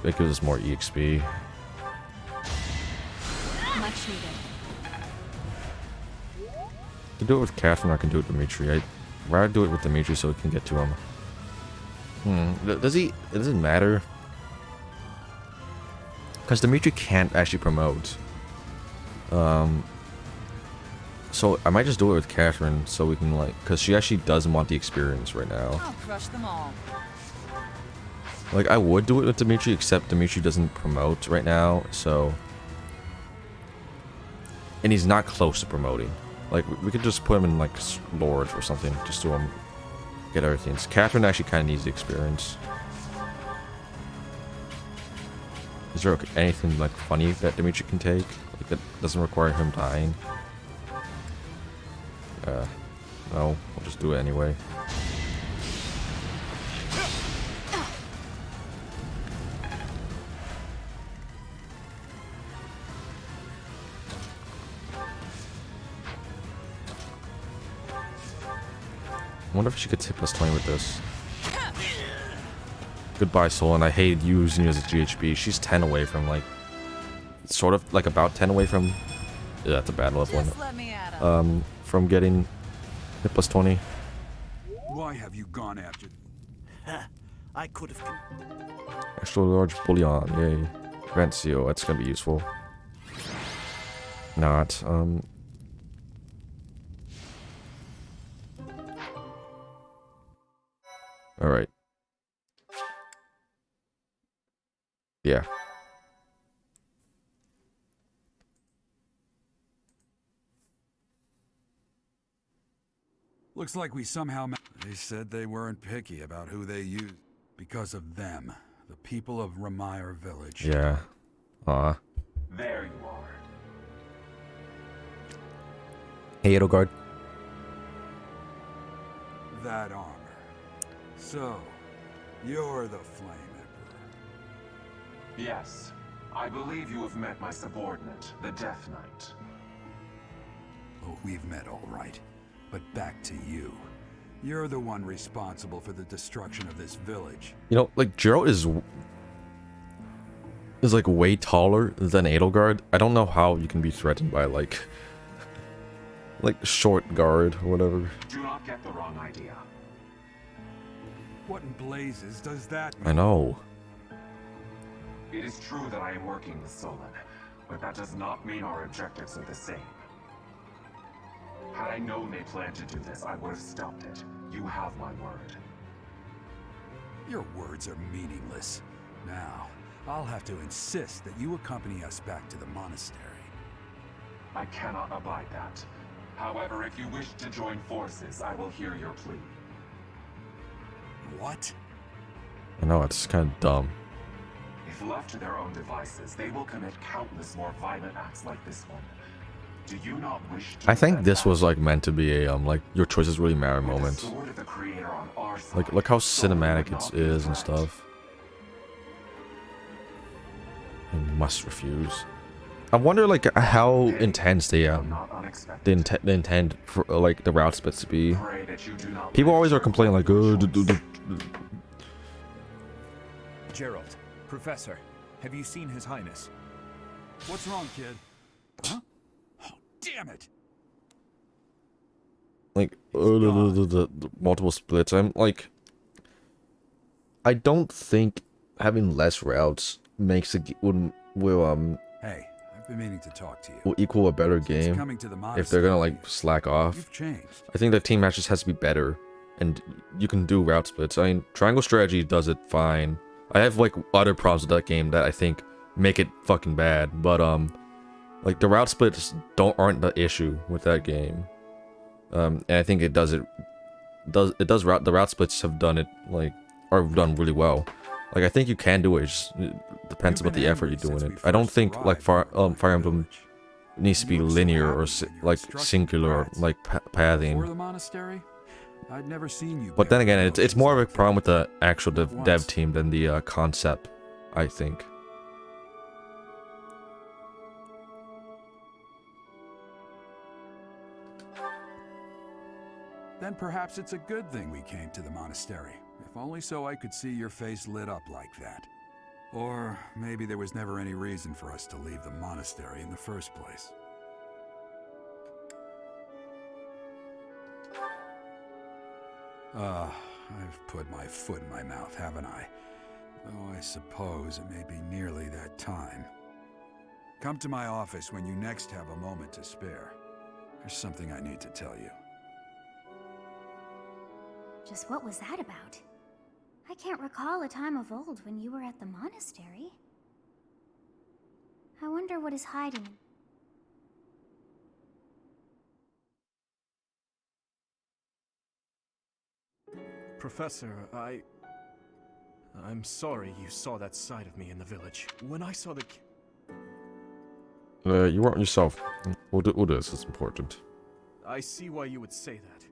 That gives us more EXP. Much needed. I can do it with Catherine, or I can do it with Dimitri. I'd rather do it with Dimitri so we can get to him. It doesn't matter. Because Dimitri can't actually promote. So I might just do it with Catherine so we can like... Because she actually doesn't want the experience right now. I'll crush them all. Like, I would do it with Dimitri, except Dimitri doesn't promote right now, so... and he's not close to promoting. Like, we could just put him in, like, Lord or something, just to get everything. Catherine actually kind of needs the experience. Is there anything, like, funny that Dimitri can take? Like, that doesn't require him dying? No, we'll just do it anyway. I wonder if she could tip us 20 with this. Goodbye, Soul, and I hate using you as a GHB. She's 10 away from, like, sort of, like, about 10 away from... Yeah, that's a bad level one. From getting hit plus 20. Why have you gone after... I could have... Extra large bullion, yay. Vencio, that's gonna be useful. Not, Alright. Yeah. Looks like we somehow... They said they weren't picky about who they used. Because of them, the people of Ramire Village. Yeah. Aw. There you are. Hey, Edelgard. That armor. So, you're the Flame Emperor. Yes. I believe you have met my subordinate, the Death Knight. Oh, we've met all right. But back to you. You're the one responsible for the destruction of this village. You know, like, Geralt is like way taller than Edelgard. I don't know how you can be threatened by like short guard or whatever. Do not get the wrong idea. What in blazes does that mean? I know. It is true that I am working with Solon, but that does not mean our objectives are the same. Had I known they planned to do this, I would have stopped it. You have my word. Your words are meaningless. Now, I'll have to insist that you accompany us back to the monastery. I cannot abide that. However, if you wish to join forces, I will hear your plea. What? I know, it's kind of dumb. If left to their own devices, they will commit countless more violent acts like this one. Do you not wish to... I think this was like meant to be a like your choices really matter moment. Like look how cinematic it is and stuff. I must refuse. I wonder like how intense they intend for like the route splits to be. People always are complaining like Geralt, Professor, have you seen His Highness? What's wrong, kid? Huh? Oh, damn it! Like the multiple splits. I'm like, I don't think having less routes makes it will Hey, I've been meaning to talk to you. will equal a better game if they're gonna like slack off. You've changed. I think the team matches has to be better, and you can do route splits. I mean, triangle strategy does it fine. I have like other problems with that game that I think make it fucking bad, but like the route splits aren't the issue with that game. And I think the route splits have done it like are done really well. Like I think you can do it. It just depends about the effort you do in it. I don't think like Fire Emblem needs to be linear or like singular like pathing. Before the monastery, I'd never seen you. But then again, it's more of a problem with the actual dev team than the concept, I think. Then perhaps it's a good thing we came to the monastery. If only so I could see your face lit up like that. Or maybe there was never any reason for us to leave the monastery in the first place. I've put my foot in my mouth, haven't I? Though I suppose it may be nearly that time. Come to my office when you next have a moment to spare. There's something I need to tell you. Just what was that about? I can't recall a time of old when you were at the monastery. I wonder what is hiding. Professor, I'm sorry you saw that side of me in the village. When I saw the... You weren't yourself. We'll do this. It's important. I see why you would say that.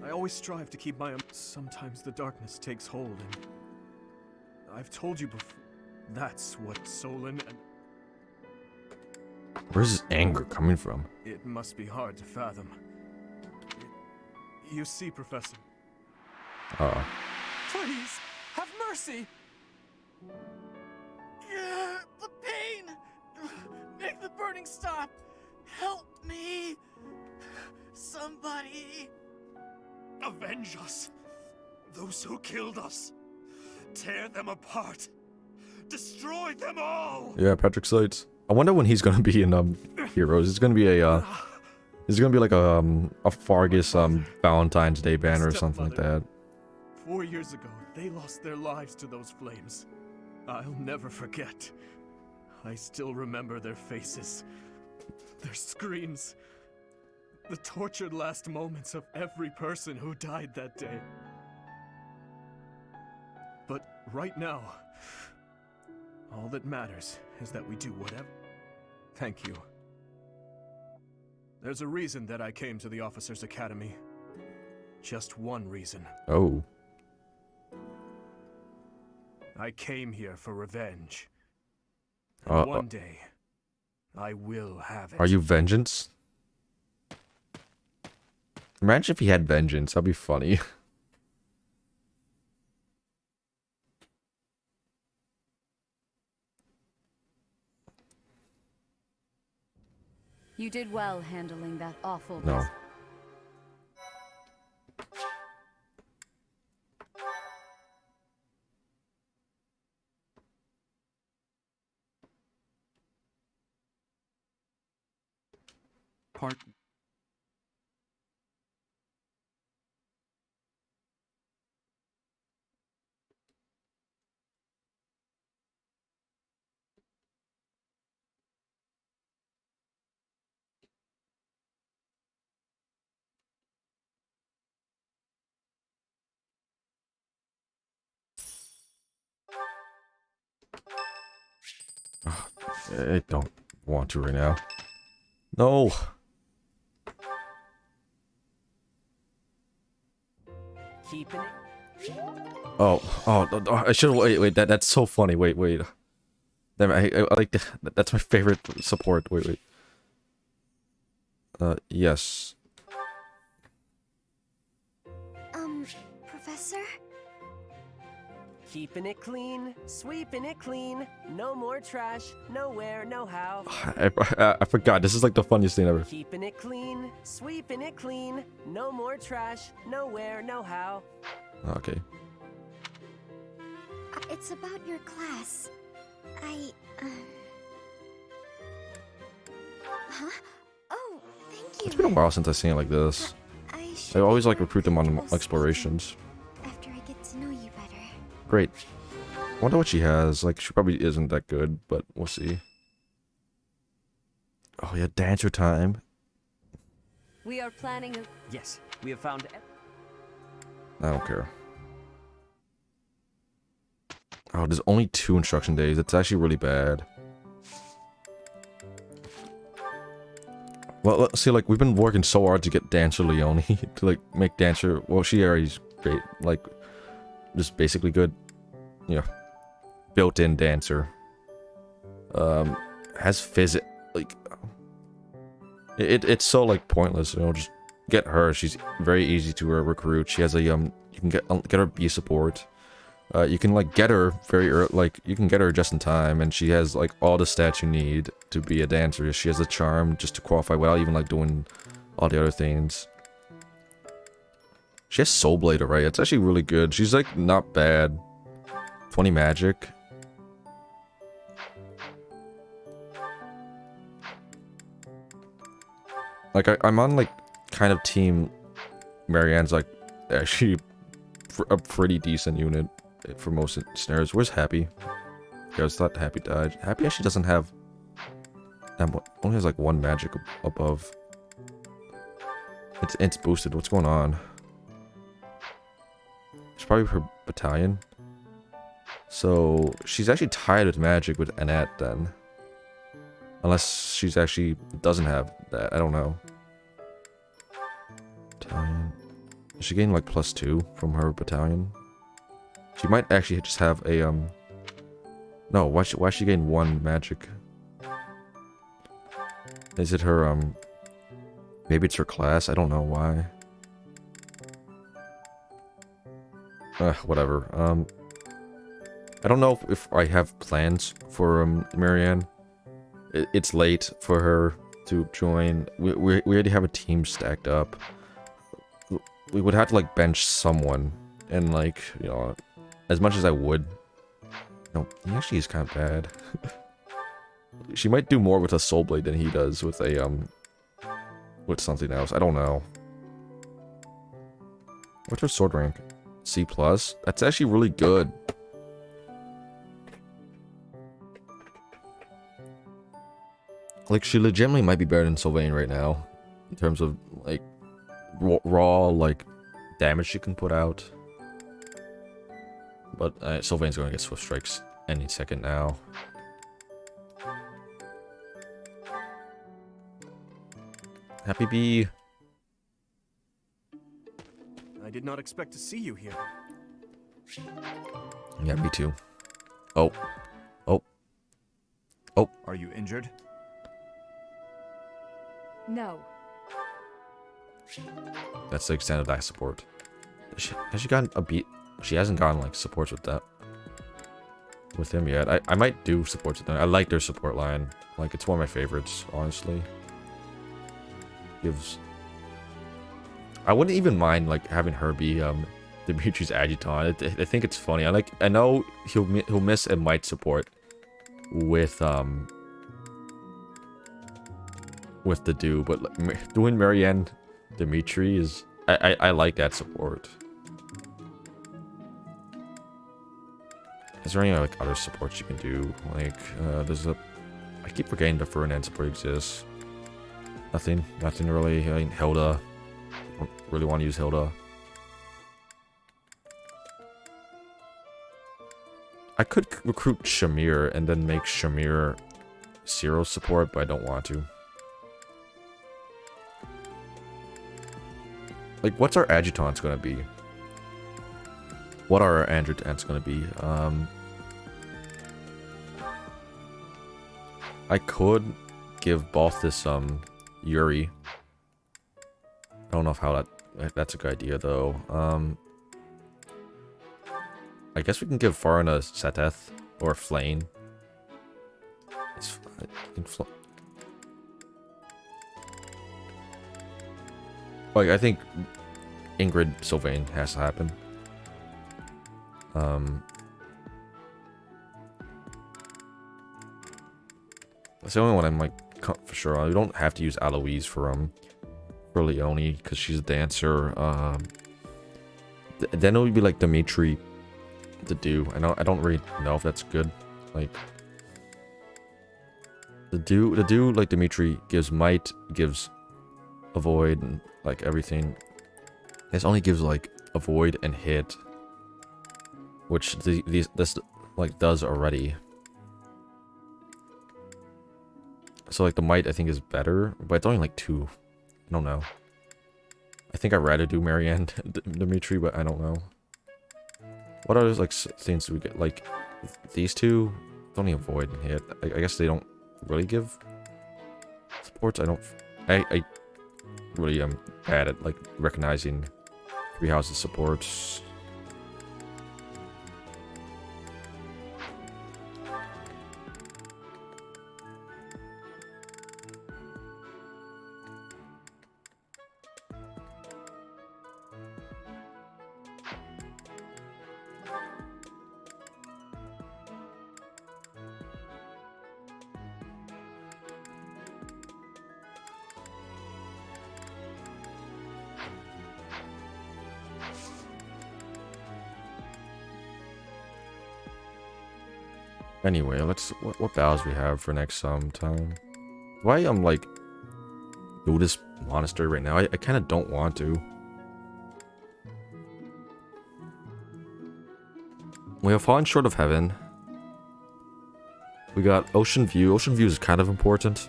I always strive to keep my... Sometimes the darkness takes hold and... I've told you before... That's what Solon and... Where's his anger coming from? It must be hard to fathom. You see, Professor... Please, have mercy! The pain! Make the burning stop! Help me! Somebody! Avenge us! Those who killed us! Tear them apart! Destroy them all! Yeah, Patrick Sites. I wonder when he's gonna be in Heroes. It's gonna be a it's gonna be like a Fargus Valentine's Day banner or something like that. 4 years ago, they lost their lives to those flames. I'll never forget. I still remember their faces, their screams, the tortured last moments of every person who died that day. But right now, all that matters is that we do whatever. Thank you. There's a reason that I came to the Officers' Academy. Just one reason. Oh. I came here for revenge. And one day, I will have it. Are you Vengeance? Imagine if he had Vengeance. That'd be funny. You did well handling that awful... No. Part... I don't want to right now. No. Keeping it. Oh, I should wait. That's so funny. Wait. Damn, I like that's my favorite support. Wait. Yes. Professor? Keeping it clean, sweeping it clean. No more trash, nowhere, no how. I forgot. This is like the funniest thing ever. Keeping it clean, sweeping it clean. No more trash, nowhere, no how. Okay. It's about your class. Huh? Oh, thank you. It's been a while since I've seen it like this. I always like recruit them on explorations. After I get to know you better. Great. Wonder what she has. Like, she probably isn't that good, but we'll see. Oh yeah, dancer time. We are planning a... Yes, we have found... I don't care. Oh, there's only 2 instruction days. It's actually really bad. Well, let's see, like, we've been working so hard to get Dancer Leone to, like, make Dancer... Well, she already's great. Like, just basically good. Yeah. Built-in Dancer. Has physics... Like... It's so, like, pointless, you know, just get her. She's very easy to recruit. She has a, you can get her B support. You can, like, get her very early, like, you can get her just in time, and she has, like, all the stats you need to be a dancer. She has a charm just to qualify without even, like, doing all the other things. She has Soul Blade, right? It's actually really good. She's, like, not bad. 20 magic. Like, I'm on, like, kind of team Marianne's, like, actually a pretty decent unit for most snares. Where's Happy? I was thought Happy died. Happy actually doesn't have... only has, like, 1 magic above. It's boosted. What's going on? She's probably her battalion. So she's actually tied with magic with Annette then. Unless she's actually doesn't have that. I don't know. Battalion. Is she getting like +2 from her battalion? She might actually just have a no, why is she getting 1 magic? Is it her maybe it's her class? I don't know why. Whatever. I don't know if I have plans for Marianne. It's late for her to join. We already have a team stacked up. We would have to like bench someone, and like, you know, as much as I would. No, he actually is kind of bad. She might do more with a soul blade than he does with a with something else. I don't know. What's her sword rank? C+. That's actually really good. Like, she legitimately might be better than Sylvain right now. In terms of, like, raw, like, damage she can put out. But Sylvain's going to get Swift Strikes any second now. Happy Bee. I did not expect to see you here. Yeah, me too. Oh. Oh. Oh. Are you injured? No. That's the extent of that support. Has she gotten a beat? She hasn't gotten like supports with that. With him yet. I might do supports with them. I like their support line. Like, it's one of my favorites, honestly. Gives... I wouldn't even mind like having her be Dimitri's adjutant. I think it's funny. I know he'll miss a might support with the do, but like, doing Marianne Dimitri is I like that support. Is there any like other supports you can do? Like there's a I keep forgetting the Ferdinand support exists. Nothing really. I mean, Hilda. I don't really want to use Hilda. I could recruit Shamir and then make Shamir Zero support, but I don't want to. Like, what's our adjutants gonna be? What are our adjutants gonna be? I could give both this Yuri. I don't know how that's a good idea though. I guess we can give Farina Seteth or Flane. Like, I think Ingrid Sylvain has to happen. That's the only one I'm like for sure on. We don't have to use Aloise for Leone because she's a dancer. Then it would be like Dimitri to do. I don't really know if that's good. Like the do like Dimitri gives might, gives avoid, and like everything. This only gives like avoid and hit, which this like does already. So like the might I think is better, but it's only like 2. I don't know. I think I'd rather do Marianne Dimitri, but I don't know. What other like things do we get? Like these two don't even avoid and hit. I guess they don't really give supports. I really am bad at like recognizing 3 houses supports. Anyway, let's what battles we have for next time. Why I'm like do this monastery right now? I kind of don't want to. We have Falling Short of Heaven. We got Ocean View. Ocean View is kind of important.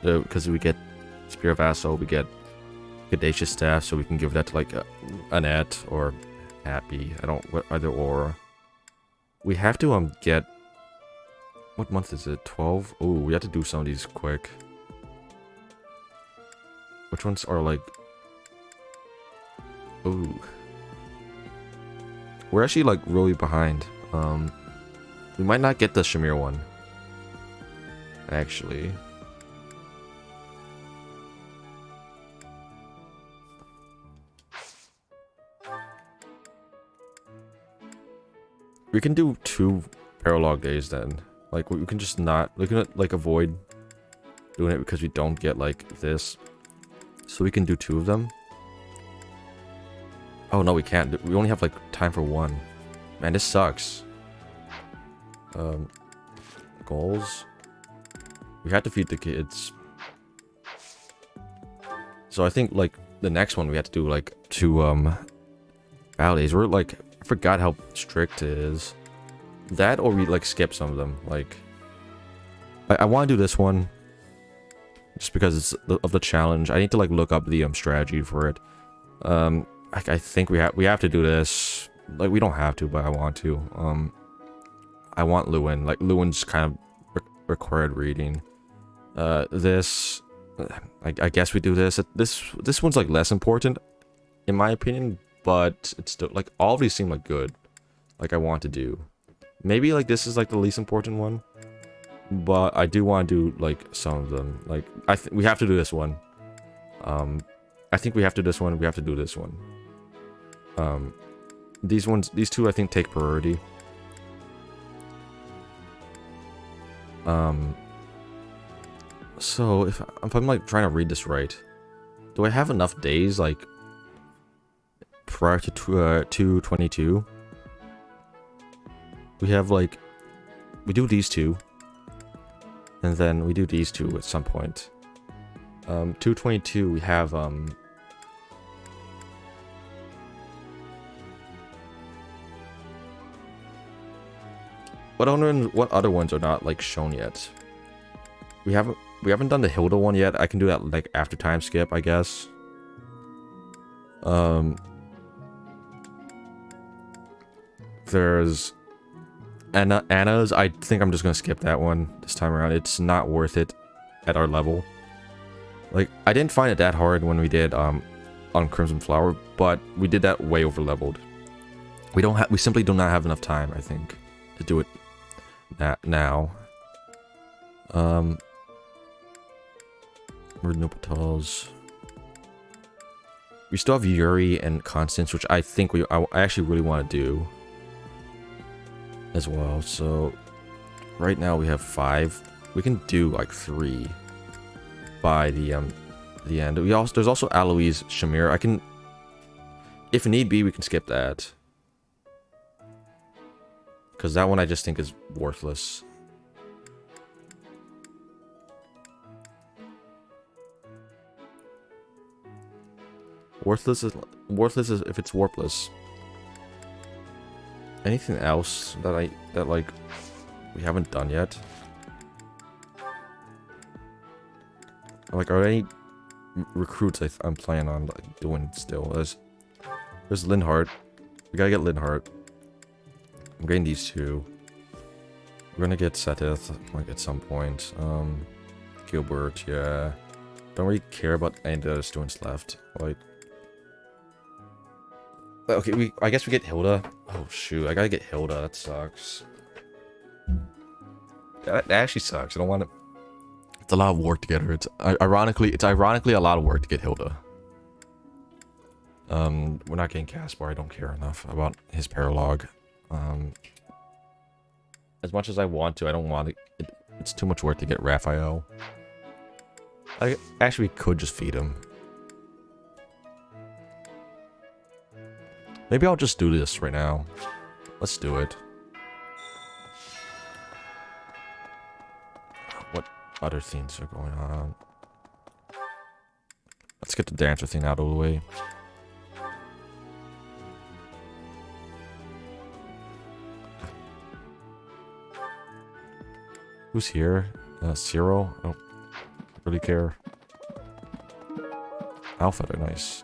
Because we get Spear of Asso, we get Audacious Staff, so we can give that to like Annette or Abby. I don't, either or. We have to get, what month is it? 12? Oh, we have to do some of these quick. Which ones are like, ooh. We're actually like really behind. We might not get the Shamir one. Actually. We can do 2 paralog days then. Like we can just not, we can like avoid doing it because we don't get like this. So we can do 2 of them. Oh no, we can't. We only have like time for 1. Man, this sucks. Goals. We have to feed the kids. So I think like the next one we have to do like 2 battle days. We're like, I forgot how strict it is. That or we like skip some of them. Like I want to do this one just because it's of the challenge. I need to like look up the strategy for it. I think we have to do this. Like we don't have to, but I want to. I want Lewin. Like Lewin's kind of required reading. This I guess we do this. This one's like less important in my opinion, but it's still like all of these seem like good. Like I want to do. Maybe like this is like the least important one, but I do want to do like some of them. Like we have to do this one. I think we have to do this one. We have to do this one. These 2 I think take priority. So if I'm like trying to read this right, do I have enough days like prior to 222? We have like, we do these 2, and then we do these 2 at some point. 222 we have what other ones are not like shown yet? We haven't done the Hilda one yet. I can do that like after time skip, I guess. There's Anna's. I think I'm just gonna skip that one this time around. It's not worth it at our level. Like I didn't find it that hard when we did on Crimson Flower, but we did that way over leveled. We simply do not have enough time, I think, to do it now. Renupitals. We still have Yuri and Constance, which I think I actually really want to do as well. So right now we have 5. We can do like 3 by the end. There's also Aloise Shamir. I can, if need be, we can skip that, because that one I just think is worthless. Worthless is if it's warpless. Anything else that like we haven't done yet? Like, are there any recruits I'm planning on like doing still? There's Linhart. We gotta get Linhart. I'm getting these 2. We're gonna get Seteth like at some point. Gilbert, yeah. Don't really care about any of the other students left. Like, okay, I guess we get Hilda. Oh shoot, I gotta get Hilda. That sucks. That actually sucks. I don't want to. It's a lot of work to get her. It's ironically a lot of work to get Hilda. We're not getting Caspar. I don't care enough about his paralog. As much as I want to, I don't want to. It's too much work to get Raphael. I actually could just feed him. Maybe I'll just do this right now. Let's do it. What other things are going on? Let's get the dancer thing out of the way. Who's here? Zero? I don't really care. Alpha, are nice.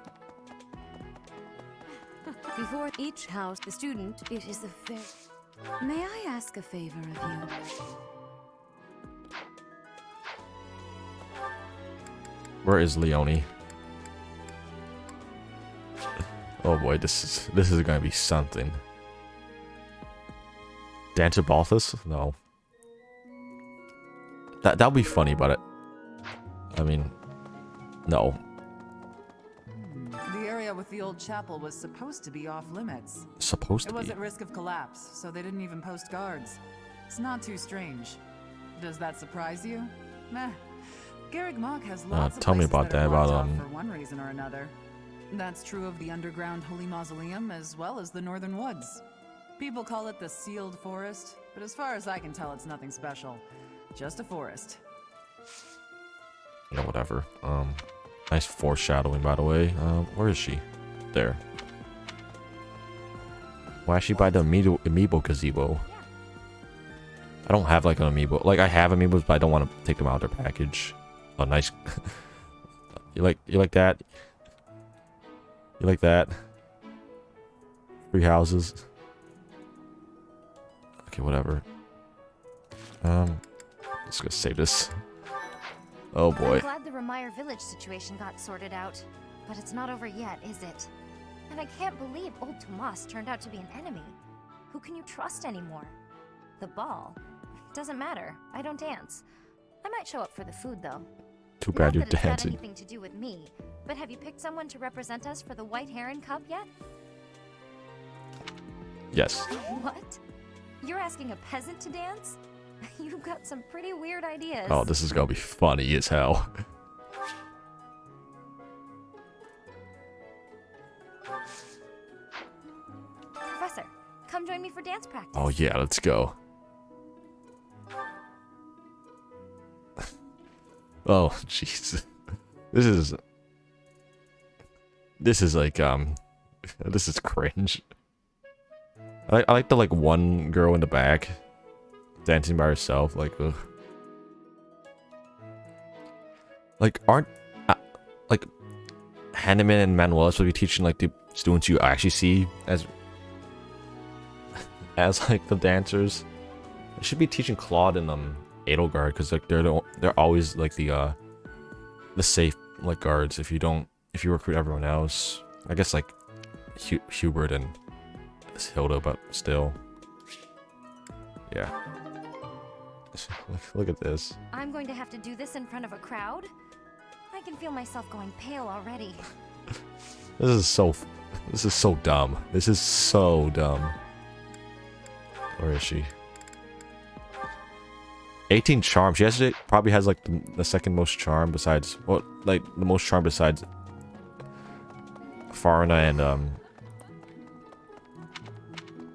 Before each house, the student, it is the fair. May I ask a favor of you? Where is Leonie? Oh boy, this is gonna be something. Dancer Balthus? No. That'll be funny, but I mean, no. The area with the old chapel was supposed to be off limits. Supposed It to was be. at risk of collapse, so they didn't even post guards. It's not too strange. Does that surprise you? Meh. Garreg Mach has lots of tell me places about that are that, about, blocked off for one reason or another. That's true of the underground Holy Mausoleum as well as the Northern Woods. People call it the Sealed Forest, but as far as I can tell, it's nothing special. Just a forest. Yeah, whatever. Nice foreshadowing, by the way. Where is she? There. Why is she by the amiibo gazebo? I don't have like an amiibo. Like I have amiibos, but I don't want to take them out of their package. Oh, nice. you like that? You like that? Free houses. Okay, whatever. Let's go save this. Oh boy. I'm glad the Remire village situation got sorted out, but it's not over yet, is it? And I can't believe old Tomas turned out to be an enemy. Who can you trust anymore? The ball? Doesn't matter. I don't dance. I might show up for the food, though. Too bad you're Not that it's got dancing. anything to do with me, but have you picked someone to represent us for the White Heron Cup yet? Yes. What? You're asking a peasant to dance? You've got some pretty weird ideas. Oh, this is gonna be funny as hell. Professor, come join me for dance practice. Oh yeah, let's go. Oh jeez, this is like this is cringe. I like the like one girl in the back dancing by herself. Like, ugh. Like aren't like Hanneman and Manuela supposed to be teaching like the students you actually see as like the dancers? I should be teaching Claude and Edelgard, because like they're always like the safe like guards if you recruit everyone else. I guess like Hubert and Hilda, but still. Yeah. Look at this. I'm going to have to do this in front of a crowd? I can feel myself going pale already. This is so dumb. This is so dumb. Where is she? 18 charm. She probably has like the second most charm besides, well, like the most charm besides Farina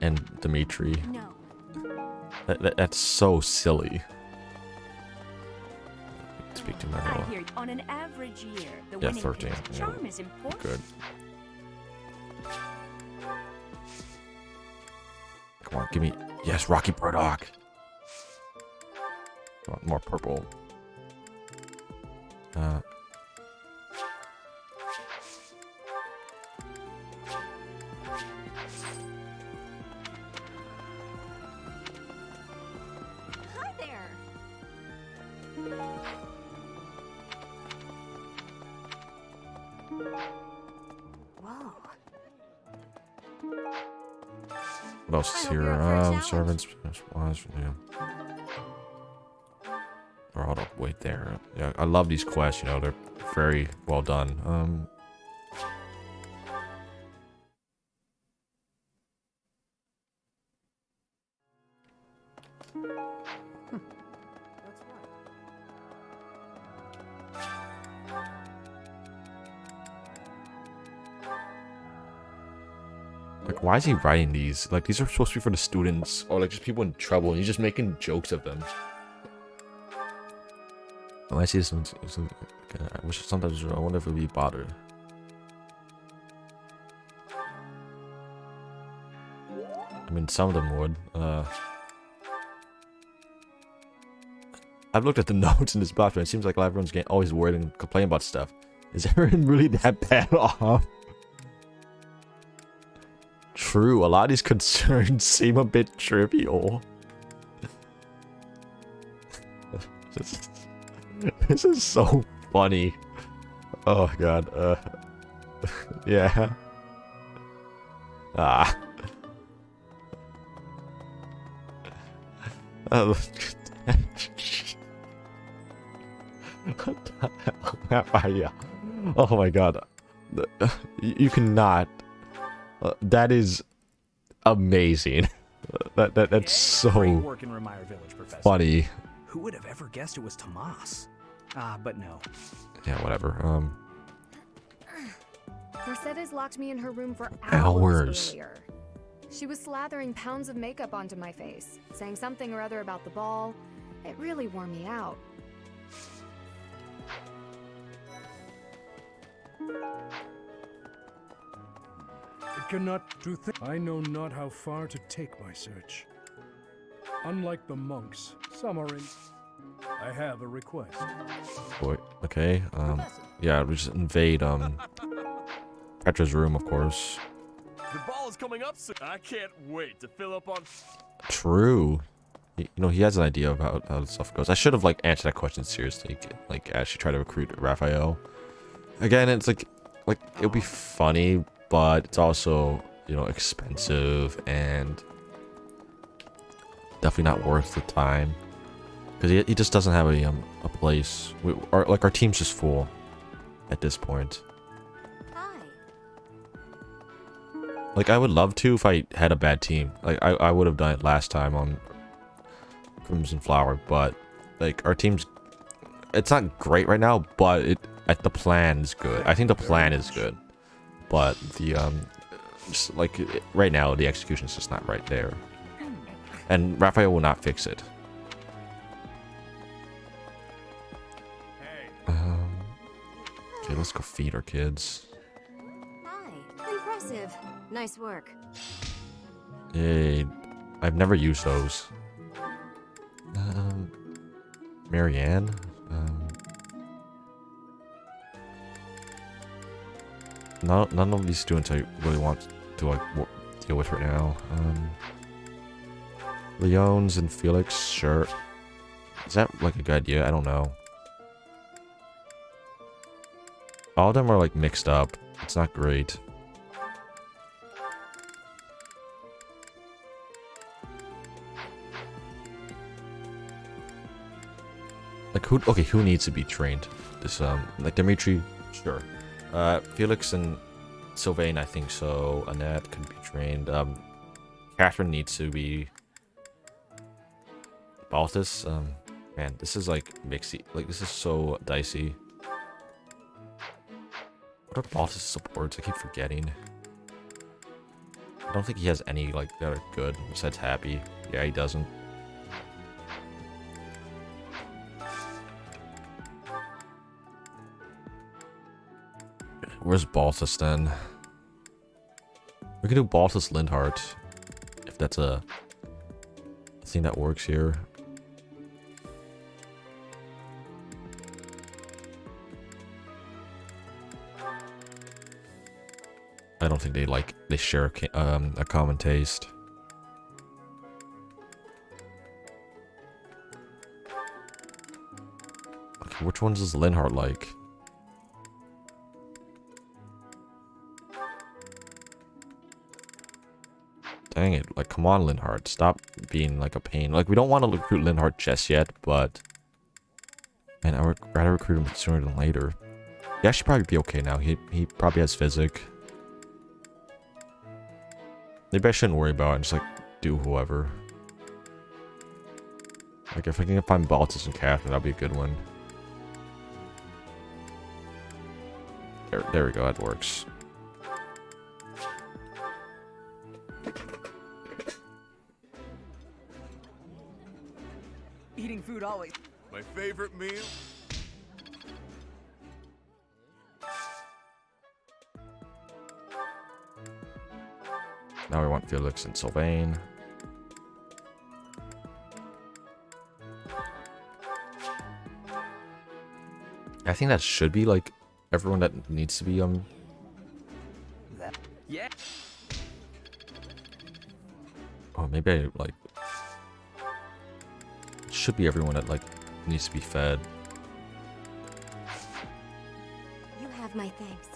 and Dimitri. No. That's so silly. Speak to I Manuela. hear on an average year, the Yeah, winning 13. team's Yeah. charm is important. Good. Come on, give me. Yes, Rocky Burdock. Come on, more purple. Hi there! Whoa. What else is I hope here? you're up for a challenge. Servants. Yeah. Or hold up, wait there. Yeah, I love these quests. You know, they're very well done. Like, why is he writing these? Like, these are supposed to be for the students, or like just people in trouble, and he's just making jokes of them. Oh, I see some. I wish sometimes I wonder if it would be bothered. I mean, some of them would. I've looked at the notes in this box, and it seems like everyone's getting always worried and complaining about stuff. Is everyone really that bad off? True, a lot of these concerns seem a bit trivial. This is so funny. Oh god, yeah. Ah. What the hell? Yeah. Oh my god. You cannot. That is amazing. That's so Work in Remire Village, Professor. funny. Who would have ever guessed it was Tomas? But no. Yeah, whatever. Mercedes locked me in her room for Hours. earlier. She was slathering pounds of makeup onto my face, saying something or other about the ball. It really wore me out. It cannot do I know not how far to take my search. Unlike the monks, some are in... I have a request. Wait, okay, yeah, we just invade, Petra's room, of course. The ball is coming up soon. I can't wait to fill up on... True. You know, he has an idea of how stuff goes. I should have, like, answered that question seriously, like, actually try to recruit Raphael. Again, it's like, it'll be funny, but it's also, you know, expensive and definitely not worth the time. Because he just doesn't have a place. Our team's just full at this point. Hi. Like, I would love to if I had a bad team. Like, I would have done it last time on Crimson Flower, but, like, our team's... It's not great right now, but the plan is good. I think the plan is good. But the, just, like, right now, the execution is just not right there. And Raphael will not fix it. Okay, let's go feed our kids. Hi. Impressive. Nice work. Yay. I've never used those. Marianne? None of these students I really want to, like, deal with right now. Leones and Felix, sure. Is that, like, a good idea? I don't know. All of them are, like, mixed up. It's not great. Like, who needs to be trained? This, like, Dimitri, sure. Felix and Sylvain, I think so. Annette could be trained. Catherine needs to be... Balthus, man, this is, like, mixy. Like, this is so dicey. What are Balthus' supports? I keep forgetting. I don't think he has any, like, that are good besides Happy. Yeah, he doesn't. Where's Balthus then? We can do Balthus Lindhart. If that's a thing that works here. I don't think they share a common taste. Okay, which ones does Linhart like? Dang it, like, come on, Linhart, stop being like a pain. Like, we don't want to recruit Linhart just yet, but man, I would rather recruit him sooner than later. He should probably be okay now. He probably has physic. Maybe I shouldn't worry about it and just, like, do whoever. Like, if I can find Baltus and Catherine, that'll be a good one. There we go, that works. Eating food always. My favorite meal? Now we want Felix and Sylvain. I think that should be like everyone that needs to be Yeah. Oh, maybe I like should be everyone that like needs to be fed. You have my thanks.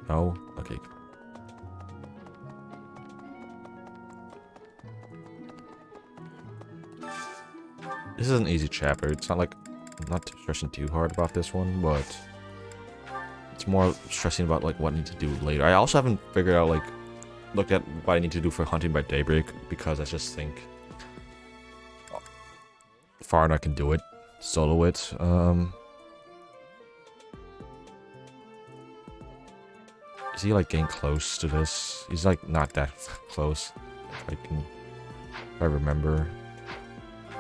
No? Okay. This is an easy chapter. It's not like I'm not stressing too hard about this one, but it's more stressing about like what I need to do later. I also haven't figured out like looked at what I need to do for Hunting by Daybreak because I just think Farna can do it, solo it. Is he like getting close to this? He's like not that close. If I remember.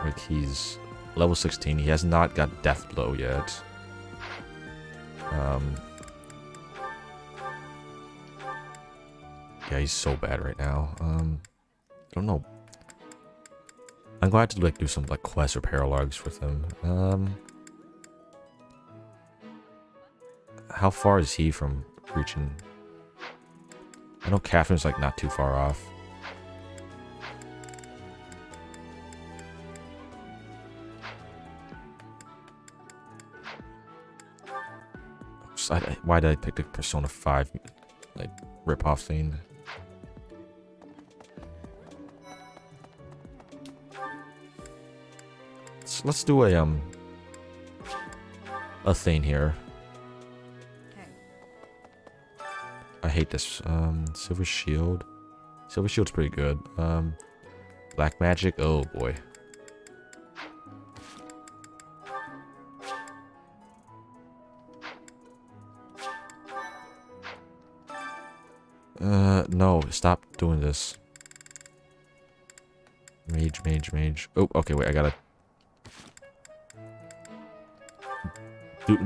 Like he's level 16. He has not got Death Blow yet. Yeah, he's so bad right now. I don't know. I'm going to have to like do some like quests or paralogs with him. How far is he from reaching? I know Catherine's like not too far off. Why did I pick the Persona 5 like rip-off thing? So let's do a thing here. I hate this. Silver Shield. Silver Shield's pretty good. Black Magic. Oh boy. No, stop doing this. Mage. Oh, okay, wait, I gotta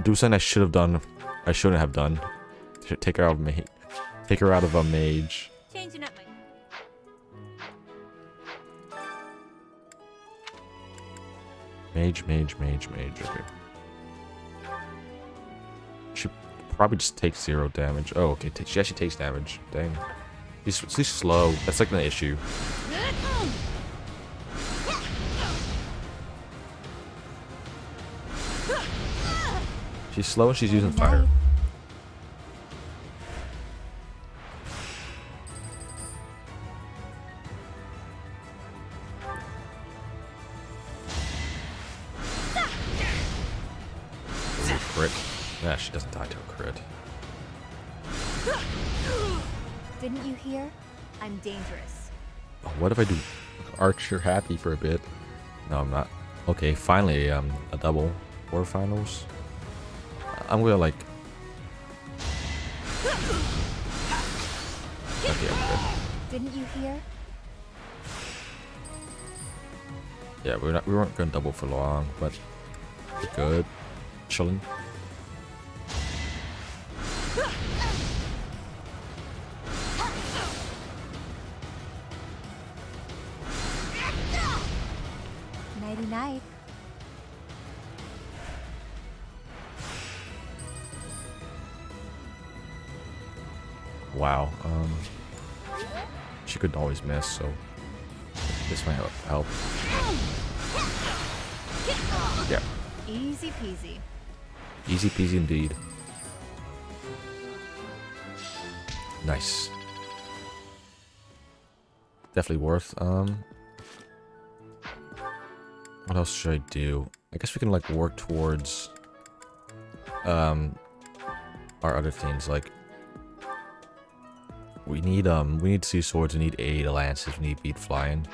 do something I should have done. I shouldn't have done. Take her out of mage. Take her out of a mage. Changing up my... Mage. Okay. She probably just takes 0 damage. Oh, okay. She actually takes damage. Dang. She's slow. That's like the issue. She's slow and she's using fire. Crit. Yeah, she doesn't die to a crit. Didn't you hear? I'm dangerous. What if I do Archer happy for a bit? No, I'm not. Okay, finally, a double quarterfinals. I'm gonna like. Okay, I'm good. Didn't you hear? Yeah, we weren't gonna double for long, but we're good. Chilling. Nighty night. Wow. She could always miss, so this might help. Yeah. Easy peasy. Easy peasy indeed. Nice. Definitely worth. What else should I do? I guess we can like work towards our other things. Like we need sea swords, we need 8 lances, we need beat flying.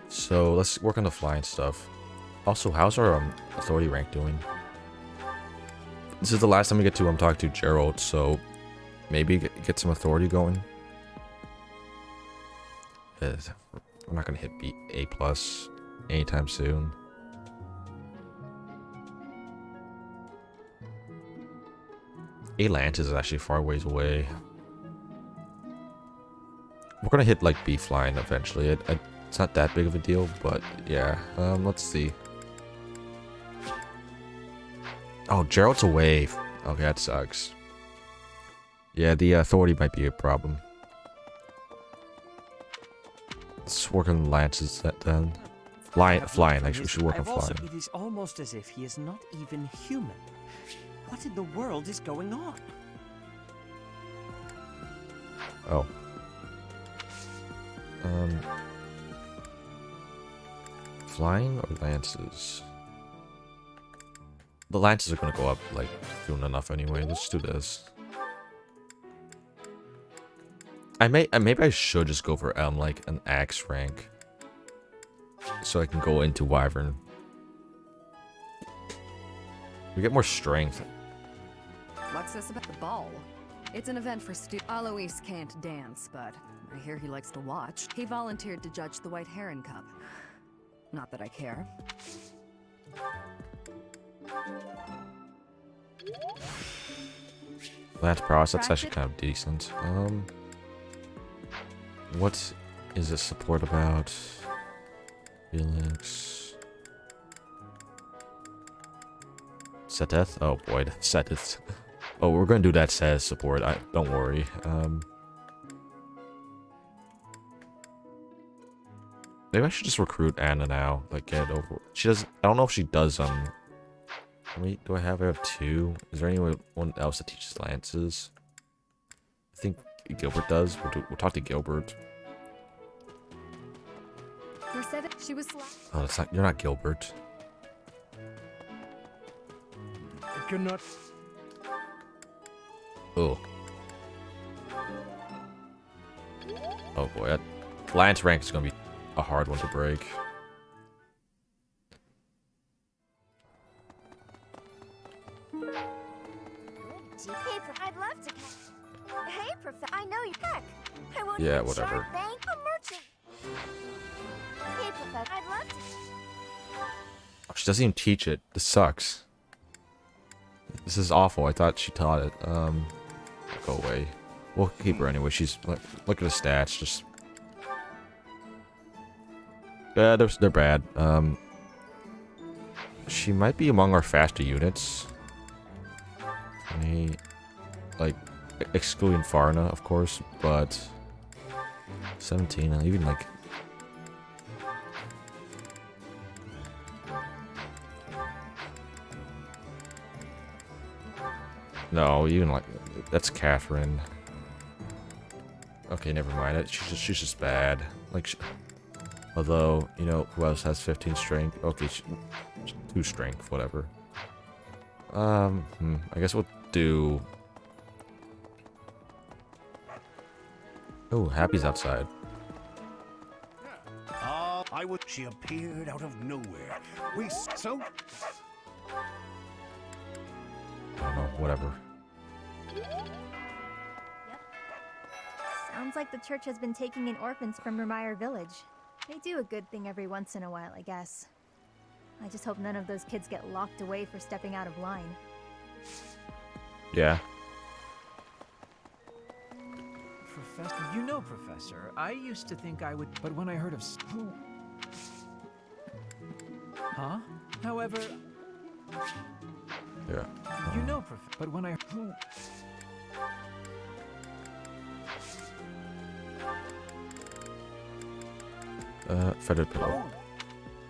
So let's work on the flying stuff. Also, how's our authority rank doing? This is the last time we get to talk to Gerald, so maybe get some authority going. We're not gonna hit A+ anytime soon. A Lance is actually far ways away. We're gonna hit like B flying eventually. It's not that big of a deal, but yeah. Let's see. Oh, Gerald's away. Okay, that sucks. Yeah, the authority might be a problem. Let's work on lances then. Flying, actually, we should work on flying. It is almost as if he is not even human. What in the world is going on? Oh. Flying or lances? The lances are gonna go up, like, soon enough anyway. Let's do this. Maybe I should just go for like an axe rank. So I can go into Wyvern. We get more strength. What's this about the ball? It's an event for Alois can't dance, but I hear he likes to watch. He volunteered to judge the White Heron Cup. Not that I care. Lance prowess, that's actually kind of decent. What is this support about? Felix. Seteth? Oh boy, Seteth. Oh, we're gonna do that Seteth support. Don't worry. Maybe I should just recruit Anna now. Like, get it over. She does. I don't know if she does. Wait, do I have? I have 2. Is there anyone else that teaches lances? I think Gilbert does. We'll talk to Gilbert. She was Oh, that's not. You're not Gilbert. It cannot. Oh. Oh boy, that Lance rank is gonna be a hard one to break. Hey, I'd love to. Hey, I know you. Heck, I won't Yeah, even whatever. Shark Bank, a merchant. Hey, Professor, I'd love to. Oh, she doesn't even teach it. This sucks. This is awful. I thought she taught it. Go away. We'll keep her anyway. She's look at the stats. Just yeah, they're bad. She might be among our faster units. Like excluding Farna, of course, but 17. Even like. No, even like that's Catherine. Okay, never mind. She's just bad. Like, although you know who else has 15 strength? Okay, 2 strength, whatever. I guess we'll do. Oh, Happy's outside. She appeared out of nowhere. So. I don't know, whatever. Sounds like the church has been taking in orphans from Remire Village. They do a good thing every once in a while, I guess. I just hope none of those kids get locked away for stepping out of line. Yeah. Professor, you know, Professor, I used to think I would, but when I heard of who? Huh? However, yeah. You know, but when I who? Feathered Pillow.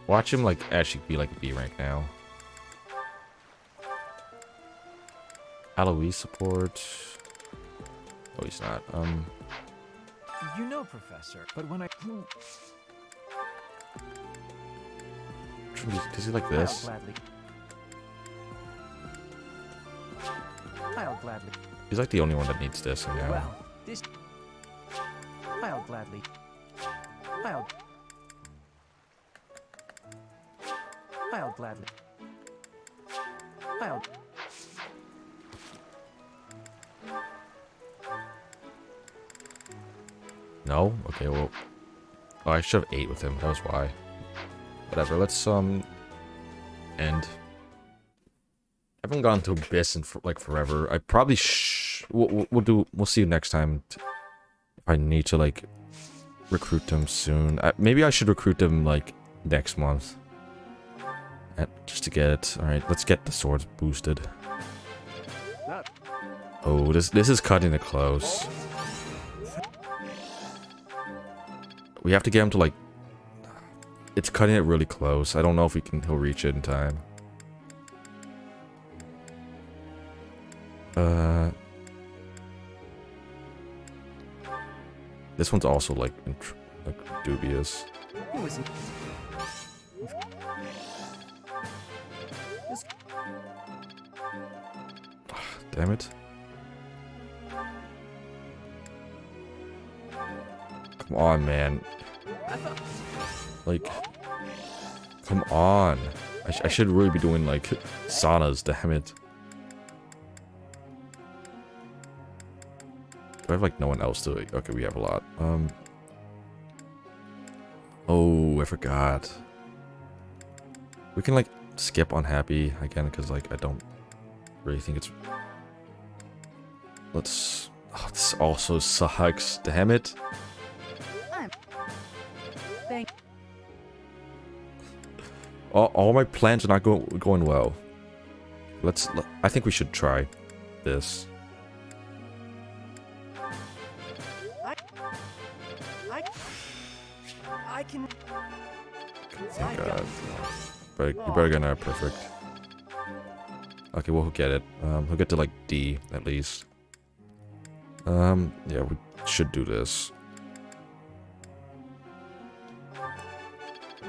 Watch him like actually be like a B rank now. Alois support. Oh, he's not. You know, Professor, but when I who? Does he like this? I'll gladly. He's like the only one that needs this now. Well, this. I'll gladly. I'll gladly. No? Okay, well. Oh, I should have 8 with him. That was why. Whatever. Let's end. I haven't gone to Abyss in like forever. I probably we'll see you next time. If I need to like recruit them soon. Maybe I should recruit them like next month. Just to get it. Alright, let's get the swords boosted. Oh, this is cutting it close. We have to get him to like... It's cutting it really close. I don't know if he'll reach it in time. This one's also like dubious. Damn it. Come on, man. Like, come on. I should really be doing like saunas, damn it. Do I have like no one else to it? Okay, we have a lot. Oh, I forgot. We can like skip unhappy again because like I don't really think it's... Let's... Oh, this also sucks. Damn it. All my plans are not going well. I think we should try this. I can. Thank God. But you better get that perfect. Okay, well, he'll get it. He'll get to like D at least. Yeah, we should do this.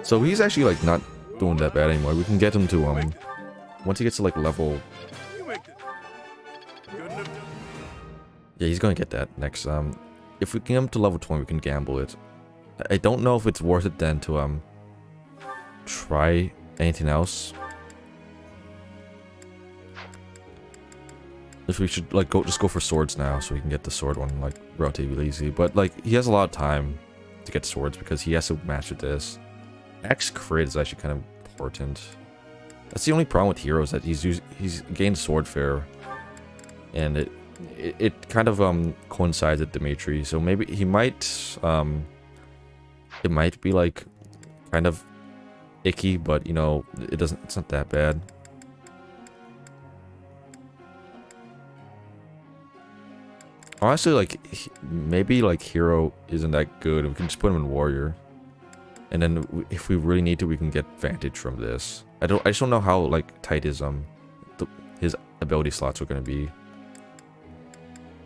So he's actually like not doing that bad anymore. We can get him to once he gets to like level... Yeah, he's gonna get that next. If we get him to level 20, we can gamble it. I don't know if it's worth it then to try anything else. If we should like just go for swords now, so we can get the sword one like relatively easy. But like he has a lot of time to get swords because he has to match with this. X crit is actually kind of important. That's the only problem with heroes, that he's gained sword fair, and it kind of coincides with Dimitri. So maybe he might it might be like kind of icky, but you know it's not that bad. Honestly, like maybe like hero isn't that good. We can just put him in warrior. And then if we really need to, we can get vantage from this. I just don't know how like tight his ability slots are going to be.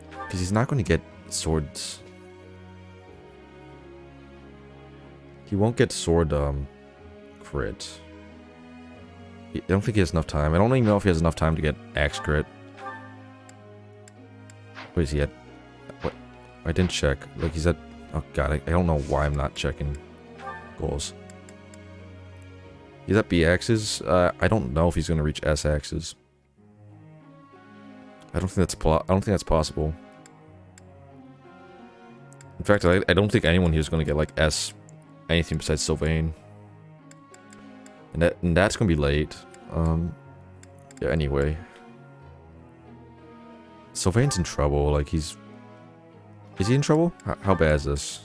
Because he's not going to get swords. He won't get sword crit. I don't think he has enough time. I don't even know if he has enough time to get axe crit. Wait, is he at... What? I didn't check. Like he's at... Oh god, I don't know why I'm not checking goals. He's at B axes. I don't know if he's gonna reach S axes. I don't think that's possible. In fact, I don't think anyone here is gonna get like S anything besides Sylvain. And that's gonna be late. Yeah, anyway. Sylvain's in trouble. Like is he in trouble? How bad is this?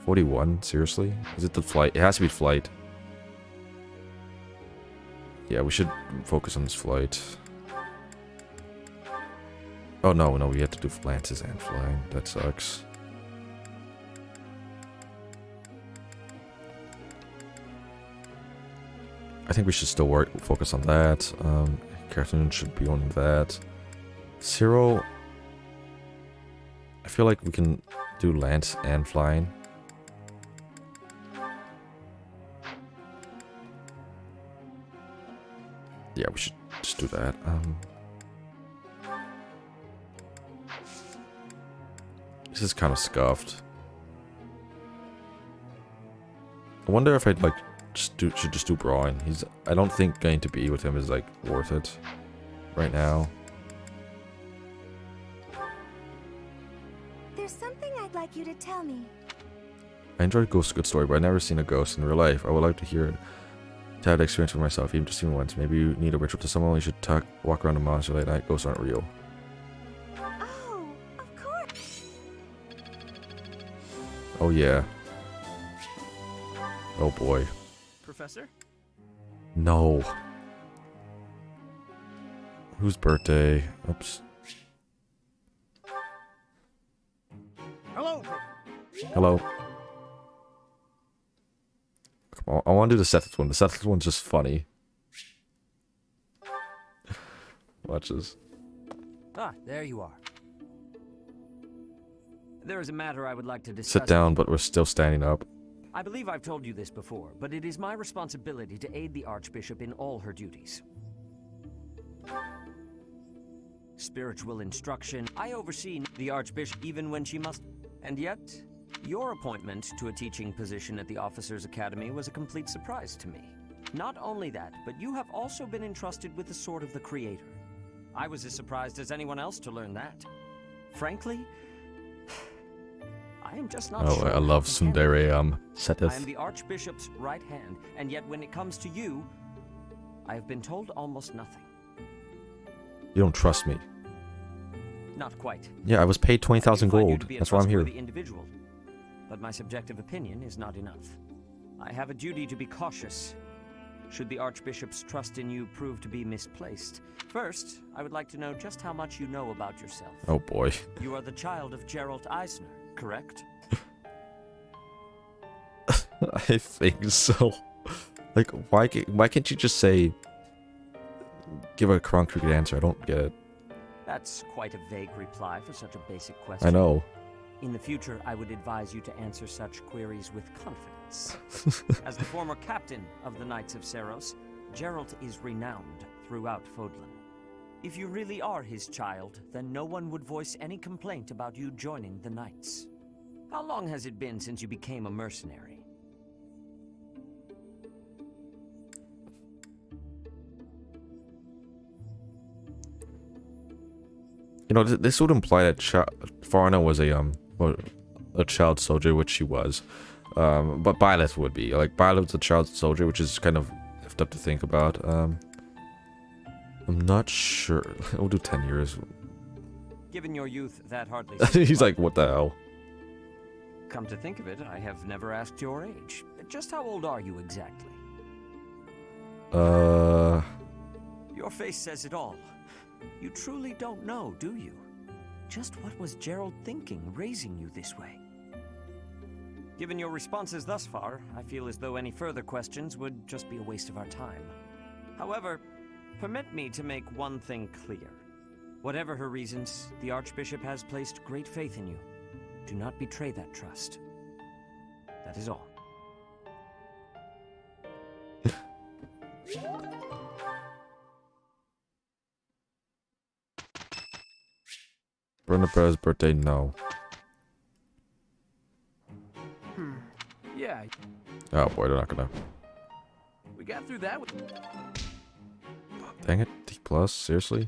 41? Seriously? Is it the flight? It has to be flight. Yeah, we should focus on this flight. Oh no, we have to do lances and flying. That sucks. I think we should still focus on that. Cartoon should be owning that. Cyril, I feel like we can do lance and flying. Yeah, we should just do that. This is kind of scuffed. I wonder if I'd like should just do brawling. I don't think going to be with him is like worth it right now. There's something I'd like you to tell me. I enjoyed Ghost's good story, but I've never seen a ghost in real life. I would like to hear it. To have the experience for myself, even just even once. Maybe you need a ritual to someone. You should walk around the monastery late night. Ghosts aren't real. Oh, of course. Oh yeah. Oh boy. Professor? No. Whose birthday? Oops. Hello. Hello. Come on, I want to do the Seth one. The Seth one's just funny. Watch this. Ah, there you are. There is a matter I would like to discuss. Sit down, but we're still standing up. I believe I've told you this before, but it is my responsibility to aid the Archbishop in all her duties. Spiritual instruction, I oversee the Archbishop even when she must. And yet, your appointment to a teaching position at the Officers' Academy was a complete surprise to me. Not only that, but you have also been entrusted with the Sword of the Creator. I was as surprised as anyone else to learn that. Frankly, I am just not sure. I love Sundere I am Sethith. the Archbishop's right hand, and yet when it comes to you, I have been told almost nothing. You don't trust me. Not quite. Yeah, I was paid 20,000 I find you gold. to be a That's why I'm here. trustworthy individual, but my subjective opinion is not enough. I have a duty to be cautious. Should the Archbishop's trust in you prove to be misplaced. First, I would like to know just how much you know about yourself. Oh boy. You are the child of Geralt Eisner, correct? I think so. Like, why can't you just say, give a concrete answer? I don't get it. That's quite a vague reply for such a basic question. I know. In the future, I would advise you to answer such queries with confidence. As the former captain of the Knights of Seros, Geralt is renowned throughout Fodlan. If you really are his child, then no one would voice any complaint about you joining the Knights. How long has it been since you became a mercenary? You know, this would imply that Farna was a child soldier, which she was. But Byleth would be. Like, Byleth's a child soldier, which is kind of left up to think about. I'm not sure. We'll do 10 years. Given your youth, that hardly... He's like, what the hell? Come to think of it, I have never asked your age. Just how old are you exactly? Your face says it all. You truly don't know, do you? Just what was Gerald thinking, raising you this way? Given your responses thus far, I feel as though any further questions would just be a waste of our time. However, permit me to make one thing clear. Whatever her reasons, the Archbishop has placed great faith in you. Do not betray that trust. That is all. Bernabeu's birthday, no. Yeah. Oh boy, they're not gonna. We got through that with... Dang it, D+, seriously?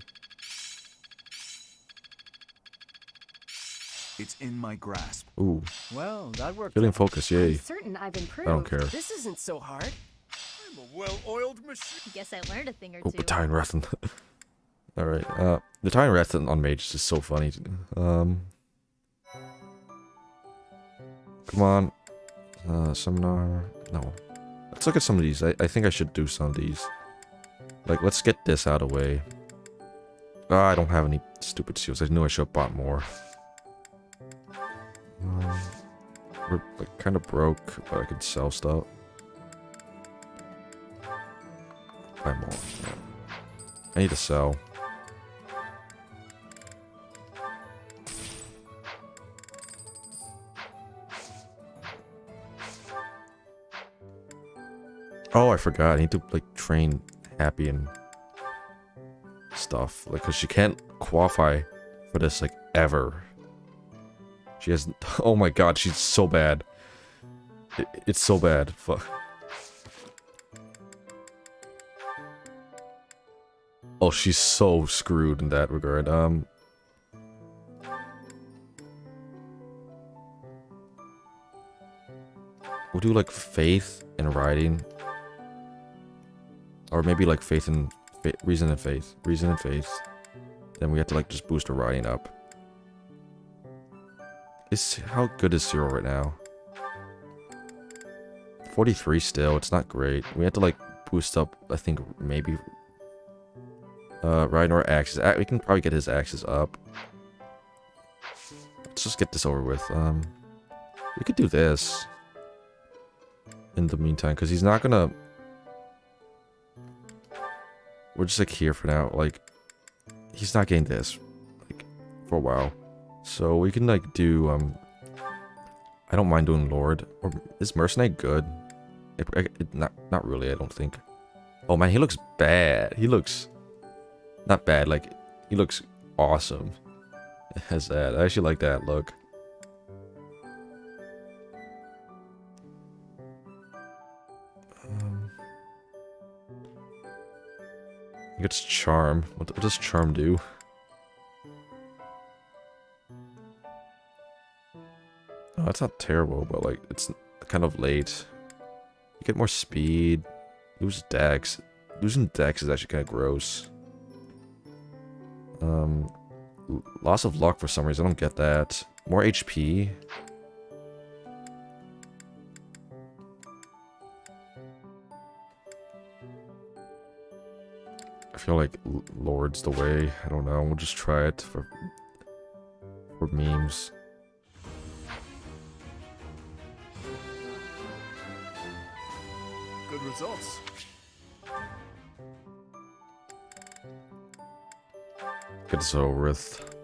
It's in my grasp. Ooh. Well, that worked. Feeling focus, yay. I'm certain I've improved. I don't care. This isn't so hard. I'm a well-oiled machine. Guess I learned a thing or Oh, two. Battalion Wrestling. Alright, Battalion Wrestling on Mage is so funny. Come on. Seminar. No. Let's look at some of these. I think I should do some of these. Like, let's get this out of the way. I don't have any stupid seals. I knew I should have bought more. We're like kind of broke, but I could sell stuff. Buy more. I need to sell. Oh, I forgot. I need to like train Happy and stuff. Like, cause she can't qualify for this like ever. She has. Oh my god, she's so bad. It's so bad. Fuck. Oh, she's so screwed in that regard. We'll do like faith and writing. Or maybe like faith and reason and faith. Reason and faith. Then we have to like just boost her writing up. How good is Cyril right now? 43 still. It's not great. We have to like boost up, I think, maybe Rhino axes. We can probably get his axes up. Let's just get this over with. We could do this in the meantime, because he's not gonna... We're just like here for now. Like, he's not getting this like for a while, so we can like do I don't mind doing Lord. Or is Mercenary good? Not really, I don't think. Oh man, he looks bad. He looks not bad, like he looks awesome. It has that. I actually like that look. He gets Charm. What does Charm do? Oh, that's not terrible, but like it's kind of late. You get more speed. Lose Dex. Losing Dex is actually kind of gross. Loss of luck for some reason. I don't get that. More HP. I feel like Lord's the way. I don't know. We'll just try it for memes. Good results. Get this over with.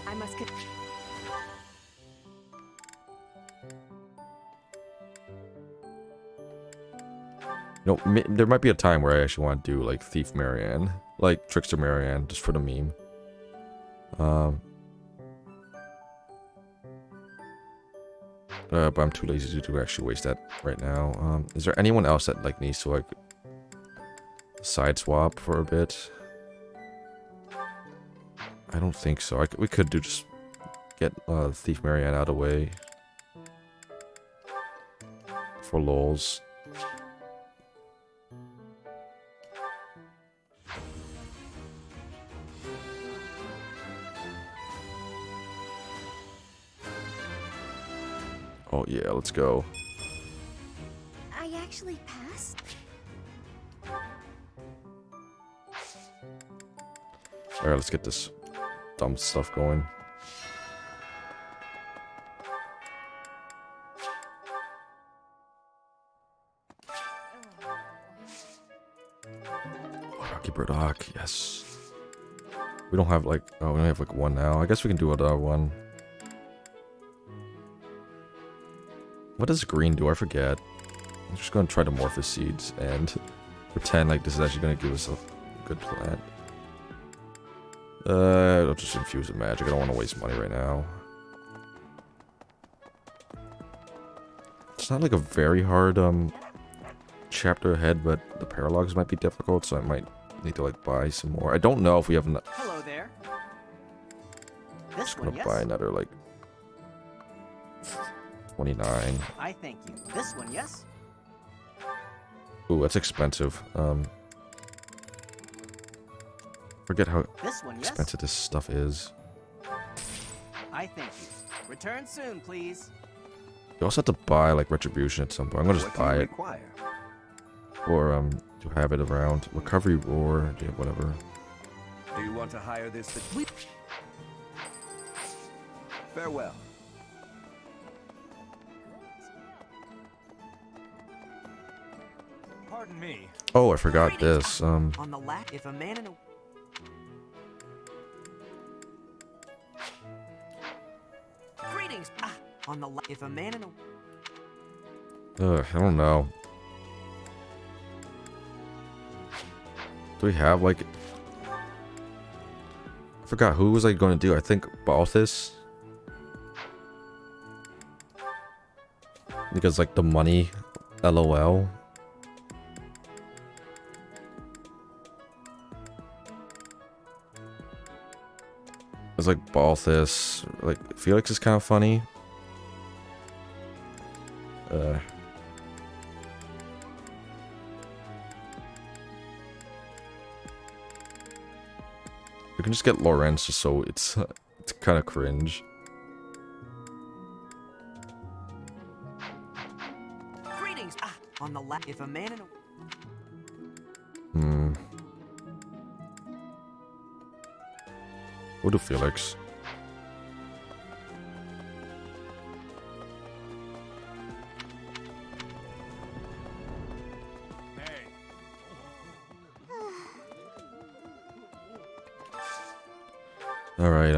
I must get... You know, there might be a time where I actually want to do like Thief Marianne, like Trickster Marianne, just for the meme. But I'm too lazy to actually waste that right now. Is there anyone else that like needs to like side swap for a bit? I don't think so. We could do just get Thief Marianne out of the way for lols. Oh yeah, let's go. I actually passed? Alright, let's get this dumb stuff going. Rocky Burdock, yes. We don't have like, oh, we only have like one now. I guess we can do another one. What does green do? I forget. I'm just going to try to Morphous Seeds and pretend like this is actually going to give us a good plant. I'll just infuse the magic. I don't want to waste money right now. It's not like a very hard chapter ahead, but the paralogs might be difficult, so I might need to like buy some more. I don't know if we have enough. Hello there. I'm just going to buy another like 29. I thank you. This one, yes? Ooh, that's expensive. Forget how expensive this stuff is. I thank you. Return soon, please. You also have to buy like Retribution at some point. I'm gonna just buy it. Or to have it around. Recovery Roar, yeah, whatever. Do you want to hire this? Farewell. Pardon me. Oh, I forgot this. On the left, if a man in a... Greetings. On the left, if a man in a... I don't know. Do we have like... I forgot who was I going to do. I think Balthus. Because like the money, LOL. It's like Balthus. Like Felix is kind of funny. We can just get Lorenz just so it's kind of cringe. Greetings. On the left. If a man in a... We'll do Felix. All right.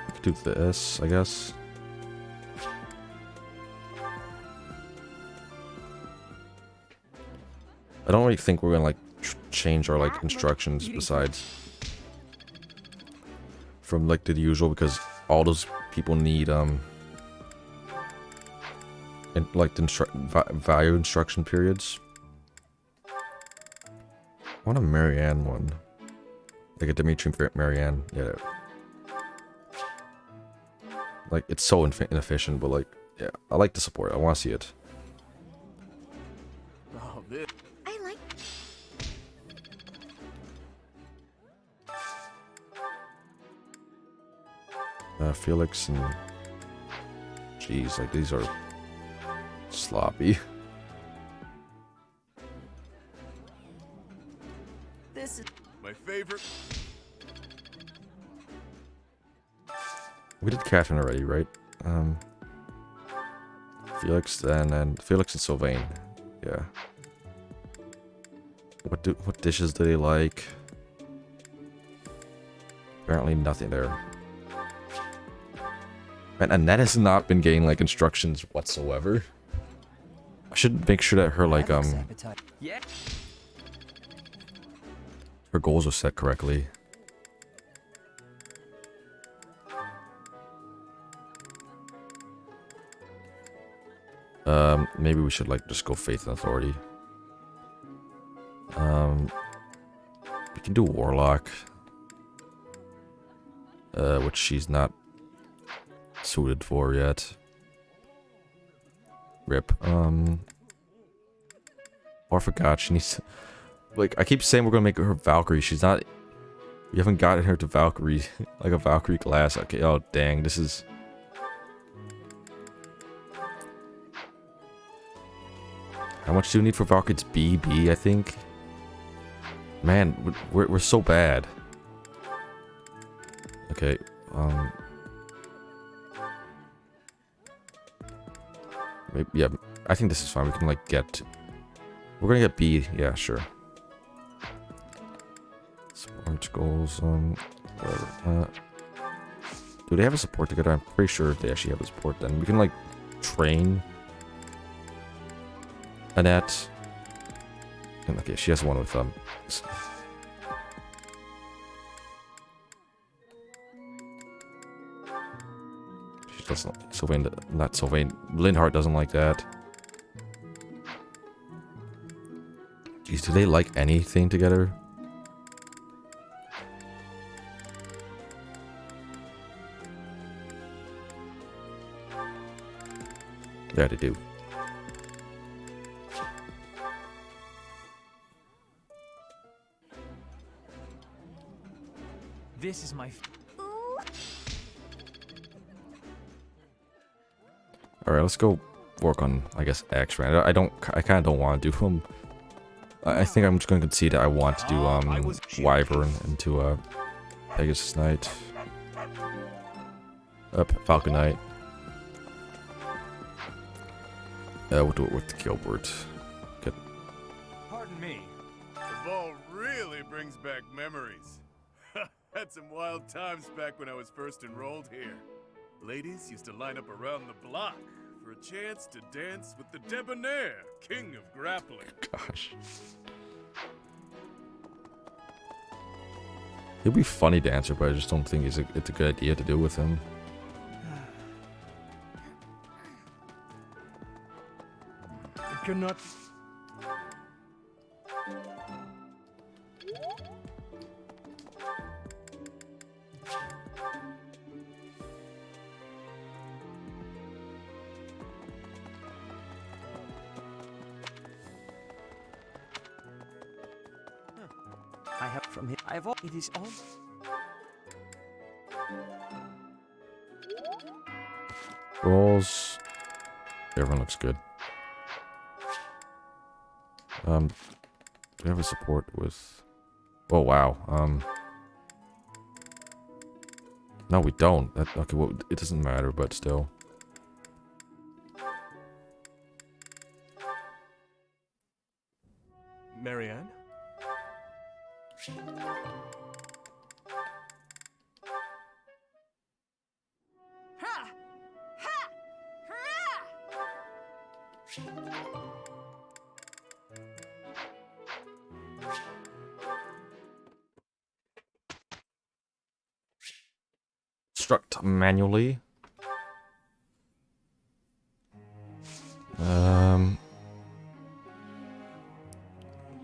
We could do this, I guess. I don't really think we're gonna like change our like instructions besides from like the usual, because all those people need like the value instruction periods. I want a Marianne one, like a Dimitri Marianne. Yeah, like it's so inefficient, but like yeah, I like the support. I want to see it. Oh, this. I like. Felix and jeez, like these are sloppy. This is My favorite. We did Catherine already, right? Felix and Felix and Sylvain. Yeah. What dishes do they like? Apparently nothing there. Man, Annette has not been getting like instructions whatsoever. I should make sure that her like yeah. her goals are set correctly. Maybe we should like just go faith and authority. We can do warlock, which she's not suited for yet. Rip. I forgot she needs to, like, I keep saying we're gonna make her Valkyrie. She's not. We haven't gotten her to Valkyrie, like a Valkyrie class. Okay. Oh dang, this is. How much do you need for Valkyrie? It's BB, I think. Man, we're so bad. Okay. Maybe, yeah, I think this is fine. We can like get. We're gonna get B. Yeah, sure. Sports goals. Whatever. Do they have a support together? I'm pretty sure they actually have a support. Then we can like train Annette. And okay, she has one with She doesn't. Sylvain, not Sylvain. Linhardt doesn't like that. Jeez, do they like anything together? Yeah, they do. This is my. All right, let's go work on, I guess, X-Ray. I kind of don't want to do them. I think I'm just going to concede that I want to do Wyvern into Pegasus Knight. Falcon Knight. We'll do it with Gilbert. Good. Pardon me. The ball really brings back memories. Had some wild times back when I was first enrolled here. Ladies used to line up around the block for a chance to dance with the debonair king of grappling. Gosh. He'll be a funny dancer, but I just don't think it's a good idea to do with him. It cannot. have from him. I have all. It is all. Rolls. Everyone looks good. We have a support with. Oh wow. No, we don't. Okay, well, it doesn't matter, but still. Marianne? Ha! Ha! Struct manually.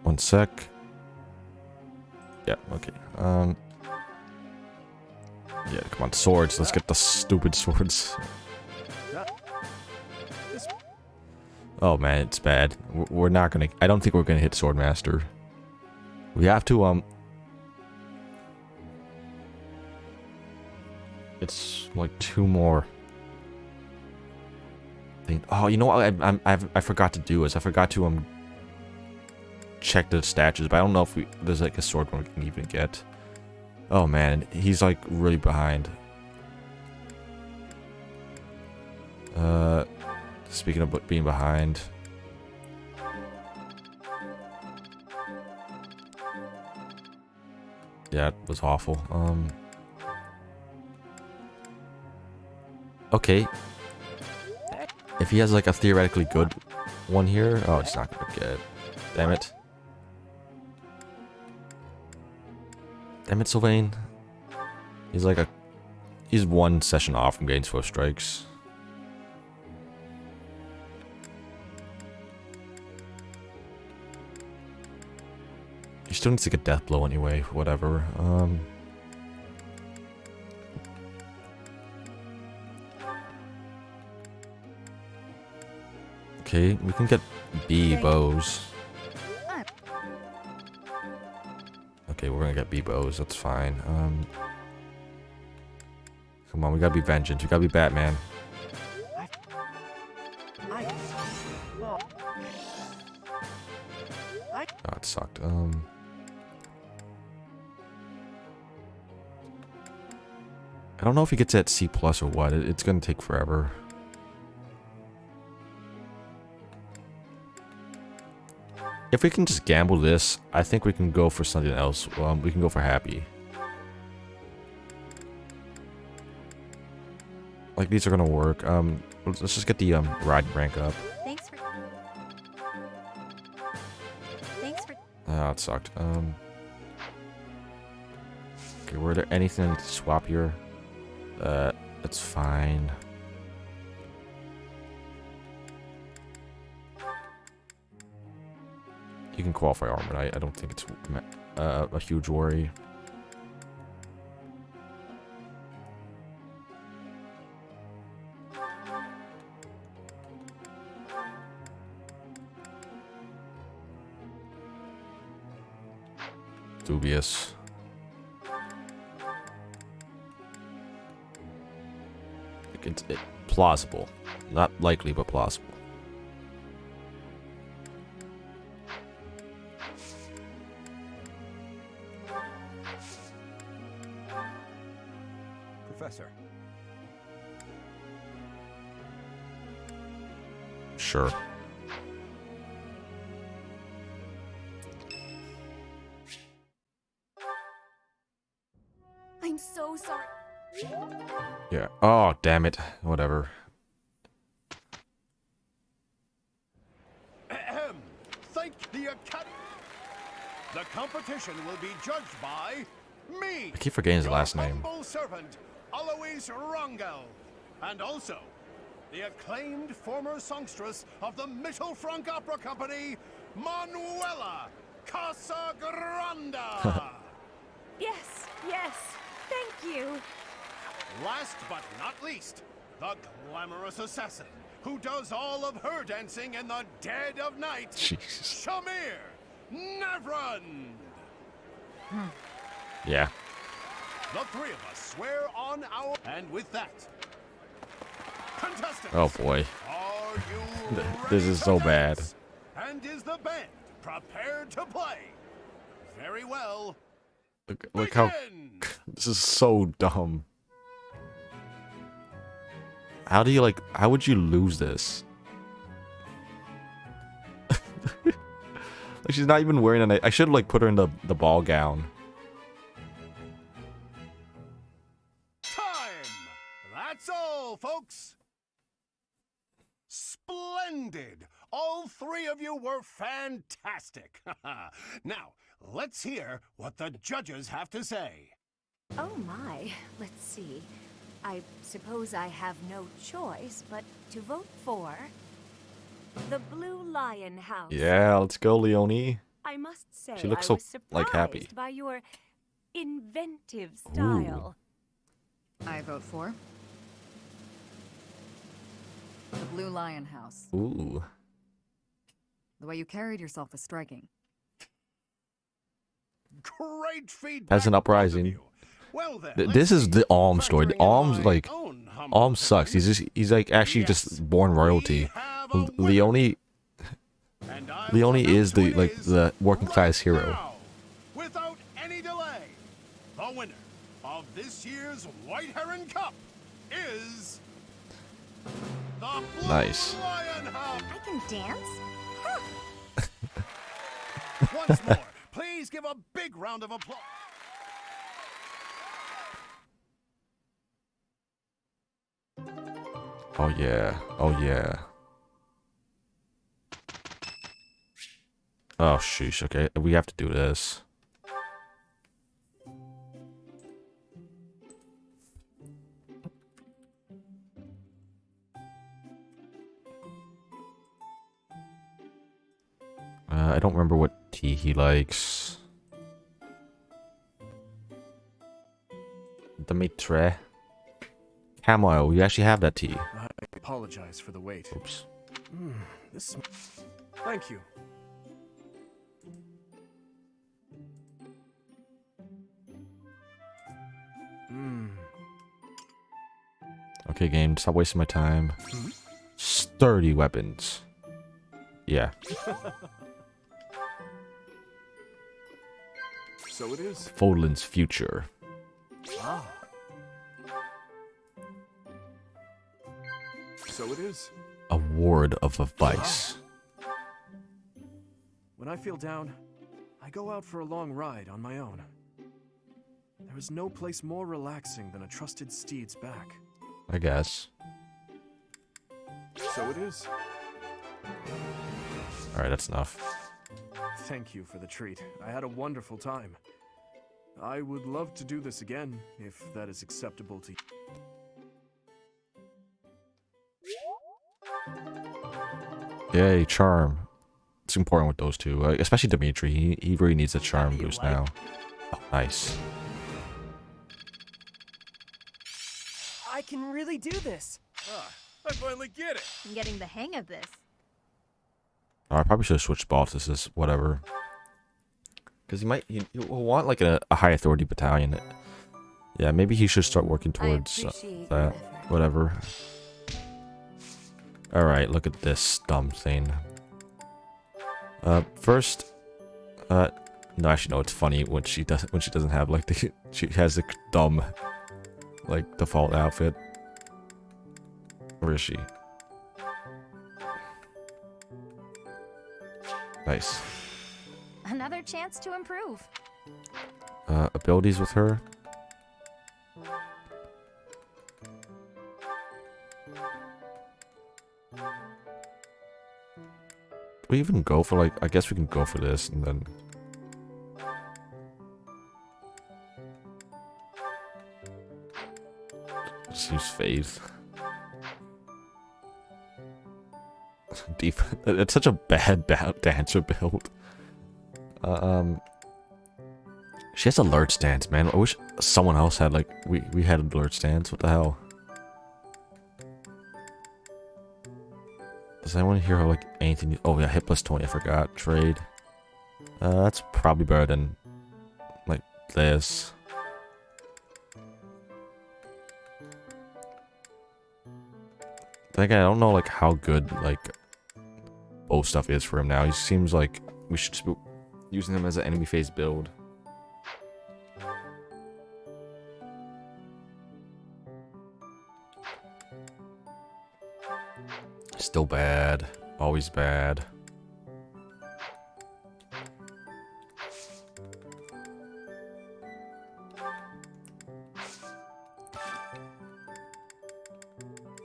One sec. Yeah, okay. Yeah, come on, swords. Let's get the stupid swords. Oh man, it's bad. We're not gonna. I don't think we're gonna hit Swordmaster. We have to. It's like 2 more. Oh, you know what? I forgot to do is I forgot to check the statues, but I don't know if there's like a sword one we can even get. Oh man, he's like really behind. Speaking of being behind. Yeah, it was awful. Okay. If he has like a theoretically good one here, oh, it's not gonna get. Damn it. Damn it, Sylvain. He's 1 session off from getting swift strikes. He still needs to get death blow anyway, whatever. Okay, we can get B bows. Okay, we're gonna get B bows, that's fine. Come on, we gotta be vengeance, we gotta be Batman. Oh, it sucked. I don't know if he gets at C+ or what. It's gonna take forever. If we can just gamble this, I think we can go for something else. We can go for happy. Like, these are gonna work. Let's just get the ride rank up. Thanks for. Oh, it sucked. Okay, were there anything I need to swap here? That's fine. You can qualify armor. I don't think it's a huge worry. Dubious. It's plausible. Not likely, but plausible. Professor. Sure. I'm so sorry. Yeah. Oh, damn it. Whatever. Thank the Academy. The competition will be judged by me. I keep forgetting his last name. Humble servant, Alois Rangel, and also the acclaimed former songstress of the Mittelfrank Opera Company, Manuela Casagranda. Yes, yes. Thank you. Last but not least, the glamorous assassin who does all of her dancing in the dead of night, Jesus. Shamir Navrand. Yeah. The three of us swear on our... And with that... Contestants! Oh boy. Are you This is so bad. dance? And is the band prepared to play? Very well. Look how... This is so dumb. How do you, like... How would you lose this? Like, she's not even wearing an... I should have, like, put her in the ball gown. Time! That's all, folks. Splendid! All three of you were fantastic. Now, let's hear what the judges have to say. Oh my, let's see. I suppose I have no choice but to vote for the Blue Lion House. Yeah, let's go, Leonie. I must say, She looks I so, was surprised like, happy. by your inventive style. I vote for the Blue Lion House. Ooh. The way you carried yourself was striking. Great feedback. Has an uprising. Well then, This is the Alm story. The Alm's like... Alm sucks. He's like actually just born royalty. Leonie... Leonie is the working class hero. Without any delay, the winner of this year's White Heron Cup is the Blue Nice. Lion House. I can dance? Once more, please give a big round of applause. Oh yeah. Oh yeah. Oh sheesh. Okay, we have to do this. I don't remember what tea he likes. Dimitri. Chamomile, you actually have that tea. I apologize for the wait. Oops. This... Thank you. Okay, game, stop wasting my time. Sturdy weapons. Yeah. So it is. Fodlan's future. Ah. So it is. A ward of advice. When I feel down, I go out for a long ride on my own. There is no place more relaxing than a trusted steed's back. I guess. So it is. Alright, that's enough. Thank you for the treat. I had a wonderful time. I would love to do this again, if that is acceptable to you. Yay, charm. It's important with those two, especially Dimitri. He really needs a charm boost now. Oh, nice. I can really do this. I finally get it. I'm getting the hang of this. Oh, I probably should have switched bosses. This whatever. Because he'll want like a high authority battalion. Yeah, maybe he should start working towards that. Whatever. Alright, look at this dumb thing. First, no, actually, no. It's funny when she doesn't have like the she has the dumb, like default outfit. Where is she? Nice. Another chance to improve. Abilities with her. We even go for like, I guess we can go for this and then. Just use faith. Deep. It's such a bad dancer build. She has alert stance, man. I wish someone else had like we had alert stance. What the hell? Does anyone hear like anything? Oh yeah, hit plus 20. I forgot. Trade. That's probably better than like this. Then again, I don't know like how good like bow stuff is for him now. He seems like we should be using him as an enemy phase build. Still bad. Always bad.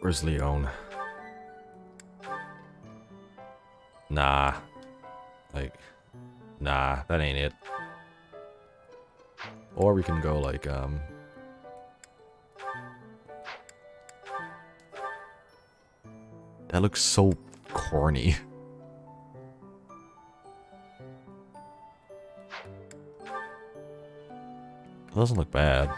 Where's Leon? Nah. Like, nah, that ain't it. Or we can go like, that looks so corny. It doesn't look bad.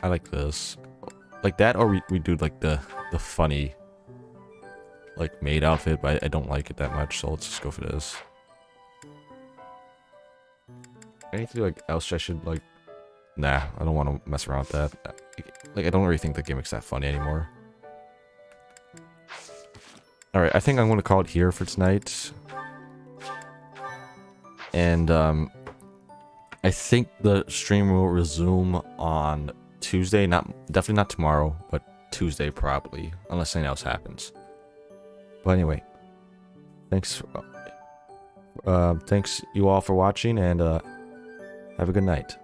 I like this. Like that, or we do like the funny like maid outfit, but I don't like it that much, so let's just go for this. Anything like else I should like? Nah, I don't want to mess around with that. Like I don't really think the gimmick's that funny anymore. All right, I think I'm gonna call it here for tonight. And I think the stream will resume on Tuesday. Definitely not tomorrow, but Tuesday probably, unless something else happens. But anyway, thanks you all for watching, and have a good night.